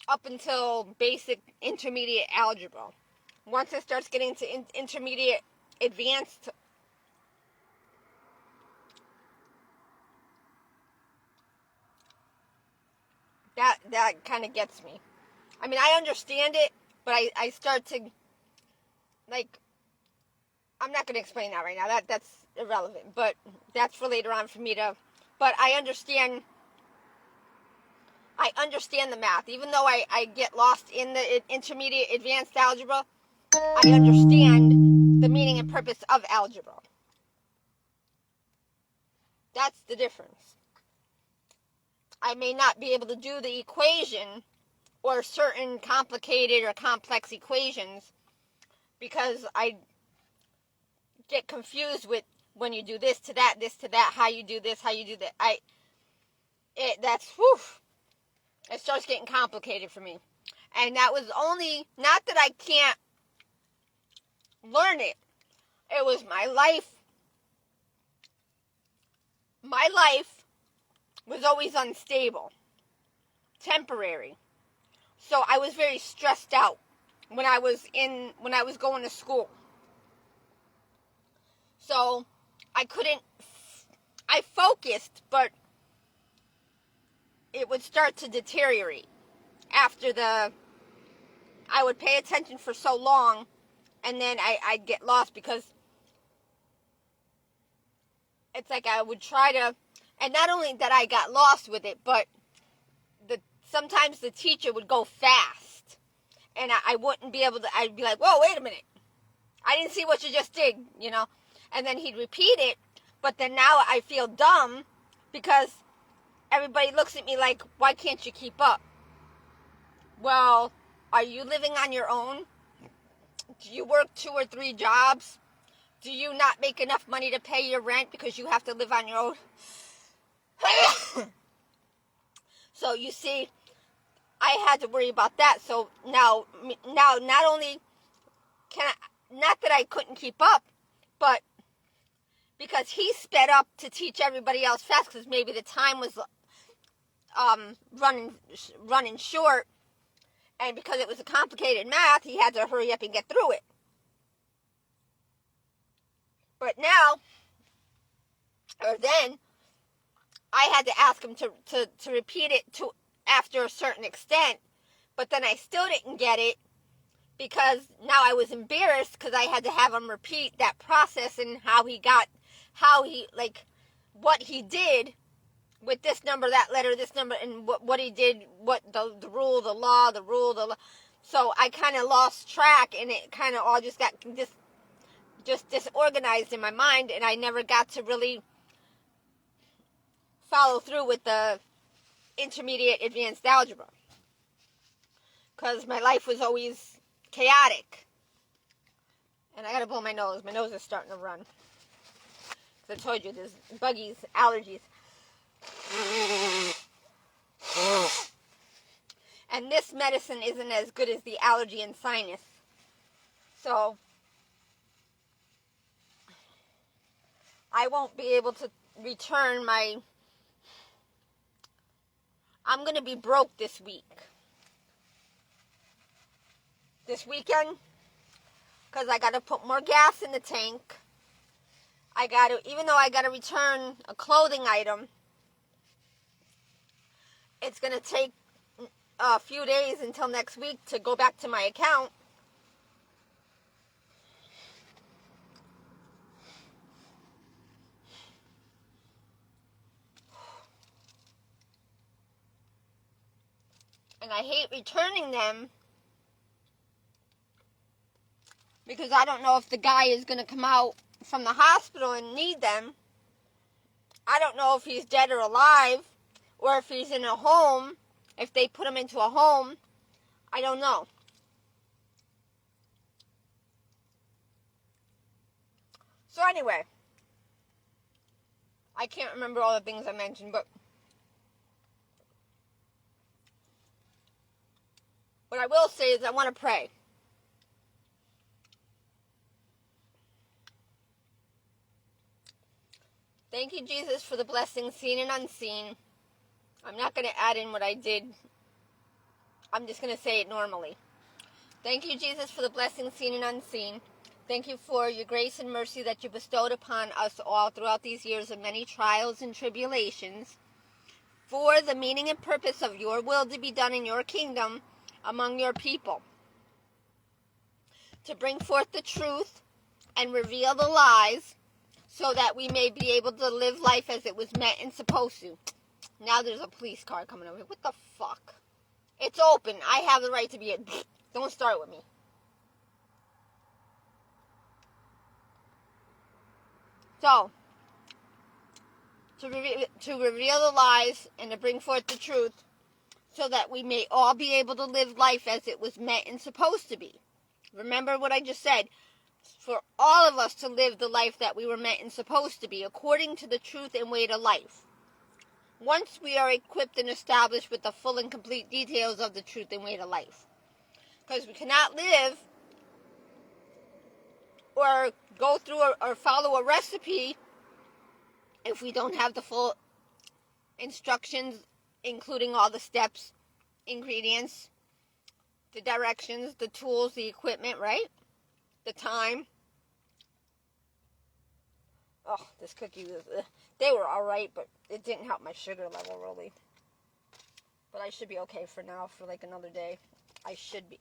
up until basic intermediate algebra. Once it starts getting into intermediate advanced, that kind of gets me. I mean, I understand it, but I start to, like, I'm not going to explain that right now. That's irrelevant, but that's for later on for me to, but I understand the math. Even though I get lost in the intermediate advanced algebra, I understand the meaning and purpose of algebra. That's the difference. I may not be able to do the equation or certain complicated or complex equations because I get confused with when you do this to that, how you do this, how you do that. It starts getting complicated for me. And that was only, not that I can't learn it. It was my life. My life was always unstable, temporary. So I was very stressed out when I was going to school. So I focused, but it would start to deteriorate after I would pay attention for so long, and then I'd get lost because it's like I would try to, and not only that I got lost with it, but sometimes the teacher would go fast, and I wouldn't be able to, I'd be like, whoa, wait a minute. I didn't see what you just did, and then he'd repeat it, but then now I feel dumb because everybody looks at me like, why can't you keep up? Well, are you living on your own? Do you work 2 or 3 jobs? Do you not make enough money to pay your rent because you have to live on your own? So you see, I had to worry about that. So now not only not that I couldn't keep up, but because he sped up to teach everybody else fast because maybe the time was running short, and because it was a complicated math, he had to hurry up and get through it. But now, or then, I had to ask him to repeat it to after a certain extent, but then I still didn't get it because now I was embarrassed because I had to have him repeat that process and what he did with this number, that letter, this number, and what he did, what the rule, the law. So I kind of lost track, and it kind of all just got just disorganized in my mind, and I never got to really follow through with the intermediate advanced algebra because my life was always chaotic. And I gotta blow my nose. My nose is starting to run. Because I told you, there's buggies, allergies. And this medicine isn't as good as the allergy and sinus. So I won't be able to return I'm going to be broke this week. This weekend, because I got to put more gas in the tank. Even though I got to return a clothing item, it's going to take a few days until next week to go back to my account. And I hate returning them because I don't know if the guy is going to come out from the hospital and need them. I don't know if he's dead or alive, or if he's in a home, if they put him into a home. I don't know. So anyway, I can't remember all the things I mentioned, but what I will say is I want to pray. Thank you, Jesus, for the blessings seen and unseen. I'm not going to add in what I did. I'm just going to say it normally. Thank you, Jesus, for the blessings seen and unseen. Thank you for your grace and mercy that you bestowed upon us all throughout these years of many trials and tribulations, for the meaning and purpose of your will to be done in your kingdom among your people, to bring forth the truth and reveal the lies, so that we may be able to live life as it was meant and supposed to. Now there's a police car coming over here. What the fuck? It's open. I have the right to be in. Don't start with me. So, to reveal the lies and to bring forth the truth, so that we may all be able to live life as it was meant and supposed to be. Remember what I just said. For all of us to live the life that we were meant and supposed to be, according to the truth and way to life. Once we are equipped and established with the full and complete details of the truth and way to life. Because we cannot live or go through or follow a recipe if we don't have the full instructions, including all the steps, ingredients, the directions, the tools, the equipment, right? The time. Oh, this cookie was, they were alright, but it didn't help my sugar level, really. But I should be okay for now, for like another day. I should be.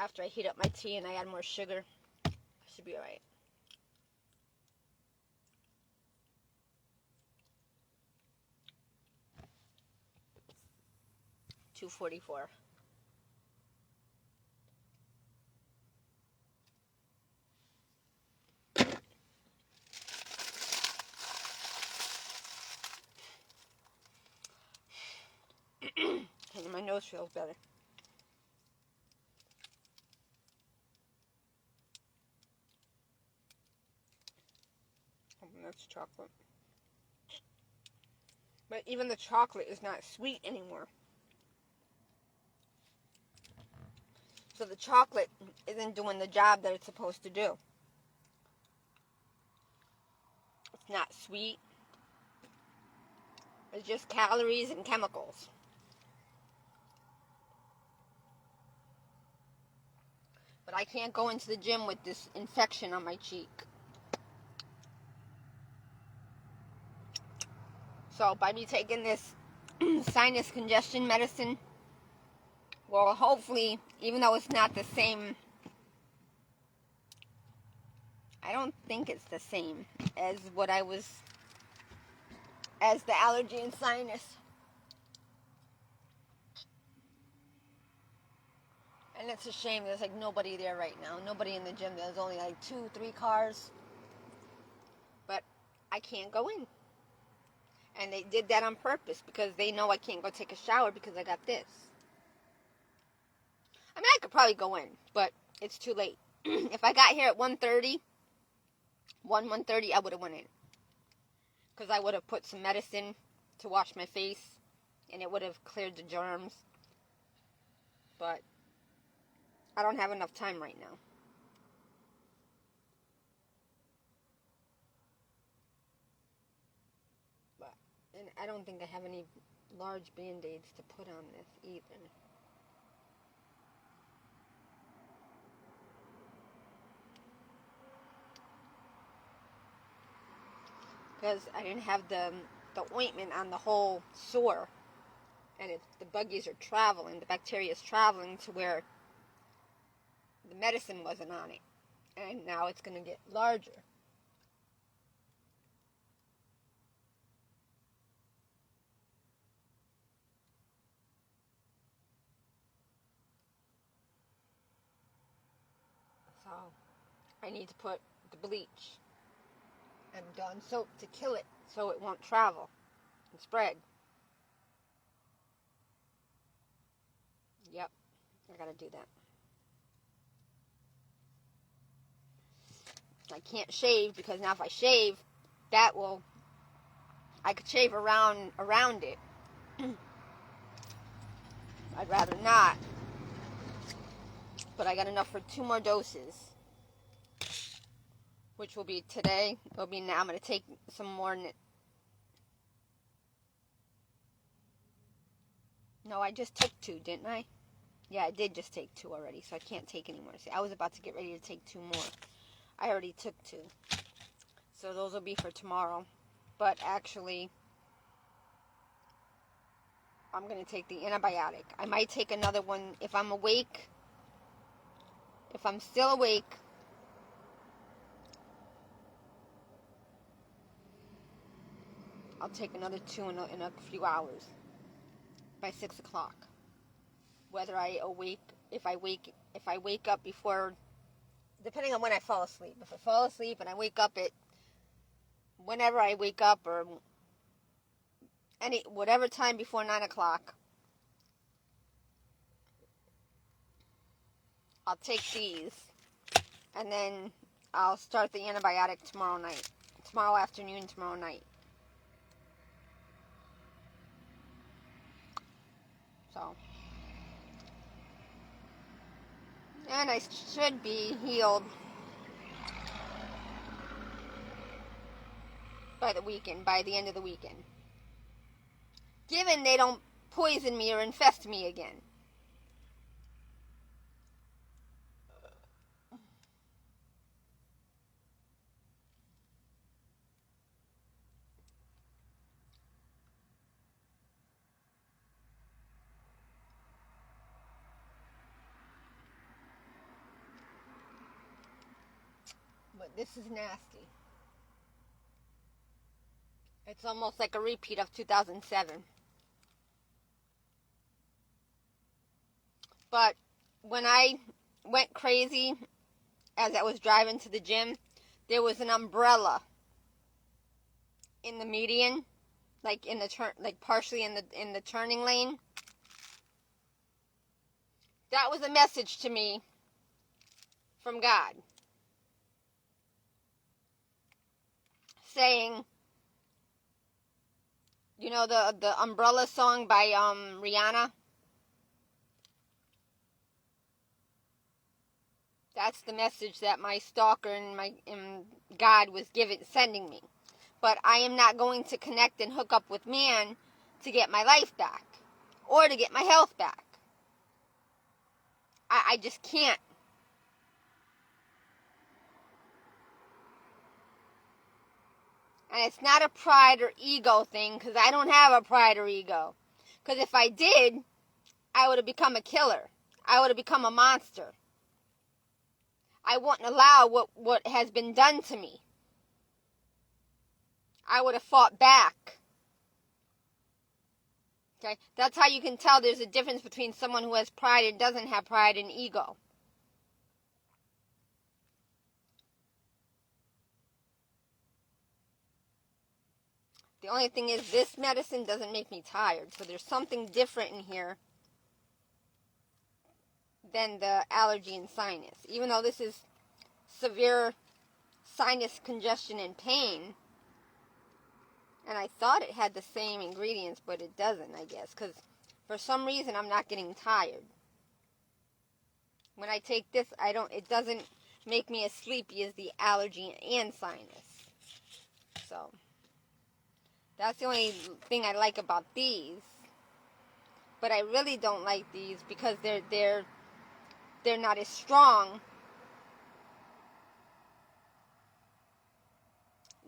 After I heat up my tea and I add more sugar, I should be alright. $2.44. My nose feels better. That's chocolate. But even the chocolate is not sweet anymore. So the chocolate isn't doing the job that it's supposed to do. It's not sweet. It's just calories and chemicals. But I can't go into the gym with this infection on my cheek. So by me taking this sinus congestion medicine, well, hopefully, even though it's not the same, I don't think it's the same as what I was, as the allergy and sinus. And it's a shame, there's like nobody there right now. Nobody in the gym. There's only like 2-3 cars. But I can't go in. And they did that on purpose because they know I can't go take a shower because I got this. I mean, I could probably go in, but it's too late. If I got here at 1:30, 1:30, I would have went in. Because I would have put some medicine to wash my face, and it would have cleared the germs. But I don't have enough time right now. But, and I don't think I have any large band-aids to put on this either. Because I didn't have the ointment on the whole sore. And if the buggies are traveling, the bacteria is traveling to where the medicine wasn't on it. And now it's going to get larger. So I need to put the bleach and Dawn soap to kill it so it won't travel and spread. Yep, I gotta do that. I can't shave because now if I shave, I could shave around it. I'd rather not. But I got enough for 2 more doses, which will be today. It'll be now. I'm going to take some more. No, I just took 2, didn't I? Yeah, I did just take 2 already, so I can't take any more. See, I was about to get ready to take 2 more. I already took 2. So those will be for tomorrow. But actually, I'm going to take the antibiotic. I might take another one if I'm awake. If I'm still awake, I'll take another 2 in a few hours. By 6 o'clock. Whether if I wake up before, depending on when I fall asleep. If I fall asleep and I wake up at whenever I wake up, or whatever time before 9 o'clock, I'll take these, and then I'll start the antibiotic tomorrow afternoon, tomorrow night. So, and I should be healed by the end of the weekend. Given they don't poison me or infest me again. But this is nasty. It's almost like a repeat of 2007. But when I went crazy as I was driving to the gym, there was an umbrella in the median, like in the partially in the turning lane. That was a message to me from God, saying, you know, the Umbrella song by Rihanna. That's the message that my stalker and God was sending me. But I am not going to connect and hook up with man to get my life back or to get my health back. I just can't. And it's not a pride or ego thing, because I don't have a pride or ego. Because if I did, I would have become a killer. I would have become a monster. I wouldn't allow what has been done to me. I would have fought back. Okay? That's how you can tell there's a difference between someone who has pride and doesn't have pride and ego. The only thing is, this medicine doesn't make me tired. So there's something different in here than the allergy and sinus. Even though this is severe sinus congestion and pain, and I thought it had the same ingredients, but it doesn't, I guess, because for some reason I'm not getting tired. When I take this, it doesn't make me as sleepy as the allergy and sinus. So that's the only thing I like about these. But I really don't like these because they're not as strong.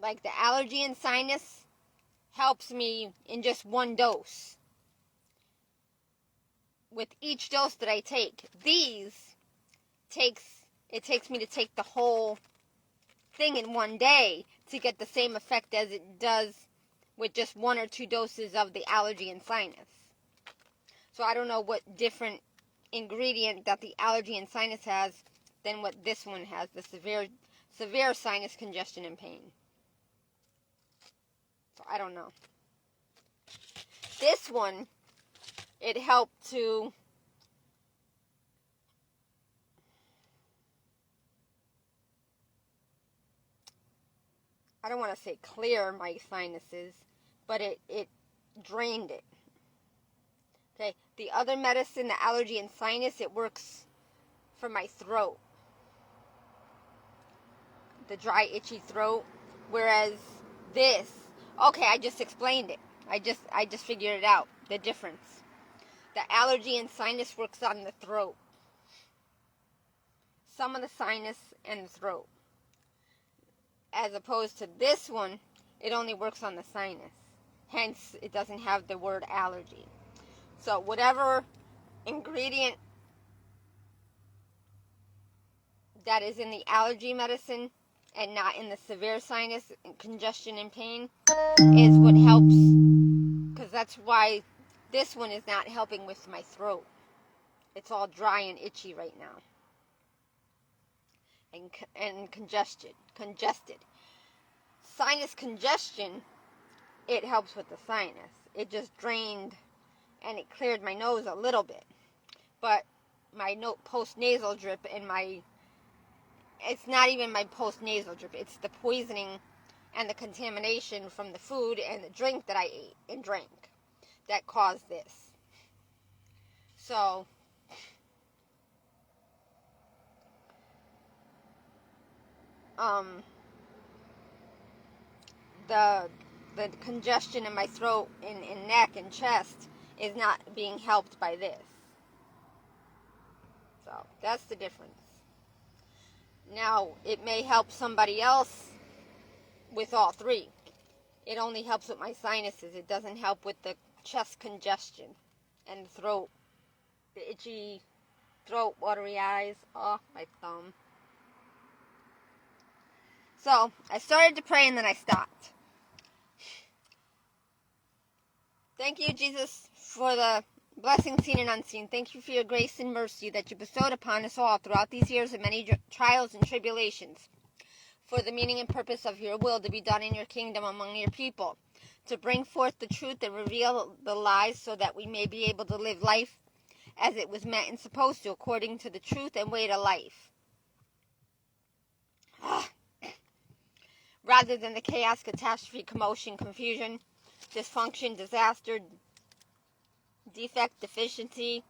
Like the allergy and sinus helps me in just one dose. With each dose that I take, it takes me to take the whole thing in one day to get the same effect as it does with just 1 or 2 doses of the allergy and sinus. So I don't know what different ingredient that the allergy and sinus has than what this one has, the severe sinus congestion and pain. So I don't know. This one, it helped to I don't want to say clear my sinuses, but it drained it. Okay, the other medicine, the allergy and sinus, it works for my throat. The dry, itchy throat. Whereas this, okay, I just explained it. I just figured it out, the difference. The allergy and sinus works on the throat. Some of the sinus and the throat. As opposed to this one, it only works on the sinus. Hence, it doesn't have the word allergy. So whatever ingredient that is in the allergy medicine and not in the severe sinus congestion and pain is what helps. Because that's why this one is not helping with my throat. It's all dry and itchy right now. And congested. Sinus congestion, it helps with the sinus. It just drained and it cleared my nose a little bit. But my post-nasal drip and it's not even my post-nasal drip. It's the poisoning and the contamination from the food and the drink that I ate and drank that caused this. So, the congestion in my throat and neck and chest is not being helped by this. So, that's the difference. Now, it may help somebody else with all three. It only helps with my sinuses. It doesn't help with the chest congestion and the throat. The itchy throat, watery eyes. Oh, my thumb. So, I started to pray and then I stopped. Thank you, Jesus, for the blessings seen and unseen. Thank you for your grace and mercy that you bestowed upon us all throughout these years of many trials and tribulations, for the meaning and purpose of your will to be done in your kingdom among your people, to bring forth the truth and reveal the lies so that we may be able to live life as it was meant and supposed to, according to the truth and way to life. Rather than the chaos, catastrophe, commotion, confusion, dysfunction, disaster, defect, deficiency,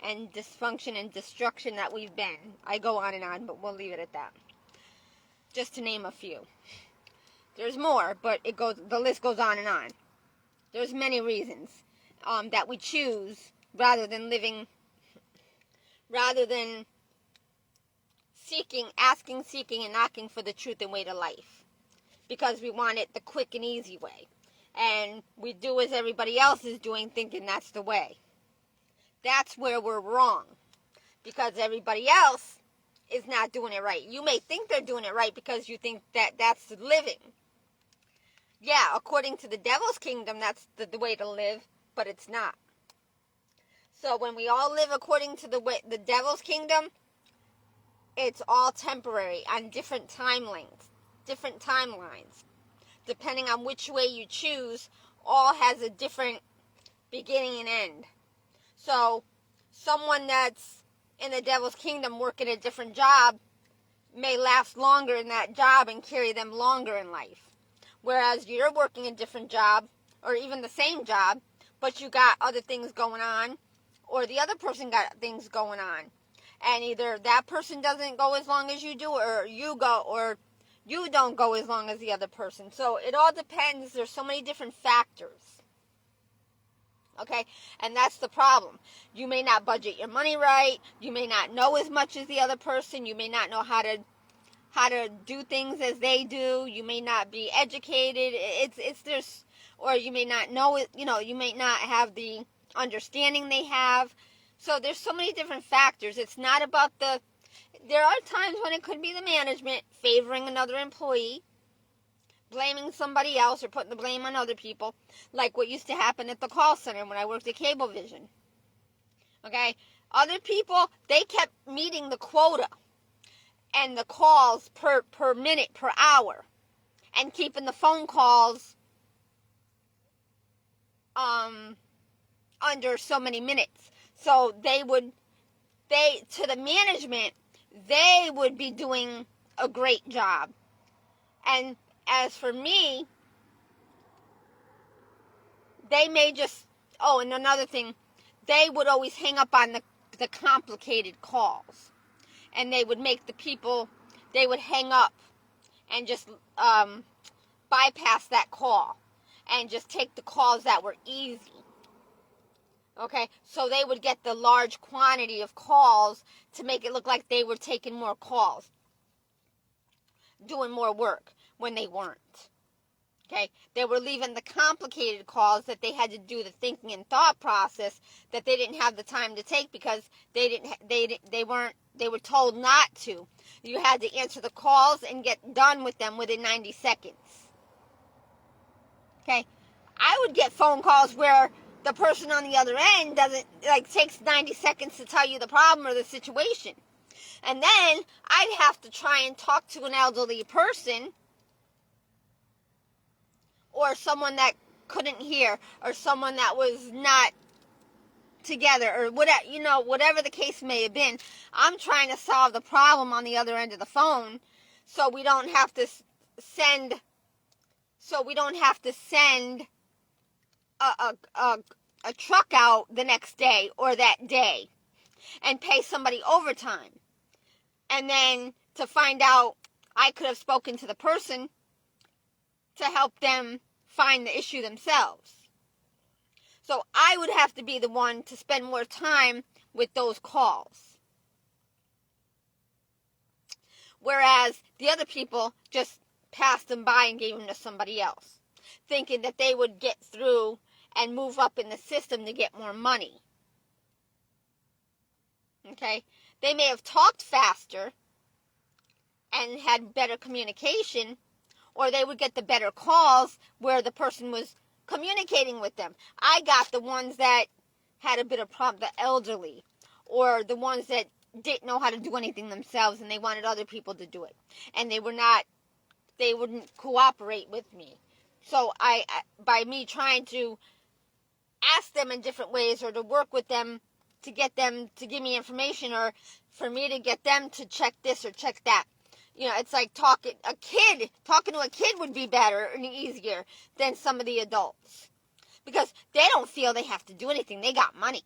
and dysfunction and destruction that we've been. I go on and on, but we'll leave it at that. Just to name a few. There's more, but the list goes on and on. There's many reasons that we choose rather than asking, seeking, and knocking for the truth and way to life. Because we want it the quick and easy way. And we do as everybody else is doing, thinking that's the way. That's where we're wrong. Because everybody else is not doing it right. You may think they're doing it right because you think that that's living. Yeah, according to the devil's kingdom, that's the way to live, but it's not. So when we all live according to the devil's kingdom, it's all temporary on different timelines. Depending on which way you choose, all has a different beginning and end. So, someone that's in the devil's kingdom working a different job may last longer in that job and carry them longer in life. Whereas you're working a different job, or even the same job, but you got other things going on, or the other person got things going on. And either that person doesn't go as long as you do, or you don't go as long as the other person. So it all depends. There's so many different factors. Okay? And that's the problem. You may not budget your money right. You may not know as much as the other person. You may not know how to do things as they do. You may not be educated. Or you may not know it, you may not have the understanding they have. So there's so many different factors. It's not about there are times when it could be the management favoring another employee, blaming somebody else or putting the blame on other people, like what used to happen at the call center when I worked at Cablevision. Okay? Other people, they kept meeting the quota. and the calls per minute, per hour, and keeping the phone calls under so many minutes. So to the management, they would be doing a great job. And as for me, they may just, and another thing, they would always hang up on the complicated calls. And they would make the people, they would hang up and just bypass that call and just take the calls that were easy. Okay, so they would get the large quantity of calls to make it look like they were taking more calls, doing more work when they weren't. Okay, they were leaving the complicated calls that they had to do the thinking and thought process that they didn't have the time to take because they were told not to. You had to answer the calls and get done with them within 90 seconds. Okay, I would get phone calls where the person on the other end takes 90 seconds to tell you the problem or the situation. And then I'd have to try and talk to an elderly person or someone that couldn't hear or someone that was not together or whatever the case may have been. I'm trying to solve the problem on the other end of the phone so we don't have to send a truck out the next day or that day and pay somebody overtime. And then to find out I could have spoken to the person to help them find the issue themselves. So I would have to be the one to spend more time with those calls. Whereas the other people just passed them by and gave them to somebody else, thinking that they would get through and move up in the system to get more money. Okay? They may have talked faster and had better communication, or they would get the better calls where the person was communicating with them. I got the ones that had a bit of problem, the elderly, or the ones that didn't know how to do anything themselves and they wanted other people to do it. And they wouldn't cooperate with me. So by me trying to ask them in different ways or to work with them to get them to give me information or for me to get them to check this or check that. It's like talking to a kid would be better and easier than some of the adults. Because they don't feel they have to do anything. They got money.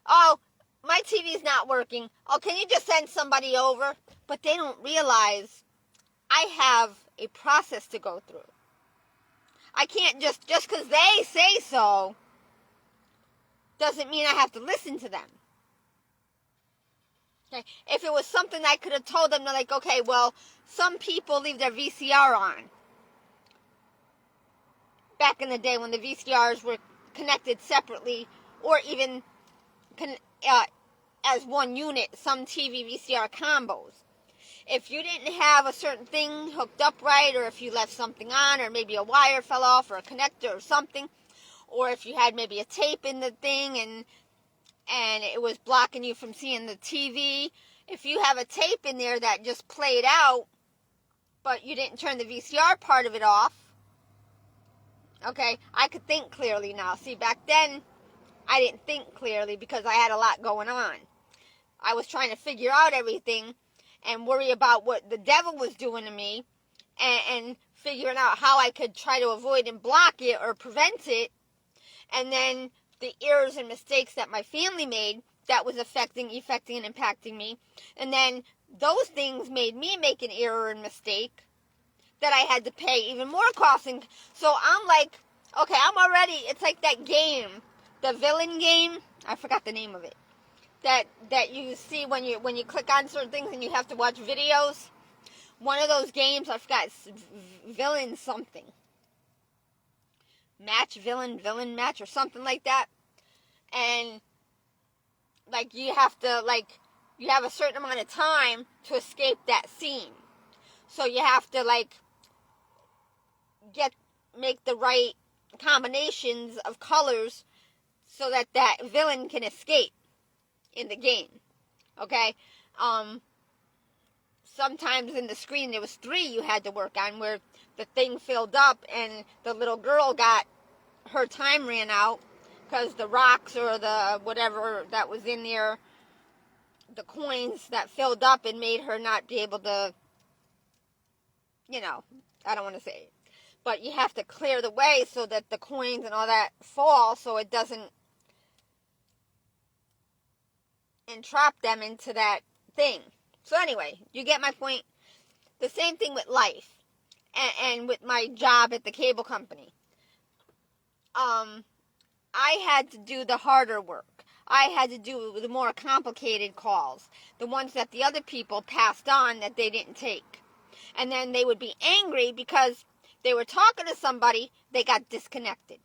Oh, my TV's not working. Oh, can you just send somebody over? But they don't realize I have a process to go through. I can't just because they say so doesn't mean I have to listen to them. Okay. If it was something I could have told them, they're like, okay, well, some people leave their VCR on. Back in the day when the VCRs were connected separately or even as one unit, some TV VCR combos. If you didn't have a certain thing hooked up right, or if you left something on, or maybe a wire fell off, or a connector or something, or if you had maybe a tape in the thing and it was blocking you from seeing the TV. If you have a tape in there that just played out, but you didn't turn the VCR part of it off, okay, I could think clearly now. See, back then, I didn't think clearly because I had a lot going on. I was trying to figure out everything and worry about what the devil was doing to me and figuring out how I could try to avoid and block it or prevent it. And then the errors and mistakes that my family made that was affecting and impacting me. And then those things made me make an error and mistake that I had to pay even more costing. So I'm like, okay, it's like that game, the villain game. I forgot the name of it. That you see when you click on certain things and you have to watch videos. One of those games, I forgot, it's villain something. Villain match or something like that. And like you have a certain amount of time to escape that scene. So you have to make the right combinations of colors so that villain can escape in the game. Okay? sometimes in the screen there was 3 you had to work on, where the thing filled up and the little girl her time ran out because the rocks or the whatever that was in there, the coins that filled up and made her not be able to, I don't want to say it. But you have to clear the way so that the coins and all that fall so it doesn't entrap them into that thing. So anyway, you get my point? The same thing with life and with my job at the cable company. I had to do the harder work. I had to do the more complicated calls, the ones that the other people passed on that they didn't take. And then they would be angry because they were talking to somebody, they got disconnected.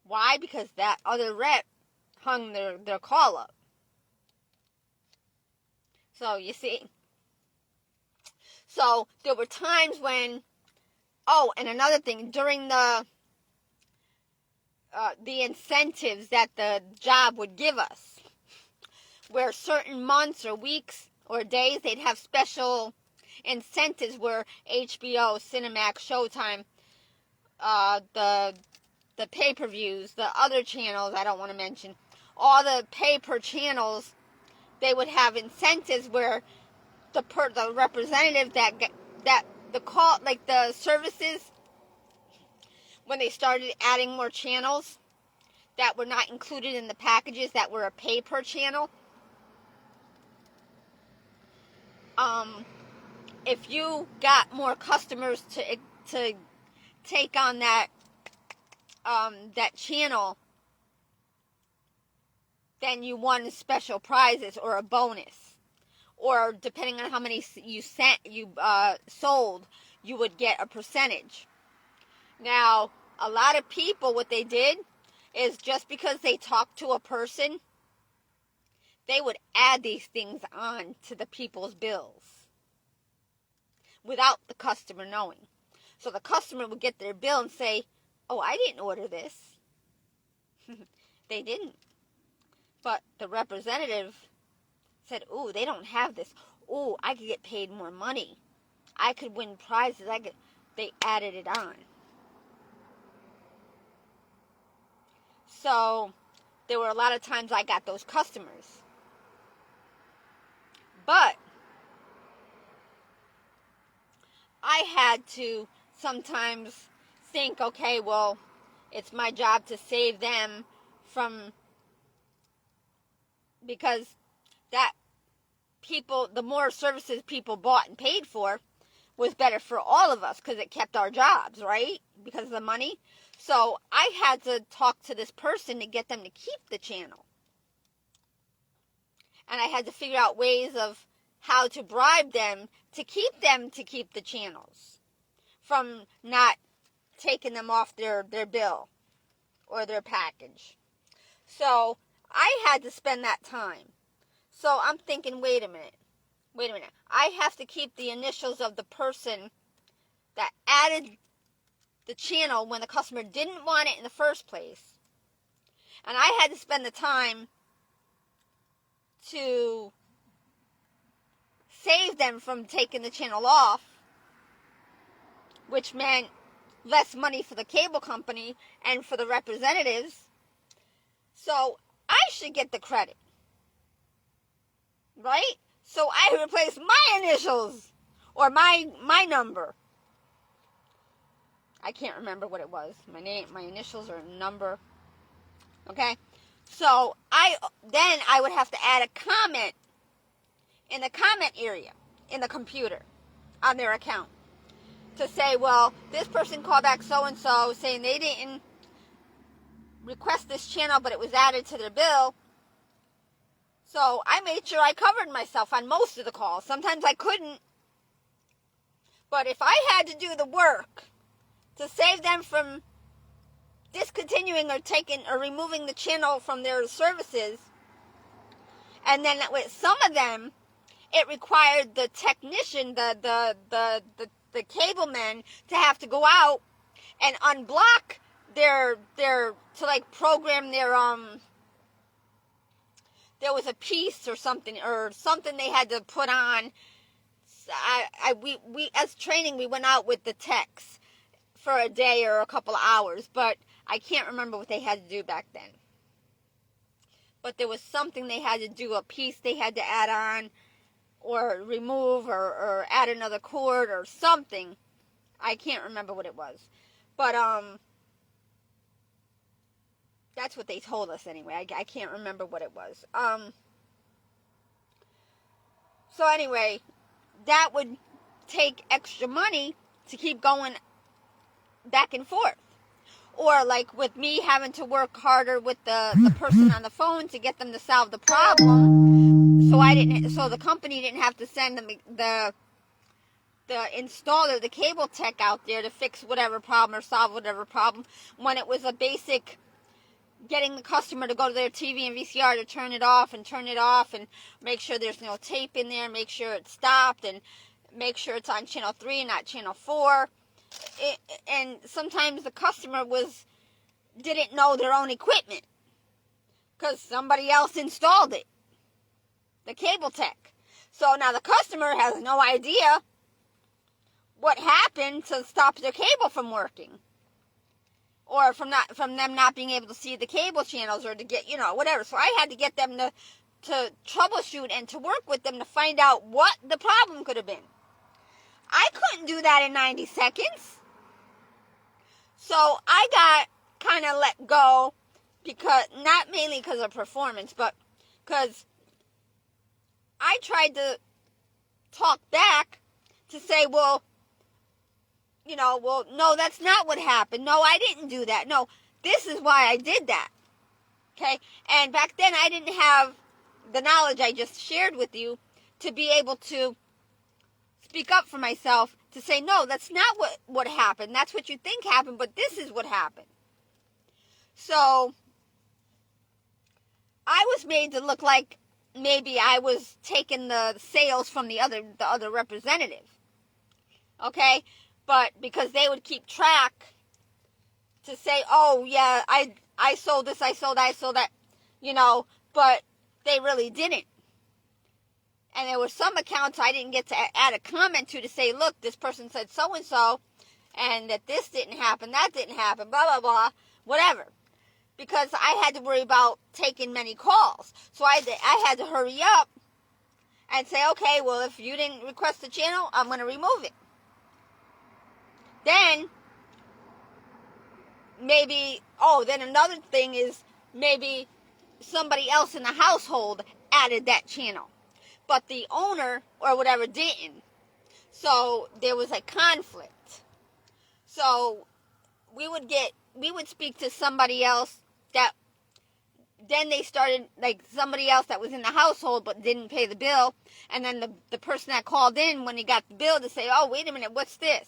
Why? Because that other rep hung their call up. So, you see. So, there were times when, and another thing, during the incentives that the job would give us, where certain months or weeks or days they'd have special incentives where HBO, Cinemax, Showtime, the pay-per-views, the other channels I don't want to mention, all the pay-per-channels, they would have incentives where the representative that the call, like the services, when they started adding more channels that were not included in the packages that were a pay-per-channel, if you got more customers to take on that channel, then you won special prizes or a bonus, or depending on how many you sold, you would get a percentage. Now, a lot of people, what they did is, just because they talked to a person, they would add these things on to the people's bills without the customer knowing. So the customer would get their bill and say, "Oh, I didn't order this." They didn't. But the representative said, "Oh, they don't have this. Oh, I could get paid more money. I could win prizes. They added it on." So there were a lot of times I got those customers. But I had to sometimes think, okay, well, it's my job to save them from, because that the more services people bought and paid for was better for all of us, because it kept our jobs, right? Because of the money. So I had to talk to this person to get them to keep the channel. And I had to figure out ways of how to bribe them to keep the channels from not taking them off their bill or their package. So I had to spend that time. So I'm thinking, wait a minute. I have to keep the initials of the person that added the channel when the customer didn't want it in the first place. And I had to spend the time to save them from taking the channel off, which meant less money for the cable company and for the representatives. So I should get the credit, right? So I replaced my initials or my number. I can't remember what it was. My initials or number. Okay? So I would have to add a comment in the comment area in the computer on their account to say, well, this person called back so-and-so saying they didn't request this channel, but it was added to their bill. So I made sure I covered myself on most of the calls. Sometimes I couldn't. But if I had to do the work to save them from discontinuing or removing the channel from their services, and then with some of them, it required the technician, the cable men, to have to go out and unblock their to like program their there was a piece or something they had to put on we as training, we went out with the techs for a day or a couple of hours, but I can't remember what they had to do back then. But there was something they had to do, a piece they had to add on, or remove, or add another cord, or something. I can't remember what it was. But, that's what they told us anyway. I can't remember what it was. So anyway, that would take extra money to keep going back and forth. Or like with me having to work harder with the person on the phone to get them to solve the problem. So the company didn't have to send them the installer, the cable tech out there to fix whatever problem or solve whatever problem, when it was a basic getting the customer to go to their TV and VCR to turn it off and make sure there's no tape in there, make sure it's stopped, and make sure it's on channel 3 and not channel 4. And sometimes the customer didn't know their own equipment because somebody else installed it, the cable tech. So now the customer has no idea what happened to stop their cable from working, or from them not being able to see the cable channels, or to get, whatever. So I had to get them to troubleshoot and to work with them to find out what the problem could have been. I couldn't do that in 90 seconds. So I got kind of let go, because, not mainly because of performance, but because I tried to talk back to say, well, no, that's not what happened. No, I didn't do that. No, this is why I did that. Okay? And back then I didn't have the knowledge I just shared with you to be able to speak up for myself, to say, no, that's not what happened. That's what you think happened, but this is what happened. So I was made to look like maybe I was taking the sales from the other representative. Okay? But because they would keep track to say, oh yeah, I sold this, I sold that, but they really didn't. And there were some accounts I didn't get to add a comment to say, look, this person said so-and-so, and that this didn't happen, that didn't happen, blah, blah, blah, whatever. Because I had to worry about taking many calls. So I had to hurry up and say, okay, well, if you didn't request the channel, I'm going to remove it. Then, then another thing is maybe somebody else in the household added that channel, but the owner or whatever didn't. So there was a conflict. So we would speak to somebody else that, then they started, like somebody else that was in the household but didn't pay the bill, and then the person that called in when he got the bill to say, oh, wait a minute, what's this?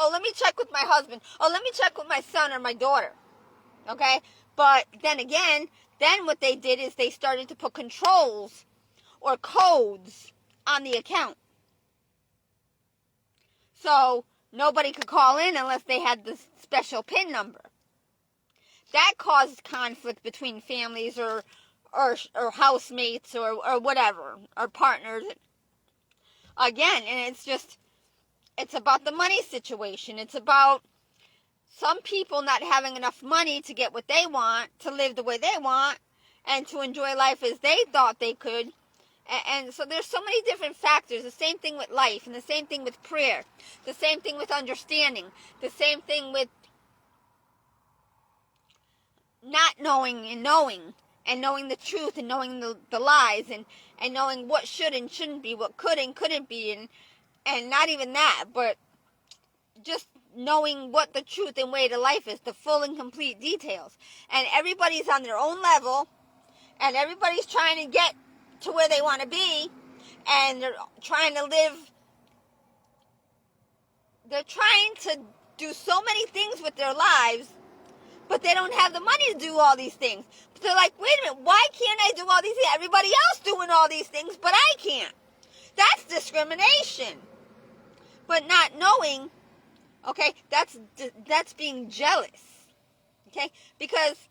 Oh, let me check with my husband. Oh, let me check with my son or my daughter. Okay? But then again, then what they did is they started to put controls or codes on the account. So nobody could call in unless they had the special PIN number. That caused conflict between families or housemates or whatever, or partners. Again, and it's about the money situation. It's about some people not having enough money to get what they want, to live the way they want, and to enjoy life as they thought they could. And so there's so many different factors. The same thing with life, and the same thing with prayer, the same thing with understanding, the same thing with not knowing and knowing the truth, and knowing the lies, and knowing what should and shouldn't be, what could and couldn't be, and not even that, but just knowing what the truth and way to life is, the full and complete details. And everybody's on their own level, and everybody's trying to get to where they want to be, and they're trying to do so many things with their lives, but they don't have the money to do all these things. But they're like, wait a minute, why can't I do all these things? Everybody else doing all these things, but I can't. That's discrimination. But not knowing, okay, that's being jealous, okay? Because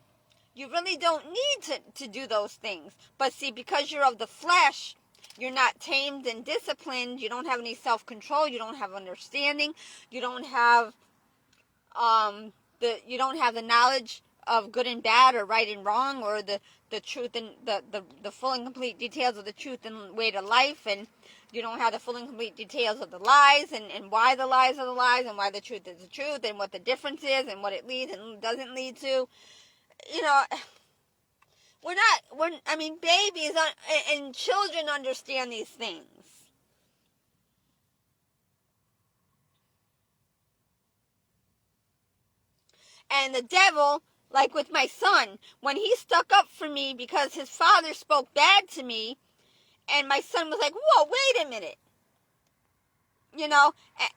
you really don't need to do those things. But see, because you're of the flesh, you're not tamed and disciplined, you don't have any self-control, you don't have understanding, you don't have you don't have the knowledge of good and bad or right and wrong, or the truth and the full and complete details of the truth and way to life, and you don't have the full and complete details of the lies, and why the lies are the lies, and why the truth is the truth, and what the difference is, and what it leads and doesn't lead to. You know, babies and children understand these things. And the devil, like with my son, when he stuck up for me because his father spoke bad to me, and my son was like, whoa, wait a minute. You know,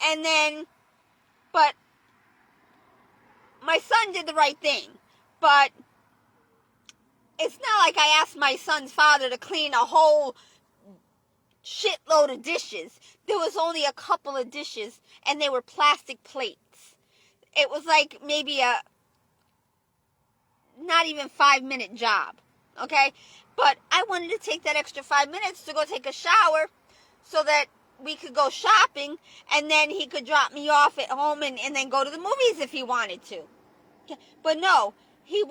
and then, but my son did the right thing. But it's not like I asked my son's father to clean a whole shitload of dishes. There was only a couple of dishes, and they were plastic plates. It was like maybe a not even 5-minute job, okay? But I wanted to take that extra 5 minutes to go take a shower so that we could go shopping, and then he could drop me off at home and then go to the movies if he wanted to. But no, he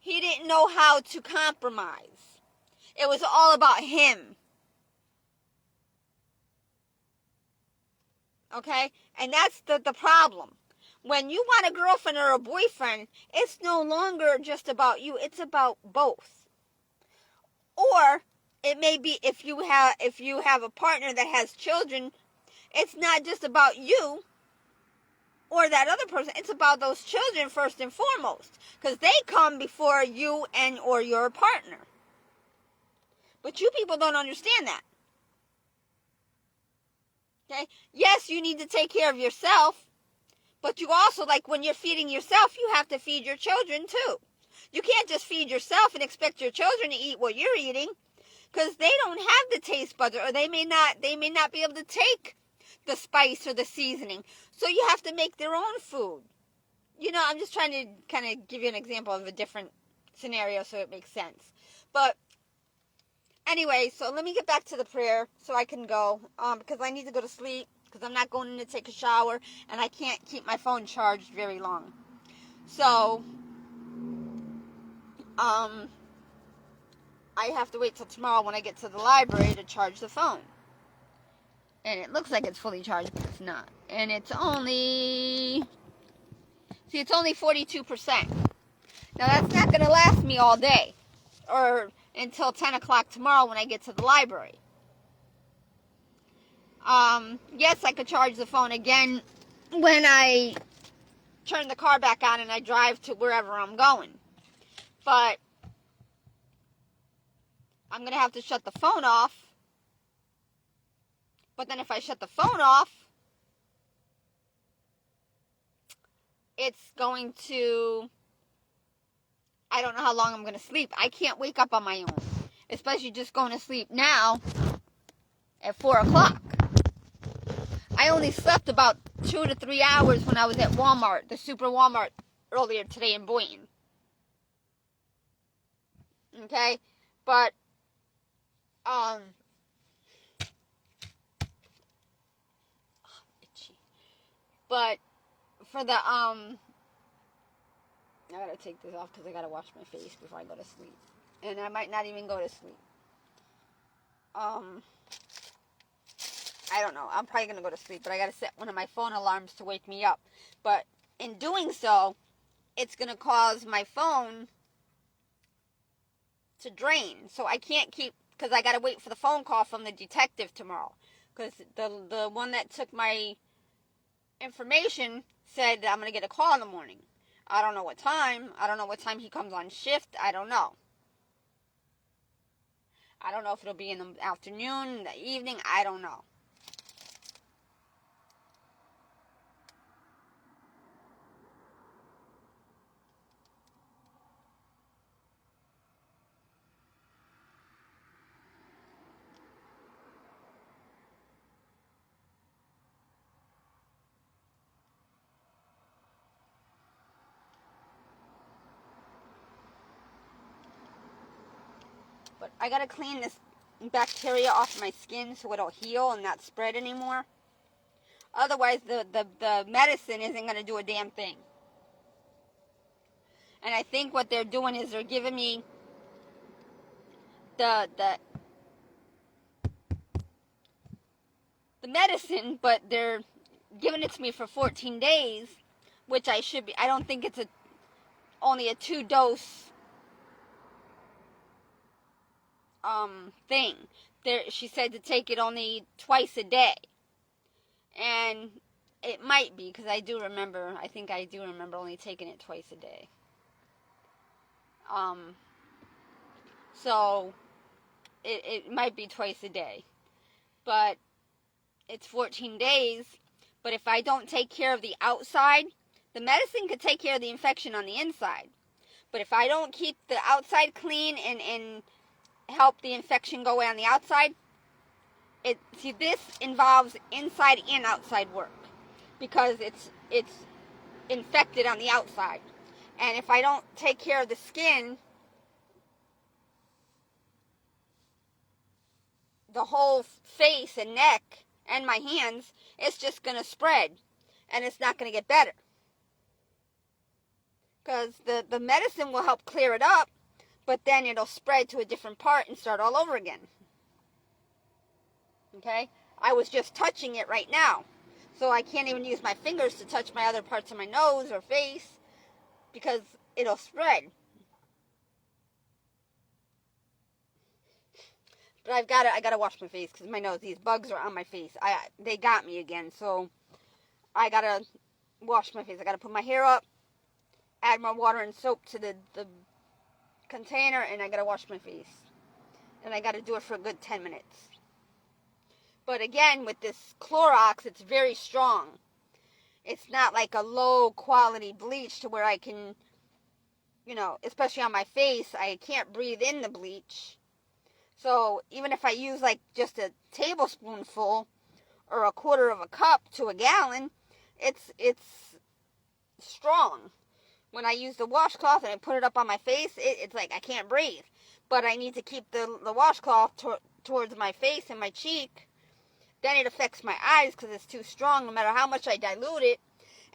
didn't know how to compromise. It was all about him. Okay? And that's the problem. When you want a girlfriend or a boyfriend, it's no longer just about you. It's about both. Or it may be if you have a partner that has children, it's not just about you or that other person. It's about those children first and foremost, because they come before you and or your partner. But you people don't understand that. Okay? Yes, you need to take care of yourself. But you also, like when you're feeding yourself, you have to feed your children too. You can't just feed yourself and expect your children to eat what you're eating, because they don't have the taste buds, or they may not be able to take the spice or the seasoning. So you have to make their own food. You know, I'm just trying to kind of give you an example of a different scenario so it makes sense. But anyway, so let me get back to the prayer so I can go, because I need to go to sleep. Because I'm not going in to take a shower, and I can't keep my phone charged very long. So, I have to wait till tomorrow when I get to the library to charge the phone. And it looks like it's fully charged, but it's not. And it's only 42%. Now, that's not going to last me all day, or until 10 o'clock tomorrow when I get to the library. Yes, I could charge the phone again when I turn the car back on and I drive to wherever I'm going. But I'm going to have to shut the phone off. But then if I shut the phone off, it's going to, I don't know how long I'm going to sleep. I can't wake up on my own, especially just going to sleep now at 4 o'clock. I only slept about 2 to 3 hours when I was at Walmart, the Super Walmart, earlier today in Boynton. Okay? But, itchy. But, for the, I gotta take this off because I gotta wash my face before I go to sleep. And I might not even go to sleep. I don't know. I'm probably going to go to sleep, but I got to set one of my phone alarms to wake me up. But in doing so, it's going to cause my phone to drain. So I can't keep, because I got to wait for the phone call from the detective tomorrow. Because the one that took my information said that I'm going to get a call in the morning. I don't know what time. I don't know what time he comes on shift. I don't know. I don't know if it'll be in the afternoon, the evening. I don't know. But I gotta clean this bacteria off my skin so it'll heal and not spread anymore. Otherwise, the medicine isn't going to do a damn thing. And I think what they're doing is they're giving me the medicine, but they're giving it to me for 14 days, which I should be. I don't think it's only a 2-dose thing. She said to take it only twice a day, and it might be, because I do remember only taking it twice a day. So it might be twice a day, but it's 14 days. But if I don't take care of the outside, the medicine could take care of the infection on the inside. But if I don't keep the outside clean and help the infection go away on the outside, this involves inside and outside work, because it's infected on the outside. And if I don't take care of the skin, the whole face and neck and my hands, it's just going to spread, and it's not going to get better. Because the medicine will help clear it up, but then it'll spread to a different part and start all over again. Okay? I was just touching it right now, so I can't even use my fingers to touch my other parts of my nose or face, because it'll spread. But I gotta wash my face, because my nose, these bugs are on my face. They got me again, so I gotta wash my face. I gotta put my hair up, add more water and soap to the container, and I gotta wash my face. And I gotta do it for a good 10 minutes. But again, with this Clorox, it's very strong. It's not like a low quality bleach to where I can, especially on my face, I can't breathe in the bleach. So even if I use like just a tablespoonful or a quarter of a cup to a gallon, it's strong. When I use the washcloth and I put it up on my face, it's like I can't breathe. But I need to keep the washcloth towards my face and my cheek. Then it affects my eyes because it's too strong no matter how much I dilute it.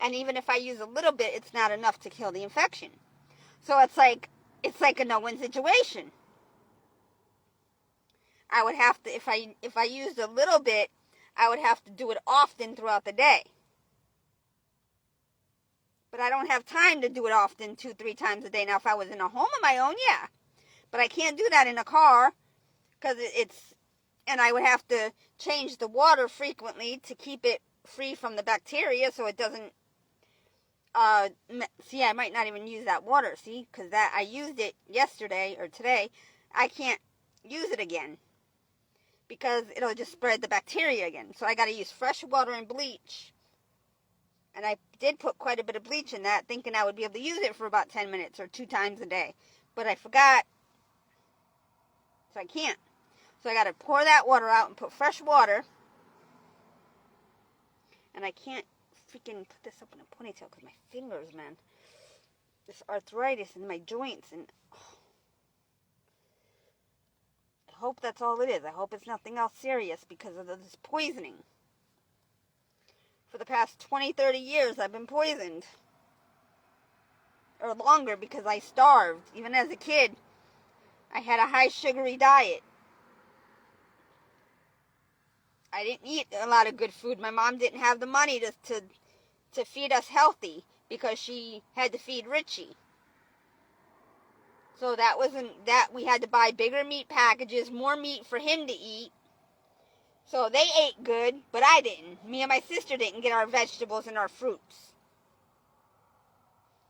And even if I use a little bit, it's not enough to kill the infection. So it's like a no-win situation. I would have to, if I used a little bit, I would have to do it often throughout the day. But I don't have time to do it often, 2-3 times a day. Now, if I was in a home of my own, yeah. But I can't do that in a car, because and I would have to change the water frequently to keep it free from the bacteria, so it doesn't, I might not even use that water, because I used it yesterday or today. I can't use it again, because it'll just spread the bacteria again. So I got to use fresh water and bleach. And I did put quite a bit of bleach in that, thinking I would be able to use it for about 10 minutes or 2 times a day. But I forgot, so I can't. So I got to pour that water out and put fresh water. And I can't freaking put this up in a ponytail because my fingers, man. This arthritis in my joints, and I hope that's all it is. I hope it's nothing else serious because of this poisoning. For the past 20-30 years, I've been poisoned. Or longer, because I starved. Even as a kid, I had a high sugary diet. I didn't eat a lot of good food. My mom didn't have the money to feed us healthy, because she had to feed Richie. So we had to buy bigger meat packages, more meat for him to eat. So they ate good, but I didn't. Me and my sister didn't get our vegetables and our fruits.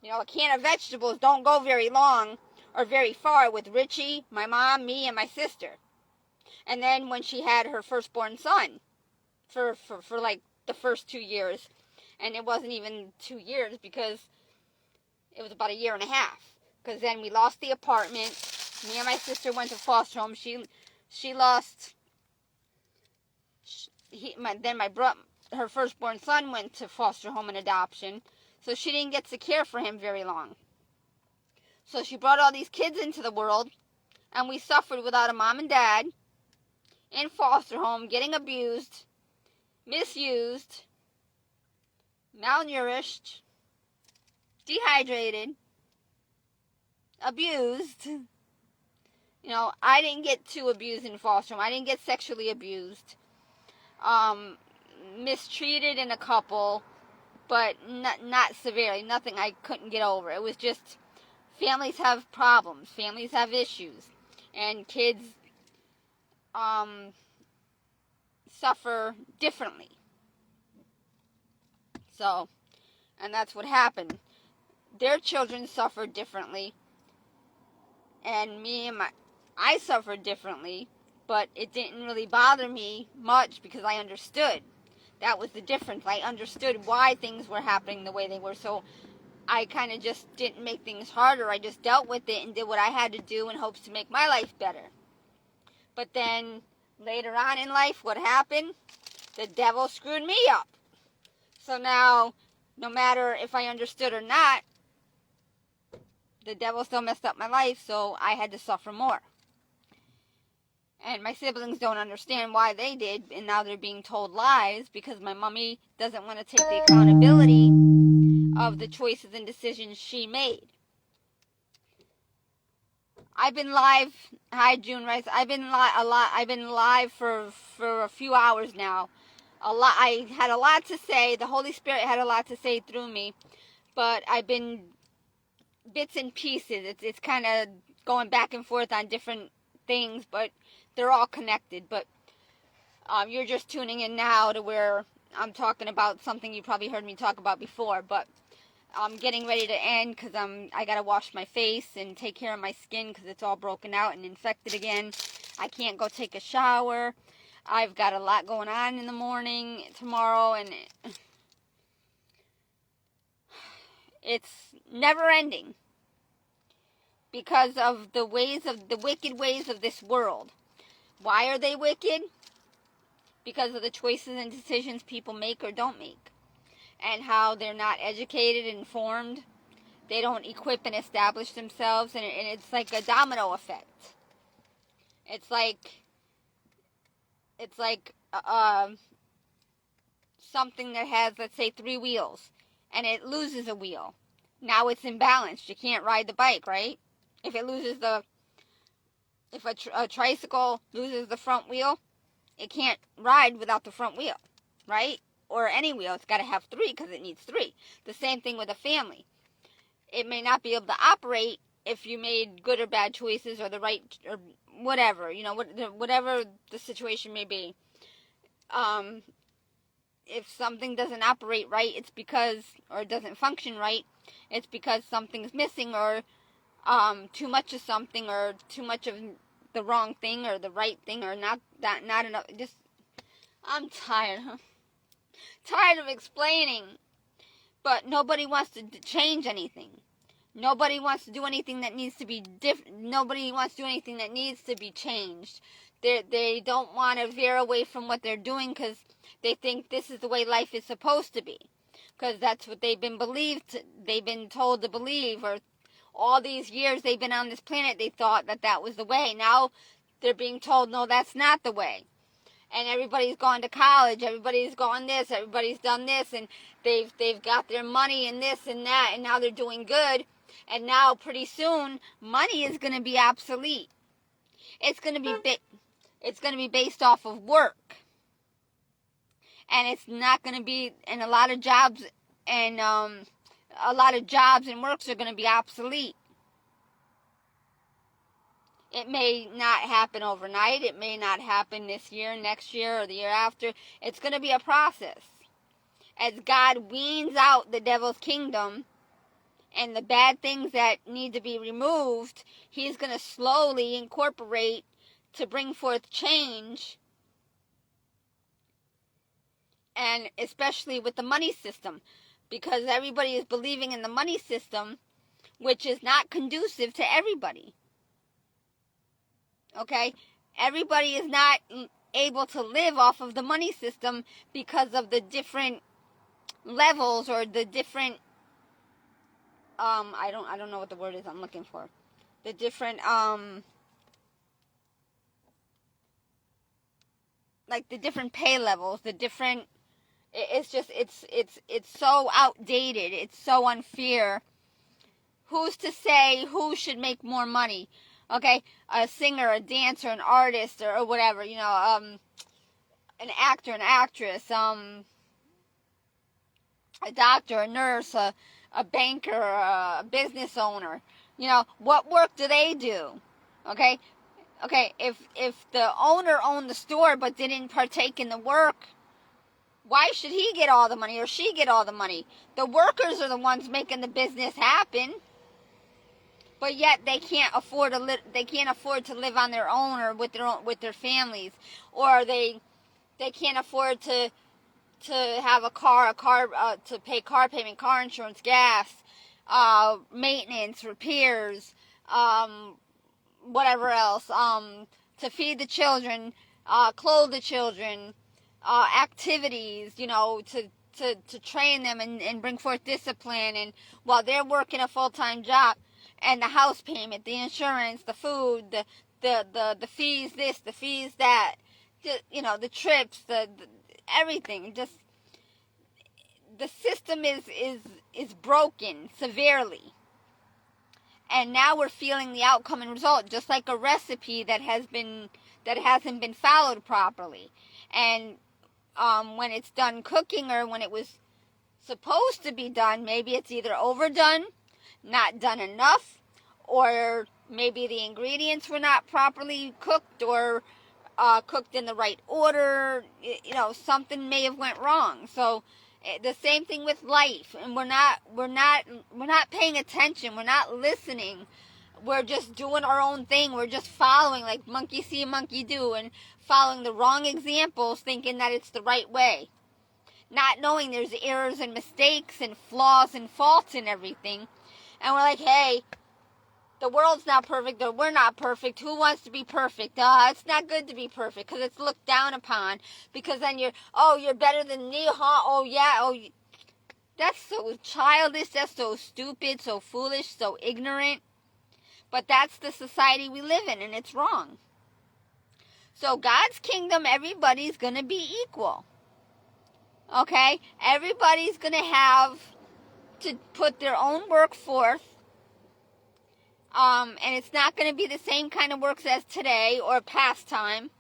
A can of vegetables don't go very long or very far with Richie, my mom, me, and my sister. And then when she had her firstborn son, for like the first 2 years, and it wasn't even 2 years because it was about 1.5 years. Because then we lost the apartment. Me and my sister went to foster home. She lost. Her firstborn son went to foster home and adoption, so she didn't get to care for him very long. So she brought all these kids into the world, and we suffered without a mom and dad. in foster home, getting abused, misused, malnourished, dehydrated, abused. You know, I didn't get too abused in foster home. I didn't get sexually abused. Mistreated in a couple, but not severely. Nothing I couldn't get over. It was just families have problems. Families have issues. And kids suffer differently. So, and that's what happened. Their children suffered differently. And I suffered differently. But it didn't really bother me much because I understood. That was the difference. I understood why things were happening the way they were. So I kind of just didn't make things harder. I just dealt with it and did what I had to do in hopes to make my life better. But then later on in life, what happened? The devil screwed me up. So now, no matter if I understood or not, the devil still messed up my life, so I had to suffer more. And my siblings don't understand why they did, and now they're being told lies because my mommy doesn't want to take the accountability of the choices and decisions she made. I've been live. Hi, June Rice. I've been live for a few hours now. I had a lot to say. The Holy Spirit had a lot to say through me, but I've been bits and pieces. It's kind of going back and forth on different things, but they're all connected. But you're just tuning in now to where I'm talking about something you probably heard me talk about before, but I'm getting ready to end because I gotta wash my face and take care of my skin because it's all broken out and infected again. I can't go take a shower. I've got a lot going on in the morning tomorrow, and it's never ending because of the wicked ways of this world. Why are they wicked? Because of the choices and decisions people make or don't make. And how they're not educated and informed. They don't equip and establish themselves, and it's like a domino effect. It's like something that has, let's say, 3 wheels, and it loses a wheel. Now it's imbalanced. You can't ride the bike, right? If a tricycle loses the front wheel, it can't ride without the front wheel, right? Or any wheel, it's got to have 3 because it needs 3. The same thing with a family. It may not be able to operate if you made good or bad choices or the right, or whatever, whatever the situation may be. If something doesn't operate right, it's because, or it doesn't function right, it's because something's missing, or too much of something, or too much of the wrong thing, or the right thing, or not enough. I'm tired. Tired of explaining. But nobody wants to change anything. Nobody wants to do anything that needs to be different. Nobody wants to do anything that needs to be changed. They don't want to veer away from what they're doing because they think this is the way life is supposed to be. Because that's what they've been told to believe. Or all these years they've been on this planet, they thought that was the way. Now they're being told, no, that's not the way. And everybody's gone to college, everybody's gone this, everybody's done this, and they've got their money and this and that, and now they're doing good. And now pretty soon money is going to be obsolete. It's going to be based off of work. And it's not going to be, and a lot of jobs and works are going to be obsolete. It may not happen overnight. It may not happen this year, next year, or the year after. It's going to be a process. As God weans out the devil's kingdom and the bad things that need to be removed, he's going to slowly incorporate to bring forth change. And especially with the money system. Because everybody is believing in the money system, which is not conducive to everybody. Okay, everybody is not able to live off of the money system because of the different levels or the different I don't know what the word is I'm looking for. The different like the different pay levels, the different, it's just, it's so outdated. It's so unfair. Who's to say who should make more money? Okay, a singer, a dancer, an artist, or whatever, an actor, an actress, a doctor, a nurse, a banker, a business owner. What work do they do? Okay, if the owner owned the store but didn't partake in the work, why should he get all the money or she get all the money? The workers are the ones making the business happen. But yet they can't afford to live on their own or with their families, or they can't afford to have a car to pay car payment, car insurance, gas, maintenance, repairs, whatever else, to feed the children, clothe the children, activities, to train them and bring forth discipline, and while they're working a full-time job, and the house payment, the insurance, the food, the fees this, the fees that, the trips, the everything. Just the system is broken severely. And now we're feeling the outcome and result, just like a recipe that hasn't been followed properly. And when it's done cooking, or when it was supposed to be done, maybe it's either overdone, not done enough, or maybe the ingredients were not properly cooked, or cooked in the right order. Something may have went wrong. So the same thing with life, and we're not paying attention. We're not listening. We're just doing our own thing. We're just following, like monkey see, monkey do, and following the wrong examples, thinking that it's the right way, not knowing there's errors and mistakes and flaws and faults in everything. And we're like, hey, the world's not perfect, or we're not perfect. Who wants to be perfect? It's not good to be perfect, because it's looked down upon. Because then you're better than me, huh? Oh, yeah. Oh, that's so childish. That's so stupid, so foolish, so ignorant. But that's the society we live in, and it's wrong. So God's kingdom, everybody's going to be equal. Okay? Everybody's going to have to put their own work forth. And it's not going to be the same kind of works as today or past time.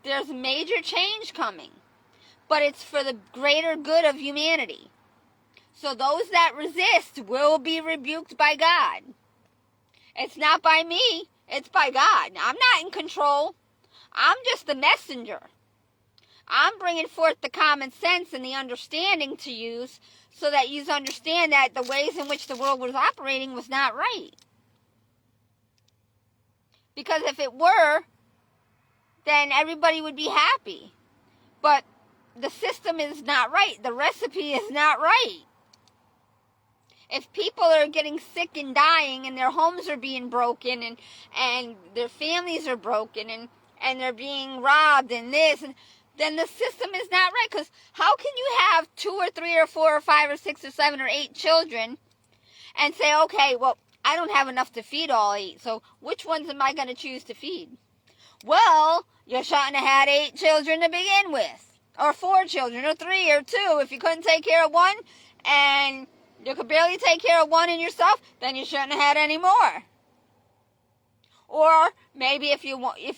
There's major change coming. But it's for the greater good of humanity. So those that resist will be rebuked by God. It's not by me. It's by God. I'm not in control. I'm just the messenger. I'm bringing forth the common sense and the understanding to use, so that you understand that the ways in which the world was operating was not right. Because if it were, then everybody would be happy. But the system is not right. The recipe is not right. If people are getting sick and dying, and their homes are being broken, and their families are broken, and they're being robbed, and this, and then the system is not right. Because how can you have 2 or 3 or 4 or 5 or 6 or 7 or 8 children and say, okay, well, I don't have enough to feed all 8, so which ones am I going to choose to feed? Well, you shouldn't have had 8 children to begin with, or 4 children, or 3 or 2. If you couldn't take care of one, and you could barely take care of one in yourself, then you shouldn't have had any more. Or maybe if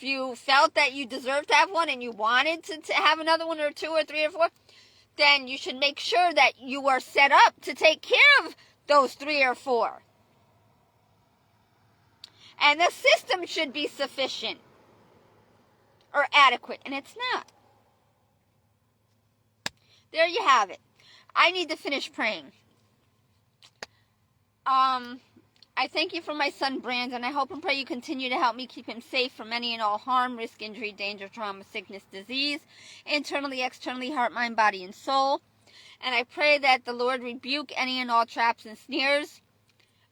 you felt that you deserved to have one, and you wanted to have another one, or 2 or 3 or 4, then you should make sure that you are set up to take care of those 3 or 4. And the system should be sufficient or adequate, and it's not. There you have it. I need to finish praying. I thank you for my son Brandon. I hope and pray you continue to help me keep him safe from any and all harm, risk, injury, danger, trauma, sickness, disease, internally, externally, heart, mind, body, and soul. And I pray that the Lord rebuke any and all traps and snares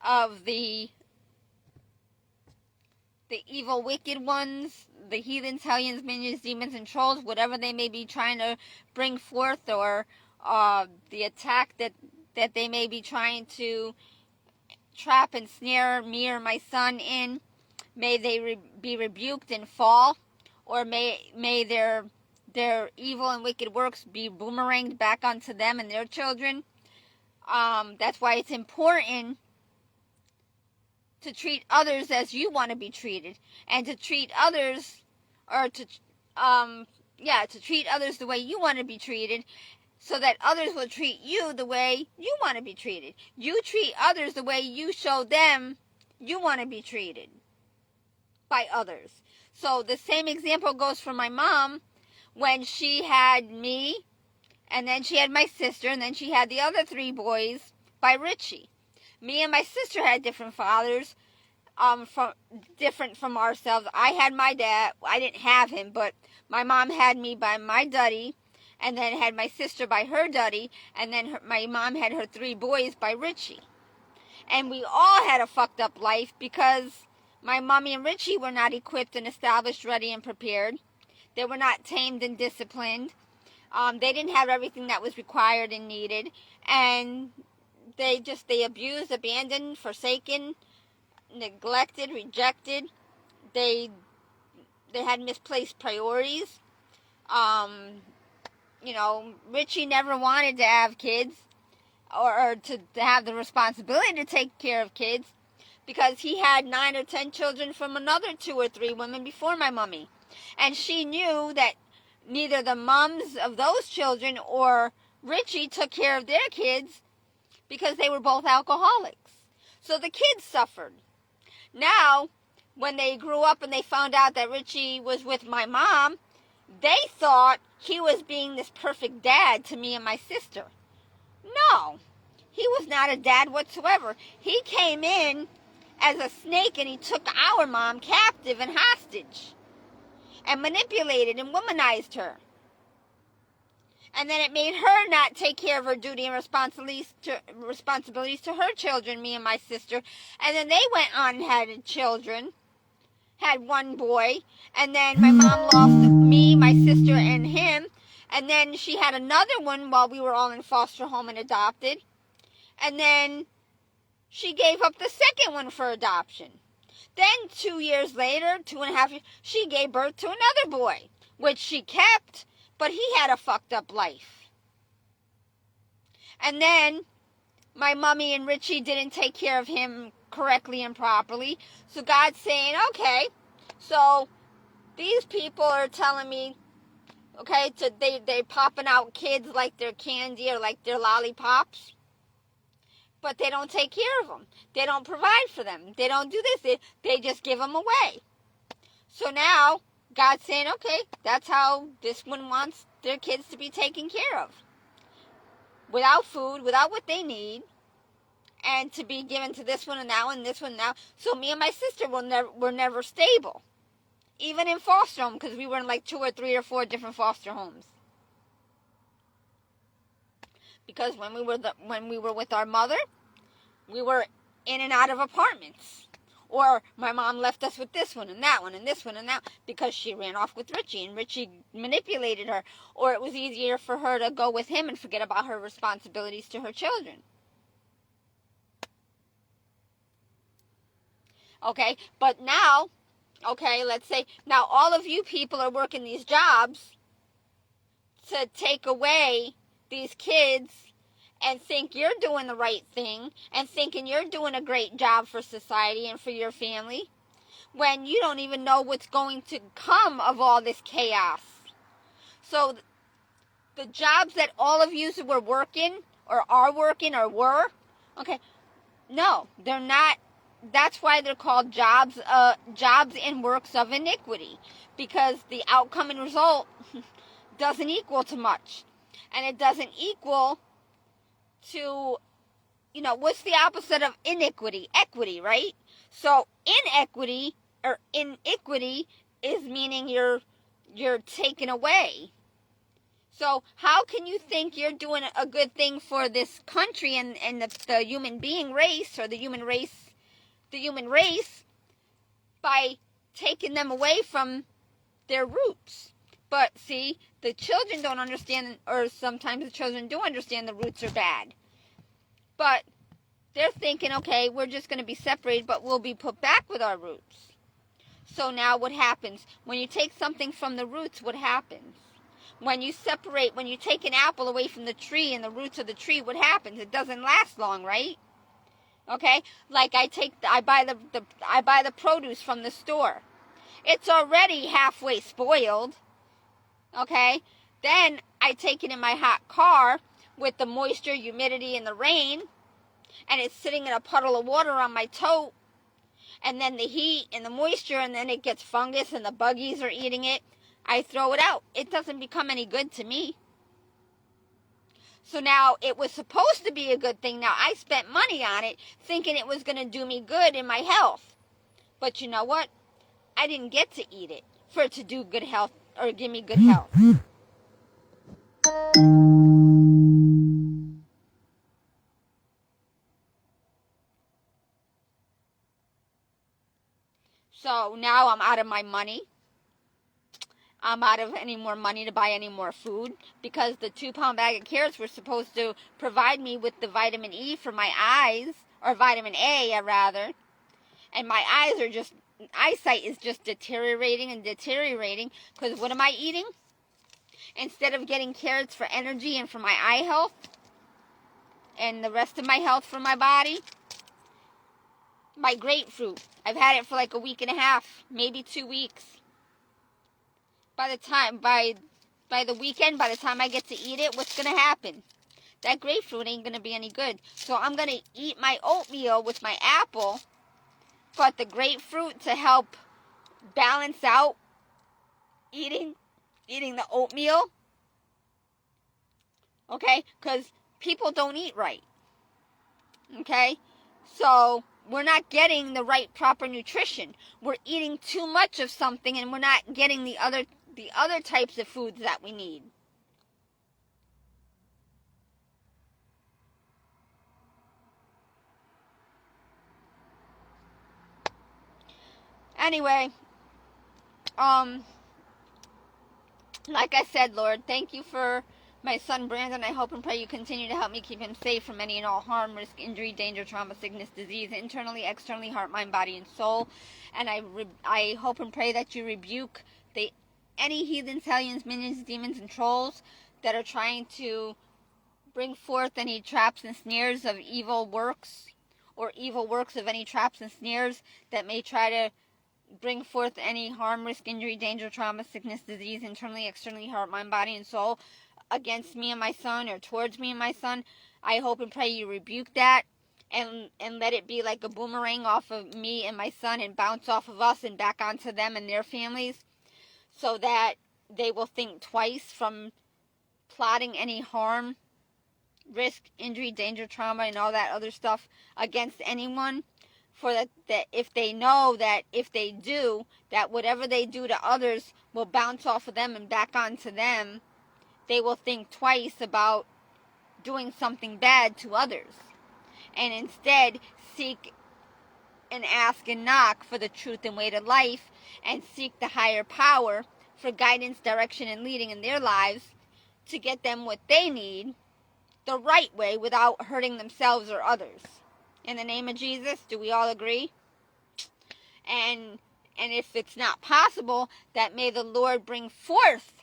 of the evil, wicked ones, the heathens, hellions, minions, demons, and trolls, whatever they may be trying to bring forth, or the attack that they may be trying to trap and snare me or my son in. May they be rebuked and fall, or may their evil and wicked works be boomeranged back onto them and their children. That's why it's important to treat others as you want to be treated, and to treat others, or to treat others the way you want to be treated, so that others will treat you the way you want to be treated. You treat others the way you show them you want to be treated by others. So the same example goes for my mom when she had me, and then she had my sister, and then she had the other 3 boys by Richie. Me and my sister had different fathers, different from ourselves. I had my dad. I didn't have him, but my mom had me by my daddy, and then had my sister by her daddy, and then my mom had her 3 boys by Richie. And we all had a fucked up life because my mommy and Richie were not equipped and established, ready and prepared. They were not tamed and disciplined. They didn't have everything that was required and needed. And they abused, abandoned, forsaken, neglected, rejected. They had misplaced priorities. Richie never wanted to have kids, or to have the responsibility to take care of kids, because he had 9 or 10 children from another 2 or 3 women before my mommy. And she knew that neither the moms of those children or Richie took care of their kids because they were both alcoholics. So the kids suffered. Now, when they grew up and they found out that Richie was with my mom, they thought he was being this perfect dad to me and my sister. No, he was not a dad whatsoever. He came in as a snake, and he took our mom captive and hostage and manipulated and womanized her. And then it made her not take care of her duty and responsibilities to her children, me and my sister. And then they went on and had children, had 1 boy. And then my mom lost me, my sister, and him. And then she had another one while we were all in foster home and adopted. And then she gave up the second one for adoption. Then 2 years later, 2.5 years, she gave birth to another boy, which she kept, but he had a fucked up life. And then my mommy and Richie didn't take care of him correctly and properly. So God's saying, okay, so these people are telling me, okay, they're popping out kids like they're candy or like they're lollipops. But they don't take care of them. They don't provide for them. They don't do this. They just give them away. So now, God's saying, okay, that's how this one wants their kids to be taken care of. Without food, without what they need, and to be given to this one and that one, this one and that. So me and my sister were never stable. Even in foster home, because we were in like 2 or 3 or 4 different foster homes. Because when we were with our mother, we were in and out of apartments. Or my mom left us with this one and that one and this one and that, because she ran off with Richie and Richie manipulated her. Or it was easier for her to go with him and forget about her responsibilities to her children. Okay, but now, okay, let's say now all of you people are working these jobs to take away these kids and think you're doing the right thing and thinking you're doing a great job for society and for your family, when you don't even know what's going to come of all this chaos. So the jobs that all of you were working or are working or were, okay, no, they're not. That's why they're called jobs and works of iniquity, because the outcome and result doesn't equal to much. And it doesn't equal to, what's the opposite of iniquity? Equity, right? So inequity or iniquity is meaning you're taken away. So how can you think you're doing a good thing for this country and the human being race, or the human race by taking them away from their roots? But see, the children don't understand, or sometimes the children do understand the roots are bad. But they're thinking, okay, we're just going to be separated, but we'll be put back with our roots. So now what happens? When you take something from the roots, what happens? When you take an apple away from the tree and the roots of the tree, what happens? It doesn't last long, right? Okay? Like I buy the produce from the store. It's already halfway spoiled. Okay? Then I take it in my hot car with the moisture, humidity, and the rain, and it's sitting in a puddle of water on my tote, and then the heat and the moisture, and then it gets fungus and the buggies are eating it. I throw it out. It doesn't become any good to me. So now it was supposed to be a good thing. Now I spent money on it thinking it was going to do me good in my health. But you know what? I didn't get to eat it for it to do good health or give me good health. So now I'm out of my money. I'm out of any more money to buy any more food because the 2-pound bag of carrots were supposed to provide me with the vitamin E for my eyes, or vitamin A rather. And my eyesight is just deteriorating and deteriorating because what am I eating? Instead of getting carrots for energy and for my eye health and the rest of my health for my body, my grapefruit. I've had it for like a week and a half, maybe 2 weeks. By the weekend, by the time I get to eat it, what's going to happen? That grapefruit ain't going to be any good. So I'm going to eat my oatmeal with my apple, but the grapefruit to help balance out eating the oatmeal. Okay? Because people don't eat right. Okay? So we're not getting the right proper nutrition. We're eating too much of something and we're not getting the other types of foods that we need. Anyway, like I said, Lord, thank you for my son Brandon. I hope and pray you continue to help me keep him safe from any and all harm, risk, injury, danger, trauma, sickness, disease, internally, externally, heart, mind, body, and soul. And I hope and pray that you rebuke any heathens, hellions, minions, demons, and trolls that are trying to bring forth any traps and snares of evil works, or evil works of any traps and snares that may try to bring forth any harm, risk, injury, danger, trauma, sickness, disease, internally, externally, heart, mind, body, and soul, against me and my son or towards me and my son. I hope and pray you rebuke that and let it be like a boomerang off of me and my son and bounce off of us and back onto them and their families, so that they will think twice from plotting any harm, risk, injury, danger, trauma, and all that other stuff against anyone. For that if they know that if they do, that whatever they do to others will bounce off of them and back onto them, they will think twice about doing something bad to others. And instead seek and ask and knock for the truth and way to life, and seek the higher power for guidance, direction, and leading in their lives to get them what they need the right way without hurting themselves or others. In the name of Jesus, do we all agree? And if it's not possible, that may the Lord bring forth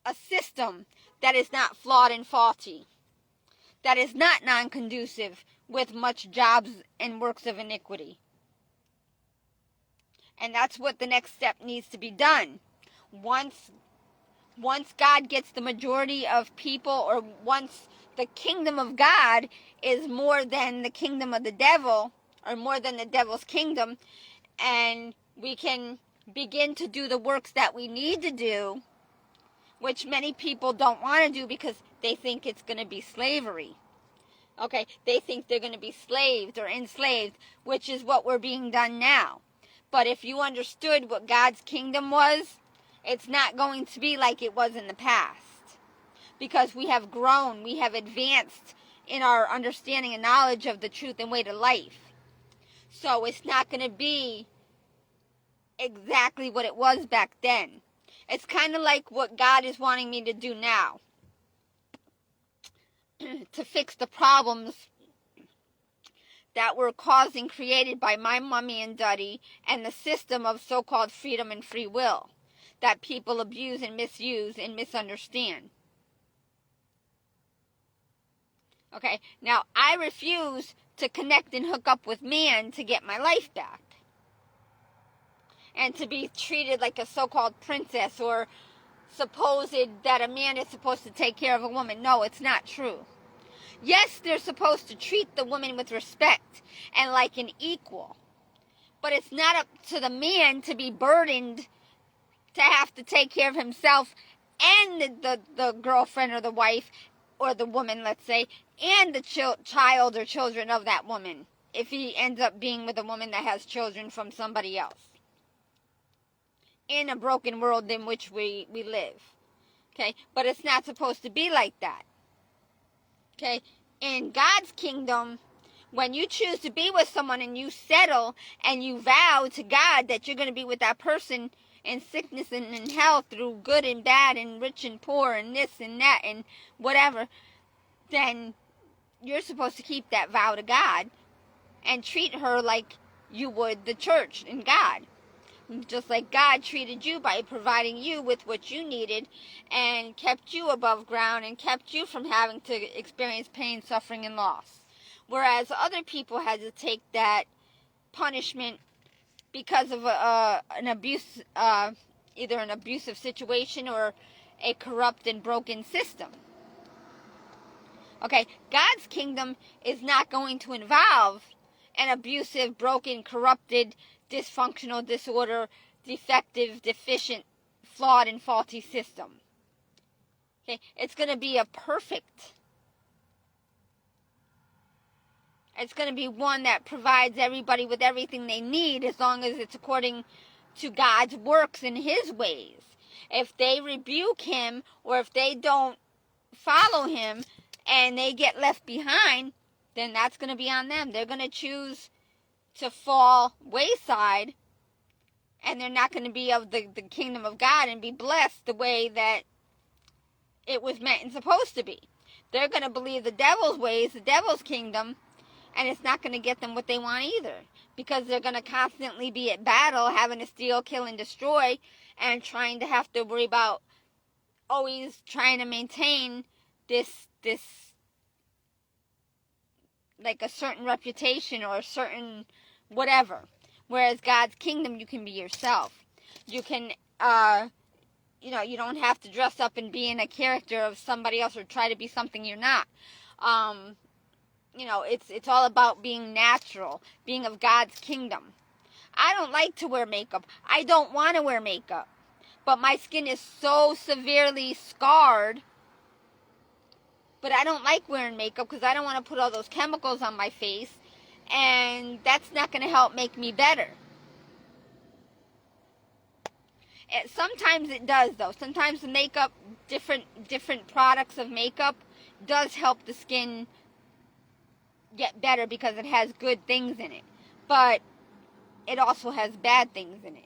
a system that is not flawed and faulty, that is not non-conducive with much jobs and works of iniquity. And that's what the next step needs to be done. Once God gets the majority of people, or once the kingdom of God is more than the kingdom of the devil, or more than the devil's kingdom, and we can begin to do the works that we need to do, which many people don't want to do because they think it's going to be slavery. Okay, they think they're going to be slaved or enslaved, which is what we're being done now. But if you understood what God's kingdom was, it's not going to be like it was in the past. Because we have grown, we have advanced in our understanding and knowledge of the truth and way to life. So it's not going to be exactly what it was back then. It's kind of like what God is wanting me to do now. To fix the problems that were caused and created by my mommy and daddy and the system of so-called freedom and free will that people abuse and misuse and misunderstand. Okay, now I refuse to connect and hook up with man to get my life back. And to be treated like a so-called princess, or supposed that a man is supposed to take care of a woman. No, it's not true. Yes, they're supposed to treat the woman with respect and like an equal. But it's not up to the man to be burdened to have to take care of himself and the girlfriend or the wife or the woman, let's say, and the child or children of that woman, if he ends up being with a woman that has children from somebody else. In a broken world in which we live. Okay? But it's not supposed to be like that. Okay? In God's kingdom, when you choose to be with someone and you settle and you vow to God that you're going to be with that person in sickness and in health, through good and bad and rich and poor and this and that and whatever, then you're supposed to keep that vow to God and treat her like you would the church and God. Just like God treated you by providing you with what you needed and kept you above ground and kept you from having to experience pain, suffering, and loss. Whereas other people had to take that punishment because of an abuse, either an abusive situation or a corrupt and broken system. Okay, God's kingdom is not going to involve an abusive, broken, corrupted, dysfunctional, disorder, defective, deficient, flawed, and faulty system. Okay, it's going to be a perfect. It's going to be one that provides everybody with everything they need, as long as it's according to God's works and His ways. If they rebuke Him, or if they don't follow Him and they get left behind, then that's going to be on them. They're going to choose to fall wayside, and they're not going to be of the kingdom of God and be blessed the way that it was meant and supposed to be. They're going to believe the devil's ways, the devil's kingdom, and it's not going to get them what they want either, because they're going to constantly be at battle, having to steal, kill, and destroy, and trying to have to worry about always trying to maintain this like a certain reputation or a certain whatever. Whereas God's kingdom, you can be yourself. You can, you don't have to dress up and be in a character of somebody else or try to be something you're not. It's all about being natural, being of God's kingdom. I don't like to wear makeup. I don't want to wear makeup. But my skin is so severely scarred. But I don't like wearing makeup because I don't want to put all those chemicals on my face. And that's not going to help make me better. Sometimes it does, though. Sometimes the makeup, different products of makeup, does help the skin get better because it has good things in it. But it also has bad things in it.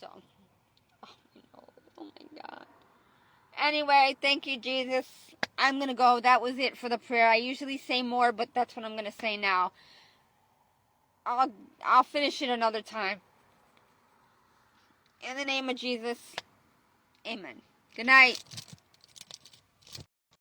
So, oh my God. Anyway, thank you, Jesus. I'm going to go. That was it for the prayer. I usually say more, but that's what I'm going to say now. I'll finish it another time. In the name of Jesus, amen. Good night.